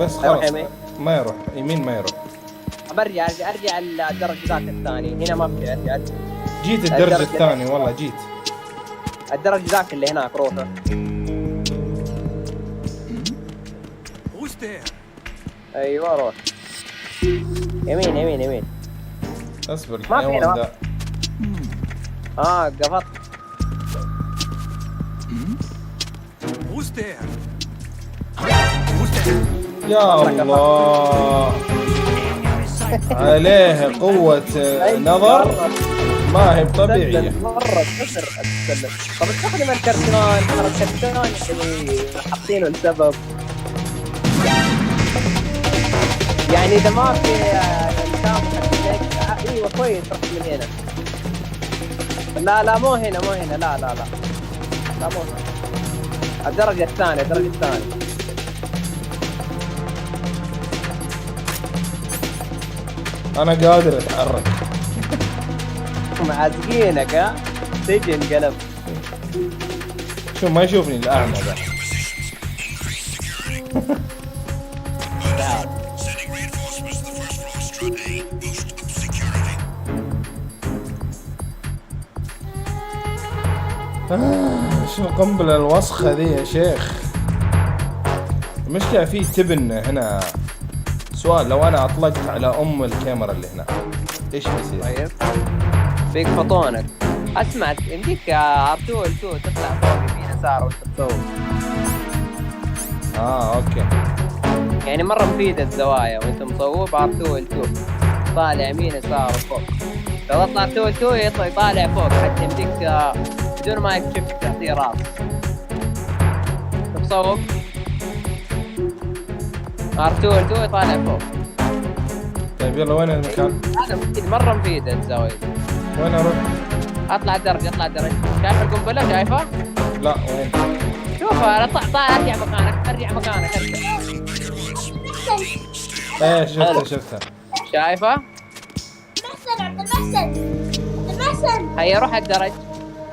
Speaker 9: بس خلاص ما يروح يمين. ما يروح.
Speaker 8: برجع الدرج ذاك الثاني. هنا ما في. ارجع.
Speaker 9: جيت الدرج الثاني والله جيت.
Speaker 8: الدرج ذاك اللي هناك روحه. ايوه روح. يمين يمين يمين.
Speaker 9: اصبر
Speaker 8: ما في
Speaker 9: الحيوان ذا.
Speaker 8: قفط.
Speaker 9: يا الله عليه قوة نظر ما هي طبيعية.
Speaker 8: مرة كسر التسلل. طب استخدم الكرتون، ترى الكرتون اللي حاطينه لسبب. يعني إذا ما في ايوه كويس رحت من هنا. لا مو هنا لا مو هنا. الدرجة الثانية
Speaker 9: أنا قادر أتحرك.
Speaker 8: معزقينك ها؟ سجن قلب.
Speaker 9: شو ما يشوفني الأعمى ذا. شو القنبلة الوسخة ذي يا شيخ؟ المشكلة في تبن هنا. سؤال، لو أنا أطلقت على أم الكاميرا اللي هنا إيش بيصير؟
Speaker 8: طيب فيك فطونك. أسمع يمديك R2 L2 تطلع فوق يمين يسار وأنت تصور.
Speaker 9: أوكي.
Speaker 8: يعني مرة مفيدة الزوايا وأنت مصور R2 L2 طالع يمين يسار وفوق. لو تطلع R2 L2 يطالع فوق حتى يمديك بدون ما يكشف تعطيه راس. تصوب R2 L2 يطالع فوق.
Speaker 9: طيب يلا وين المكان؟
Speaker 8: هذا مفيد مرة مفيدة الزوايا.
Speaker 9: وين أروح؟
Speaker 8: اطلع الدرج. شايف القنبلة شايفها؟
Speaker 9: لا وين؟
Speaker 8: شوفها طلع ارجع مكانك.
Speaker 9: ايه شفتها.
Speaker 8: شايفها؟ هيا روح الدرج.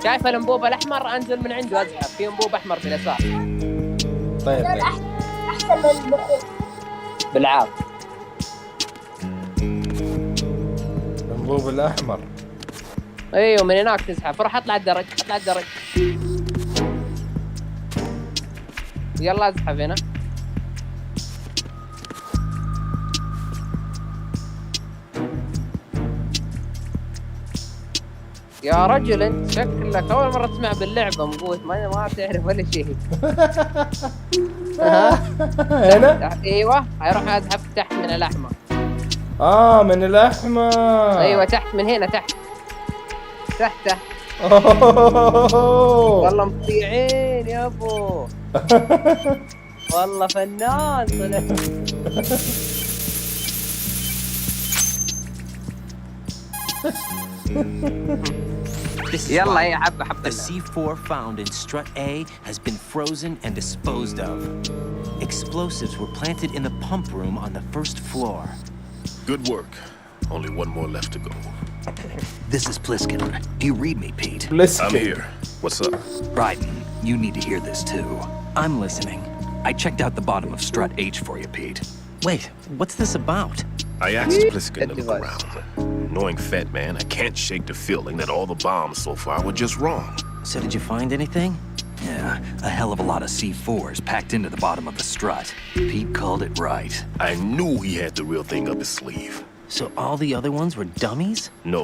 Speaker 8: شايف الانبوب الاحمر؟ انزل من عنده ازحف. في انبوب احمر في اليسار.
Speaker 9: طيب
Speaker 17: احسن من البخور.
Speaker 8: بالعاب.
Speaker 9: الانبوب الاحمر.
Speaker 8: ايوه من هناك تزحف. روح اطلع الدرج. يلا ازحف هنا. يا رجل انت شكلك اول مرة تسمع باللعبة مقوت ما تعرف ولا شيء.
Speaker 9: هنا؟
Speaker 8: ايوه هيروح ازحف تحت من الاحمر.
Speaker 9: من الاحمر.
Speaker 8: ايوه تحت من هنا تحت. والله مطيعين يا ابو. والله فنان طلع. يلا يا حبة.
Speaker 15: The C4 found in Strut A has been frozen and disposed of. Explosives were planted in the pump room on the first floor.
Speaker 11: Good work. Only one more left to go.
Speaker 6: This is Pliskin. Do you read me, Pete?
Speaker 9: Pliskin.
Speaker 11: I'm here. What's up?
Speaker 6: Raiden, you need to hear this too.
Speaker 15: I'm listening.
Speaker 6: I checked out the bottom of Strut H for you, Pete.
Speaker 15: Wait, what's this about?
Speaker 11: I asked Pliskin to look around. Knowing Fat Man, I can't shake the feeling that all the bombs so far were just wrong.
Speaker 15: So did you find anything?
Speaker 6: Yeah, a hell of a lot of C4s packed into the bottom of the strut. Pete called it right.
Speaker 11: I knew he had the real thing up his sleeve.
Speaker 15: So all the other ones were dummies?
Speaker 11: No,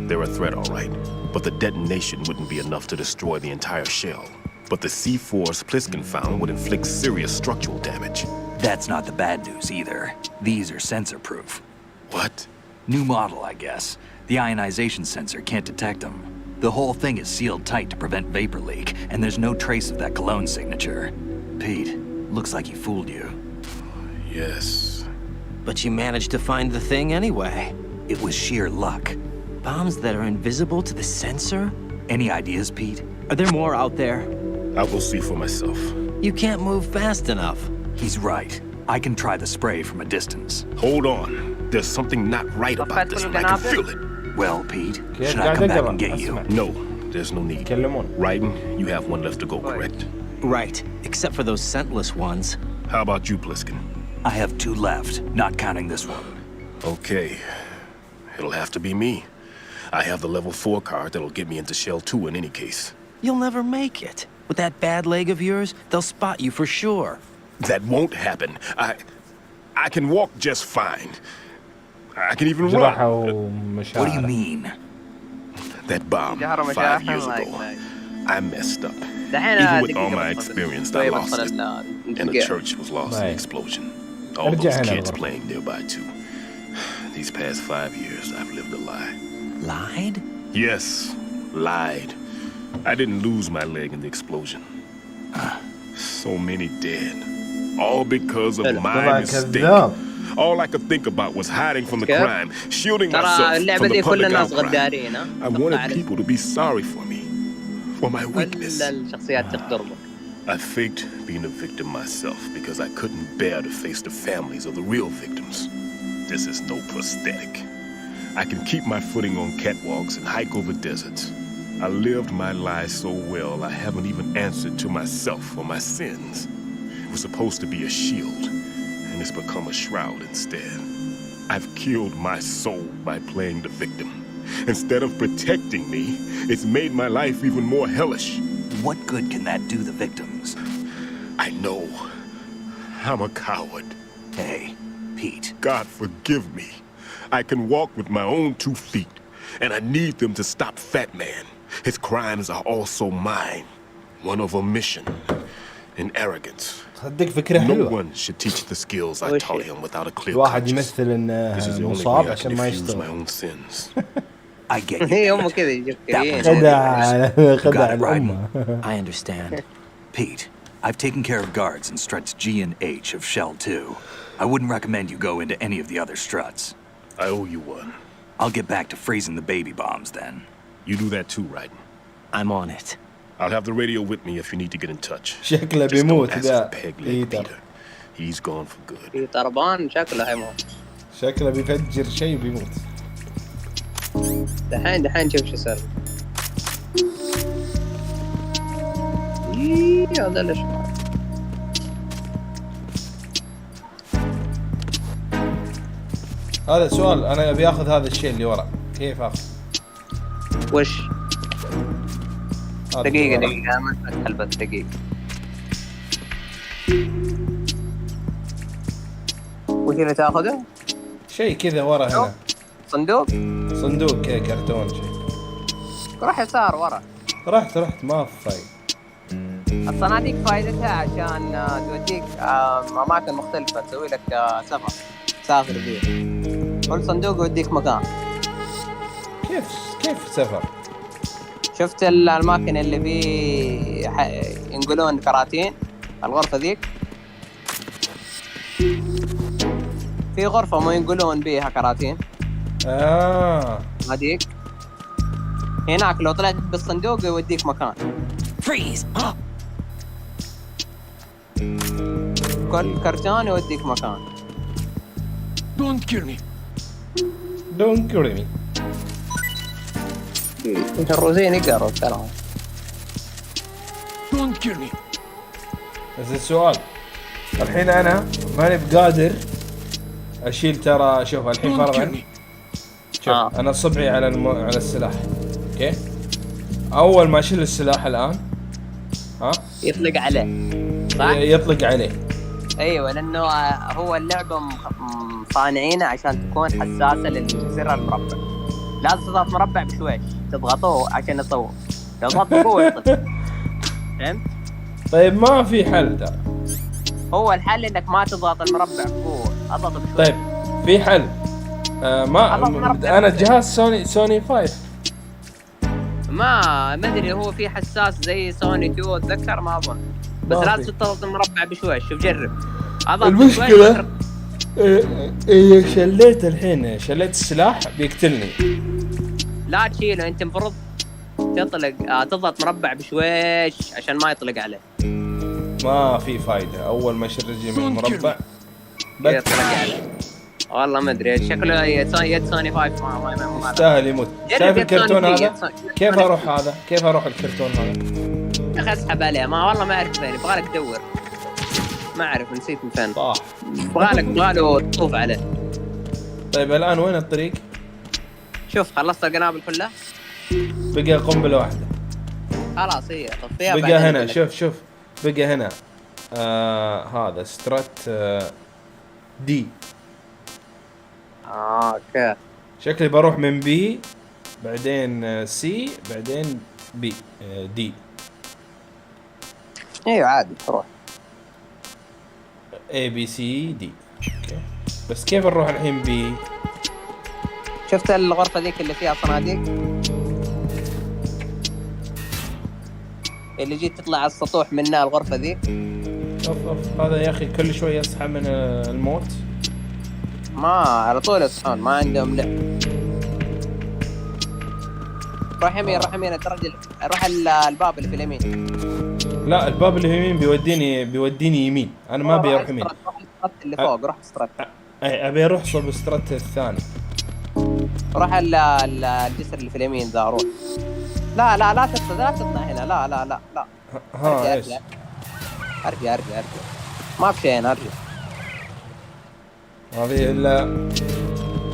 Speaker 11: they're a threat, all right. But the detonation wouldn't be enough to destroy the entire shell. But the C4s Pliskin found would inflict serious structural damage.
Speaker 6: That's not the bad news either. These are sensor-proof.
Speaker 11: What?
Speaker 6: New model, I guess. The ionization sensor can't detect them. The whole thing is sealed tight to prevent vapor leak, and there's no trace of that cologne signature. Pete, looks like he fooled you.
Speaker 11: Yes.
Speaker 15: But you managed to find the thing anyway.
Speaker 6: It was sheer luck.
Speaker 15: Bombs that are invisible to the sensor?
Speaker 6: Any ideas, Pete?
Speaker 15: Are there more out there?
Speaker 11: I'll go see for myself.
Speaker 15: You can't move fast enough.
Speaker 6: He's right. I can try the spray from a distance.
Speaker 11: Hold on. There's something not right about this and I can feel it.
Speaker 6: Well, Pete, should I come back and get you?
Speaker 11: No, there's no need. Raiden, you have one left to go, correct?
Speaker 15: Right, except for those scentless ones.
Speaker 11: How about you, Pliskin?
Speaker 6: I have 2 left, not counting this one.
Speaker 11: Okay. It'll have to be me. I have the level 4 card that'll get me into Shell 2 in any case.
Speaker 15: You'll never make it. With that bad leg of yours, they'll spot you for sure.
Speaker 11: That won't happen. I can walk just fine. I can even
Speaker 9: جراحة
Speaker 11: run.
Speaker 9: ومشاعر.
Speaker 6: What do you mean?
Speaker 11: That bomb
Speaker 8: جهر
Speaker 11: 5
Speaker 8: مشاعر
Speaker 11: years ago. I messed up.
Speaker 8: دحين
Speaker 11: Even with all my experience, I lost it.
Speaker 8: And
Speaker 11: And the church was lost in the
Speaker 9: Right.
Speaker 11: explosion. All
Speaker 9: ارجع
Speaker 11: those
Speaker 9: هنا
Speaker 11: kids
Speaker 9: الغرفة.
Speaker 11: playing nearby too. These past 5 years, I've lived a lie.
Speaker 15: Lied?
Speaker 11: Yes, lied. I didn't lose my leg in the explosion. So many dead. All because of my
Speaker 9: طلع
Speaker 11: mistake.
Speaker 9: كذاب.
Speaker 11: All I could think about was hiding from the
Speaker 8: كيف؟
Speaker 11: crime, shielding
Speaker 8: ترى
Speaker 11: myself from
Speaker 8: اللعبة
Speaker 11: the
Speaker 8: دي كل
Speaker 11: public
Speaker 8: الناس
Speaker 11: outcry.
Speaker 8: غدارين.
Speaker 11: I wanted people to be sorry for me, for my weakness.
Speaker 8: كل الشخصيات تقدربك.
Speaker 11: I faked being a victim myself because I couldn't bear to face the families of the real victims. This is no prosthetic. I can keep my footing on catwalks and hike over deserts. I lived my life so well I haven't even answered to myself for my sins. It was supposed to be a shield, and it's become a shroud instead. I've killed my soul by playing the victim. Instead of protecting me, it's made my life even more hellish.
Speaker 6: What good can that do the victims?
Speaker 11: I know. I'm a coward.
Speaker 6: Hey, Pete.
Speaker 11: God forgive me. I can walk with my own 2 feet, and I need them to stop Fat Man. His crimes are also mine. One of omission and arrogance.
Speaker 9: صدق فكرة
Speaker 11: No
Speaker 9: حلوة.
Speaker 11: one should teach the skills I taught him without a clear
Speaker 9: الواحد
Speaker 11: conscience.
Speaker 9: يمثل انه
Speaker 11: This is the only
Speaker 9: مصاب
Speaker 11: way I can
Speaker 9: عشان ما
Speaker 11: diffuse my
Speaker 9: يشتغل.
Speaker 11: own sins.
Speaker 6: I get you.
Speaker 8: هي هم كذا يفكرين.
Speaker 9: خدع الأمة.
Speaker 15: I understand.
Speaker 6: Pete, I've taken care of guards in struts G and H of Shell 2. I wouldn't recommend you go into any of the other struts.
Speaker 11: I owe you one.
Speaker 6: I'll get back to freezing the baby bombs then.
Speaker 11: You do that too, right?
Speaker 15: I'm on it.
Speaker 11: I'll have the radio with me if you need to get in touch.
Speaker 9: شكله
Speaker 11: Just don't
Speaker 9: بيموت
Speaker 11: ask
Speaker 9: ذا
Speaker 11: for Peg Leg
Speaker 9: بيتر.
Speaker 11: Peter. He's gone for good.
Speaker 8: في طربان شكله هيموت.
Speaker 9: شكله بيفجر شيء بيموت.
Speaker 8: دحين شوف شو صار. هذا ليش؟
Speaker 9: هذا سؤال، انا ابي اخذ هذا الشيء اللي ورا، كيف اخذ؟
Speaker 8: وش؟
Speaker 9: هذا
Speaker 8: دقيقة
Speaker 9: اللي
Speaker 8: دقيقة ما اتدخل بس دقيقة. وش اللي تاخذه؟
Speaker 9: شيء كذا ورا هنا.
Speaker 8: صندوق؟
Speaker 9: صندوق كذا كرتون شيء.
Speaker 8: روح يسار ورا.
Speaker 9: رحت ما في فايدة.
Speaker 8: الصناديق فائدتها عشان توديك أماكن مختلفة، تسوي لك سفر تسافر فيه. كل صندوق يوديك مكان.
Speaker 9: كيف سفر؟
Speaker 8: شفت الأماكن اللي فيه ينقلون كراتين؟ الغرفة ذيك في غرفة ما ينقلون بيها كراتين. هذيك هناك لو طلعت بالصندوق يوديك مكان.
Speaker 15: فريز.
Speaker 8: كل كرتون يوديك مكان.
Speaker 7: Don't kill me.
Speaker 9: Don't kill me.
Speaker 8: الروسيين يقروا ترى.
Speaker 7: Don't kill me.
Speaker 9: بس السؤال الحين انا ماني بقادر اشيل، ترى شوف الحين فرضا شوف انا صبعي على على السلاح، اوكي؟ اول ما اشيل السلاح الان
Speaker 8: يطلق عليه، صح؟
Speaker 9: يطلق عليه.
Speaker 8: ايوه لانه هو اللعبه صانعينه عشان تكون حساسه للزر المربع. لازم تضغط مربع بشويش تضغطوه عشان يصور، لو ضغطت بقوه يطلق. فهمت؟
Speaker 9: طيب ما في حل ترى.
Speaker 8: هو الحل انك ما تضغط المربع بقوه، اضغط بشويش.
Speaker 9: طيب في حل. ما انا جهاز سوني 5
Speaker 8: ما ادري هو في حساس زي سوني 2 اتذكر، ما اظن، بس لازم تضغط المربع بشويش. شوف جرب.
Speaker 9: المشكلة شليت الحين السلاح بيقتلني.
Speaker 8: لا تشيله، انت المفروض تطلق تضغط مربع بشويش عشان ما يطلق عليه.
Speaker 9: ما في فايدة، اول ما يشرجي من المربع
Speaker 8: يطلق عليه. والله ما ادري، شكله يد سوني 5 ما
Speaker 9: يستاهل يموت. شايف الكرتون هذا؟ كيف اروح هذا؟ كيف اروح الكرتون هذا؟
Speaker 8: يا اخي اسحب عليه، ما والله ما اعرف فين، يبغالك تدور. ما اعرف، نسيت من فين. يبغاله تطوف عليه.
Speaker 9: طيب الان وين الطريق؟
Speaker 8: شوف خلصت القنابل كلها؟
Speaker 9: بقى قنبلة واحدة.
Speaker 8: خلاص هي طفيها.
Speaker 9: بقى هنا شوف بقى هنا هذا سترات دي.
Speaker 8: اوكي
Speaker 9: شكلي بروح من بي بعدين سي بعدين بي دي.
Speaker 8: ايوه عادي روح.
Speaker 9: A B C D. اوكي بس كيف نروح الحين بي؟
Speaker 8: شفت الغرفة ذيك اللي فيها صناديق؟ اللي جيت تطلع على السطوح منها الغرفة ذي.
Speaker 9: اوف هذا يا اخي كل شوي يصحى من الموت.
Speaker 8: ما على طول يصحون ما عندهم لعب. روح يمين روح يمين الدرج روح الباب اللي في اليمين.
Speaker 9: لا الباب اللي في اليمين بيوديني يمين. انا ما ابي اروح يمين.
Speaker 8: روح السترات اللي فوق روح السترات.
Speaker 9: اي ابي اروح صوب السترات الثاني.
Speaker 8: روح الجسر اللي في اليمين ذا روح. لا تطلع هنا لا
Speaker 9: ها ايش؟
Speaker 8: ارجع ما في شيء ارجع.
Speaker 9: ما في الا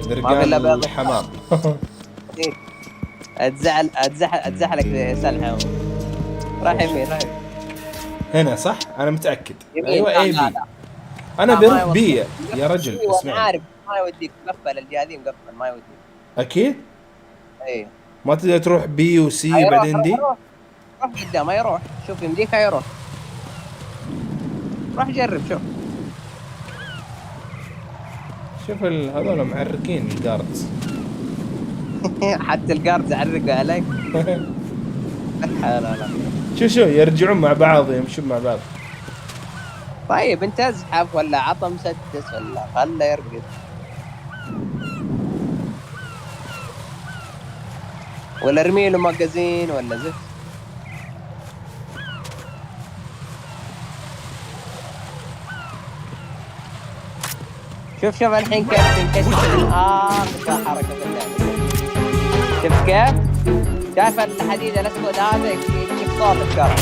Speaker 9: درقان الحمام. اتزحلك سلحة.
Speaker 8: راح يمين
Speaker 9: هنا صح؟ انا متأكد.
Speaker 8: يمين.
Speaker 9: ايوه اي بي. انا بروح بي يا رجل اسمعني.
Speaker 8: عارف ما يوديك مقفل الجهة دي مقفل ما يوديك.
Speaker 9: اكيد؟
Speaker 8: ايه
Speaker 9: ما تقدر تروح بي وسي بعدين دي؟
Speaker 8: روح قدام يروح شوف يمديك يروح. روح جرب
Speaker 9: شوف هذول معركين الجاردز.
Speaker 8: حتى الجاردز عرقوا عليك. لا
Speaker 9: شو يرجعون مع بعض يمشون مع بعض.
Speaker 8: طيب انت ازحف ولا عطى مسدس ولا خله يرقد ولا ارمي له ماجازين ولا زفت. شوف الحين كيف تنكشف حركة باللعبة. شوف كيف شايف الحديد الاسود هذا يجيك صوت الكهرباء.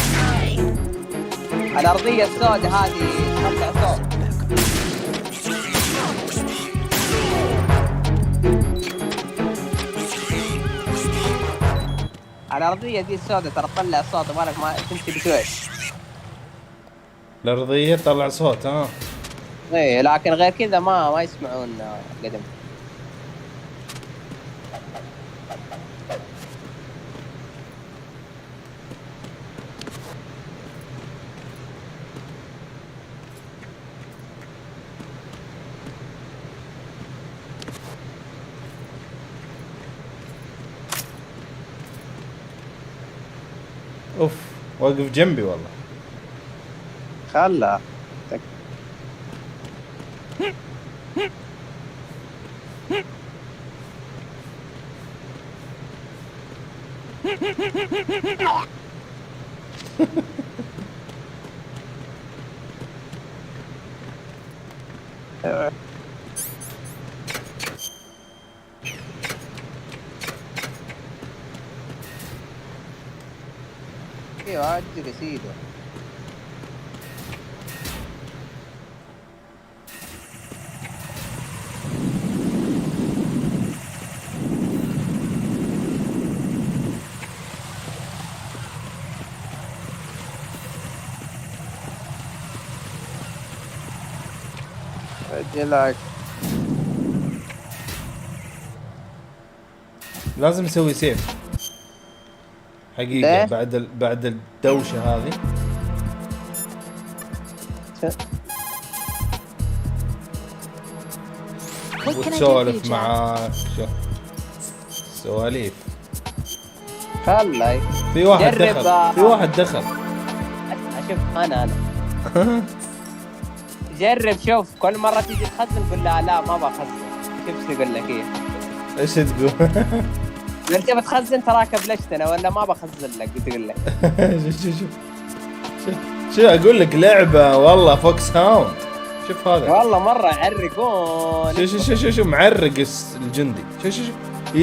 Speaker 8: الارضية السوداء هذه تطلع صوت. الارضية دي السوداء ترى تطلع صوت مالك ما تمشي بشويش.
Speaker 9: الارضية تطلع صوت
Speaker 8: ايه لكن غير كذا ما يسمعون قدم.
Speaker 9: اوف واقف جنبي والله.
Speaker 8: خلا ايوه اجل سيده. اجلك
Speaker 9: لازم نسوي سيف حقيقة بعد الدوشة هذه. وتسولف معاك سواليف.
Speaker 8: خلاي
Speaker 9: في واحد دخل
Speaker 8: شوف انا جرب شوف كل مرة تيجي تخزن قول لا ما بخزن. شوف يقول لك
Speaker 9: ايش تقول؟
Speaker 8: انت بتخزن تراك بلشتنا ولا ما بخزن لك بتقول لك.
Speaker 9: شو اقول لك لعبة والله فوكس هاوند. شوف هذا
Speaker 8: والله مرة يعرقون.
Speaker 9: شو معرق الجندي. شو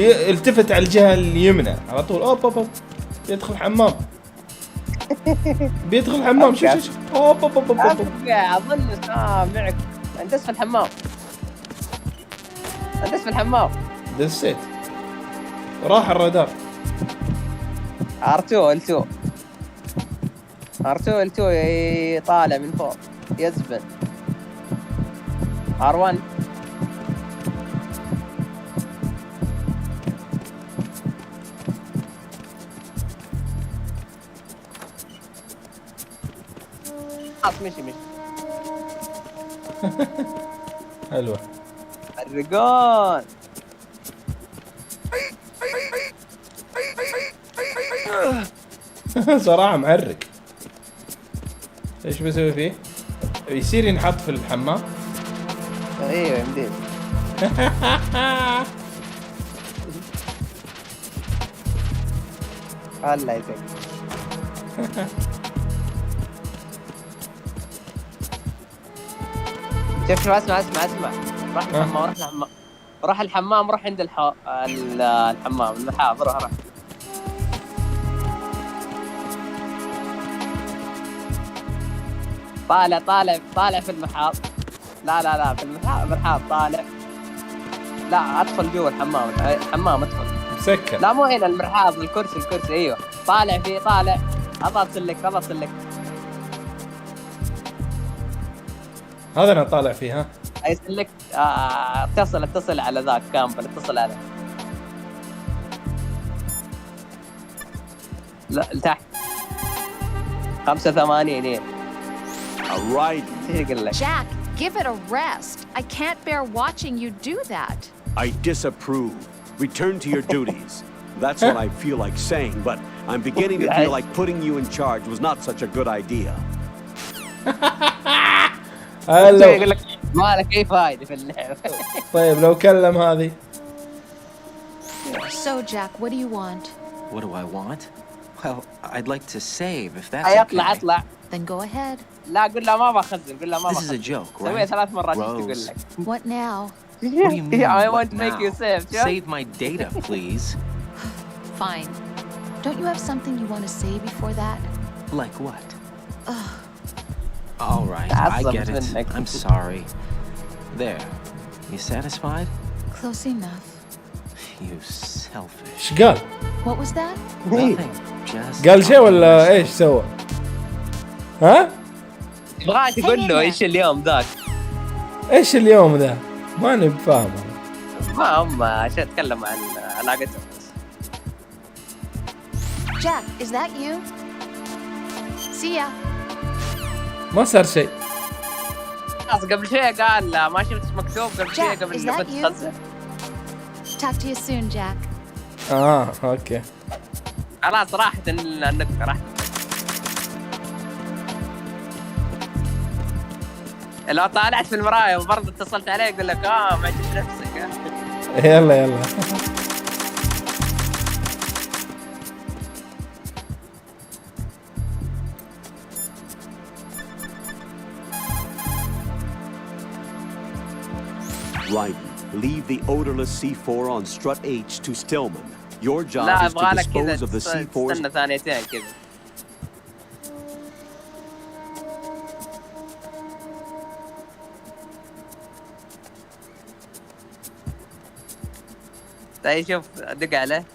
Speaker 9: التفت على الجهة اليمنى على طول. اوب يدخل حمام. بيدخل حمام. شو اوب
Speaker 8: اظن معك اندس في الحمام.
Speaker 9: دسيت راح الرادار.
Speaker 8: R2 L2 طالع من فوق يزبن. R1. مشي
Speaker 9: حلوة.
Speaker 8: الرجال.
Speaker 9: صراحة معرق. ايش بسوي فيه؟ يصير ينحط في الحمام؟
Speaker 8: ايوه يمديك. الله يسعدك. شوف اسمع. روح الحمام. روح الحمام. روح عند الحمام المحاض. روح. طالع في المحاض. لا في المحاض طالع. لا ادخل جوا الحمام ادخل.
Speaker 9: مسكر.
Speaker 8: لا مو هنا المرحاض. الكرسي ايوه. طالع. اضغط سلك.
Speaker 9: هذا انا طالع فيه. ها
Speaker 8: اي سلك. اتصل على ذاك كامبل. اتصل عليه. لا لتحت 85.
Speaker 1: Alright.
Speaker 13: Jack, give it a rest. I can't bear watching you do that.
Speaker 1: I disapprove. Return to your duties. That's what I feel like saying, but I'm beginning to feel like putting you in charge was not such a good idea.
Speaker 8: يقول لك ما لك اي فايده في اللعبه.
Speaker 9: طيب لو كلم هذه.
Speaker 13: So Jack, what do you want?
Speaker 15: What do I want? Well, I'd like to save if that's
Speaker 8: اطلع.
Speaker 13: Then go ahead.
Speaker 8: لا قول له ما بخزن. قول له ما بخزن.
Speaker 15: This is a joke, right?
Speaker 8: سويها 3 مرات تقول لك.
Speaker 13: What now?
Speaker 15: What do you mean?
Speaker 8: I want
Speaker 15: what
Speaker 8: to make
Speaker 15: now?
Speaker 8: you save.
Speaker 15: Save my data, please.
Speaker 13: Fine. Don't you have something you want to say before that?
Speaker 15: Like what?
Speaker 13: Ugh.
Speaker 15: All right, I get it. I'm sorry. There. You satisfied?
Speaker 13: Close enough.
Speaker 15: You selfish.
Speaker 9: ايش قال؟
Speaker 13: What was that?
Speaker 15: Nothing. Just
Speaker 9: قال شيء ولا ايش سوى؟ ها؟
Speaker 8: يبغاك تقول له ايش اليوم ذاك؟
Speaker 9: ايش اليوم ذا؟ ماني بفاهم.
Speaker 8: ما هم عشان اتكلم عن علاقتهم.
Speaker 13: Jack, is that you? See ya.
Speaker 9: ما صار شيء.
Speaker 8: قبل شوي قال ما شفت مكتوب قبل شوي قبل ما تخزن.
Speaker 13: Talk to you soon, Jack.
Speaker 9: اوكي.
Speaker 8: خلاص راحت النقطة راحت. لو طالعت في المراية وبرضه اتصلت عليه يقول لك ما عجبت نفسك.
Speaker 9: يلا.
Speaker 1: Raiden, leave the odorless C4 on Strut H to Stillman. Your job is to dispose of the C4s.
Speaker 8: استنى ثانيتين كذا. طيب شوف دق عليه.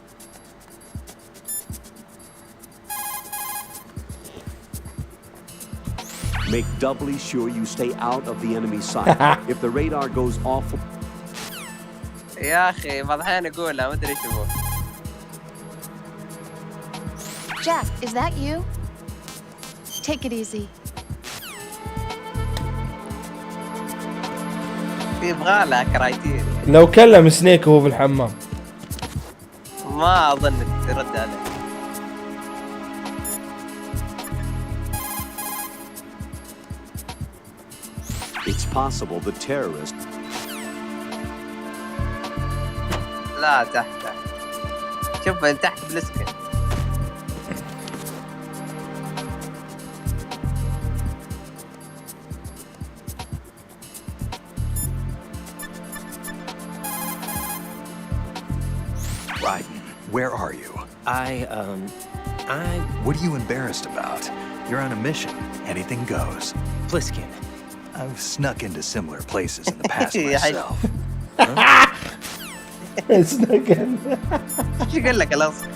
Speaker 1: Make doubly sure you stay out of the enemy sight. If the radar goes off...
Speaker 8: يا أخي بعض الأحيان أقولها ما أدري إيش هو.
Speaker 13: Jack, is that you? Take it easy.
Speaker 8: يبغى لها كرايتيريا.
Speaker 9: لو كلم سنيك وهو في الحمام.
Speaker 8: ما أظن ترد عليه.
Speaker 1: It's possible the terrorist...
Speaker 8: لا تحت. شوف من تحت بلسكن.
Speaker 6: Raiden, where are you? What are you embarrassed about? You're on a mission. Anything goes.
Speaker 15: Pliskin.
Speaker 6: I've snuck into similar places in the past myself.
Speaker 9: snuck in.
Speaker 8: شو يقول لك الأصل؟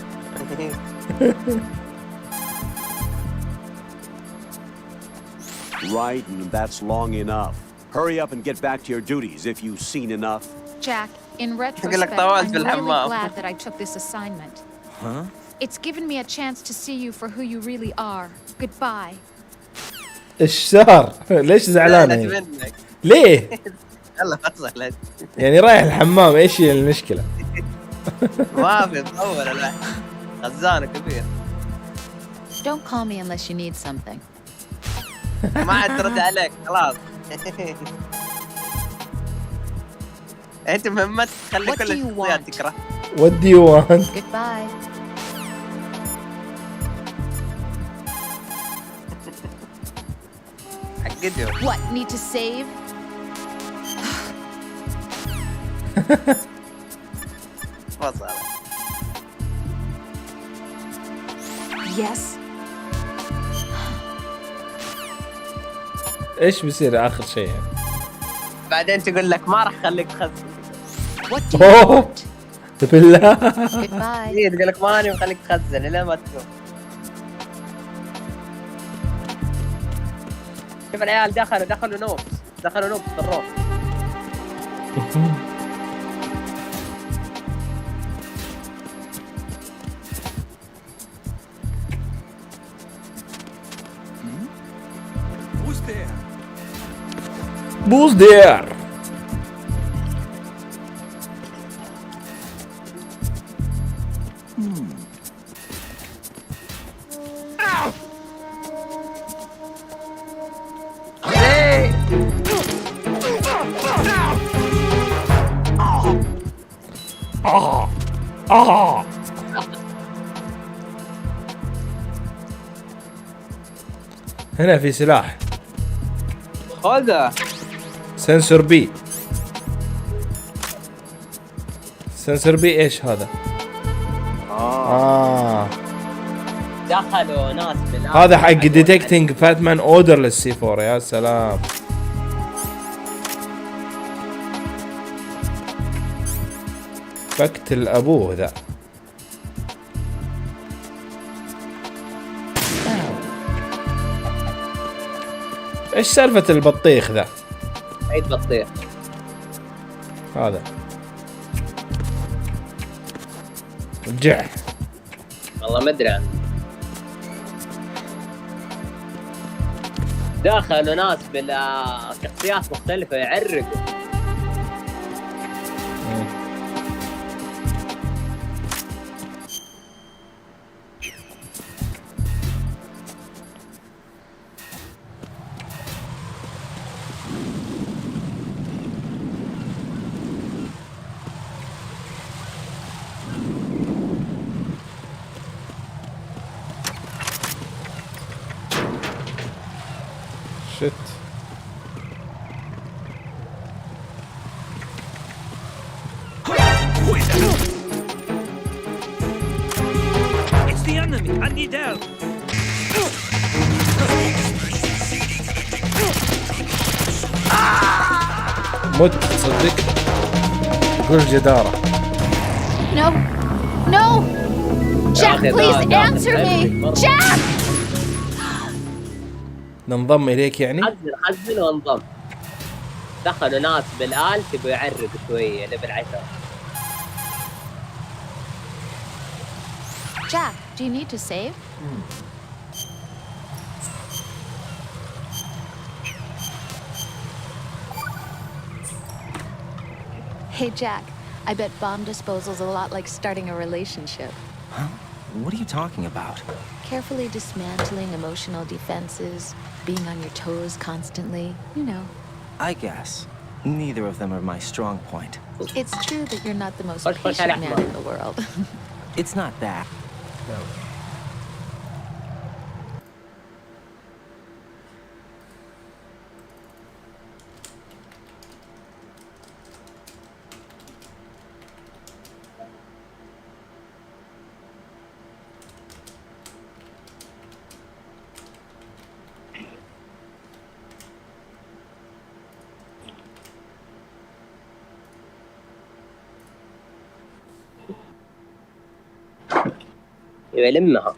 Speaker 1: Raiden, that's long enough. Hurry up and get back to your duties if you've seen enough.
Speaker 13: Jack, in retrospect,
Speaker 8: لك
Speaker 13: I'm
Speaker 8: طولت
Speaker 13: really
Speaker 8: بالحمام.
Speaker 13: glad that I took this assignment.
Speaker 15: Huh?
Speaker 13: It's given me a chance to see you for who you really are. Goodbye.
Speaker 9: ايش صار؟ ليش زعلانة هي؟
Speaker 8: منك.
Speaker 9: ليه؟
Speaker 8: يلا فصلت.
Speaker 9: يعني رايح الحمام، ايش هي المشكلة؟
Speaker 8: ما في مطول الواحد. خزانة كبير.
Speaker 13: Don't call me unless you need something.
Speaker 8: ما عاد ترد عليك خلاص. انت مهمتك تخلي
Speaker 13: What
Speaker 8: كل
Speaker 13: do you
Speaker 8: الشخصيات
Speaker 13: want?
Speaker 8: تكره.
Speaker 9: What do you want?
Speaker 13: Goodbye.
Speaker 8: حقده.
Speaker 13: What, need to save?
Speaker 8: فصل.
Speaker 13: Yes.
Speaker 9: ايش بيصير اخر شيء يعني؟
Speaker 8: بعدين تقول لك ما راح خليك تخزن.
Speaker 13: What do you
Speaker 9: اوه
Speaker 13: want?
Speaker 9: بالله.
Speaker 13: Goodbye.
Speaker 8: إيه تقول لك ماني مخليك تخزن لين ما تشوف. شوف العيال دخلوا نوب ضروه.
Speaker 7: Who's there?
Speaker 9: Who's there? هنا في سلاح
Speaker 8: خذه.
Speaker 9: سنسور بي. سنسور بي ايش هذا؟
Speaker 8: دخلوا ناس
Speaker 9: هذا حق ديتكتنج فاتمان اودرلس سي 4. يا سلام. فقتل ابوه ذا. ايش سالفة البطيخ ذا؟
Speaker 8: عيد بطيخ.
Speaker 9: هذا رجع.
Speaker 8: والله ما ادري عنه. دخلوا ناس بالشخصيات مختلفة يعرقوا.
Speaker 9: شت.
Speaker 7: Who is that? It's the enemy. I need help.
Speaker 9: مت تصدق؟ قول جدارة.
Speaker 13: No. No. Jack, please answer me. Jack!
Speaker 9: ننضم إليك يعني؟
Speaker 8: خزن وانضم. دخلوا ناس بالآل تبوا يعرقوا شوية ليفل 10.
Speaker 13: Jack, do you need to save? Hey, Jack. I bet bomb disposal's a lot like starting a relationship.
Speaker 15: Huh? What are you talking about?
Speaker 13: Carefully dismantling emotional defenses, being on your toes constantly, you know.
Speaker 15: I guess. Neither of them are my strong point.
Speaker 13: It's true that you're not the most
Speaker 8: Push
Speaker 13: patient
Speaker 8: على
Speaker 13: man
Speaker 8: أحمر.
Speaker 13: in the world.
Speaker 15: It's not that.
Speaker 8: يلمها.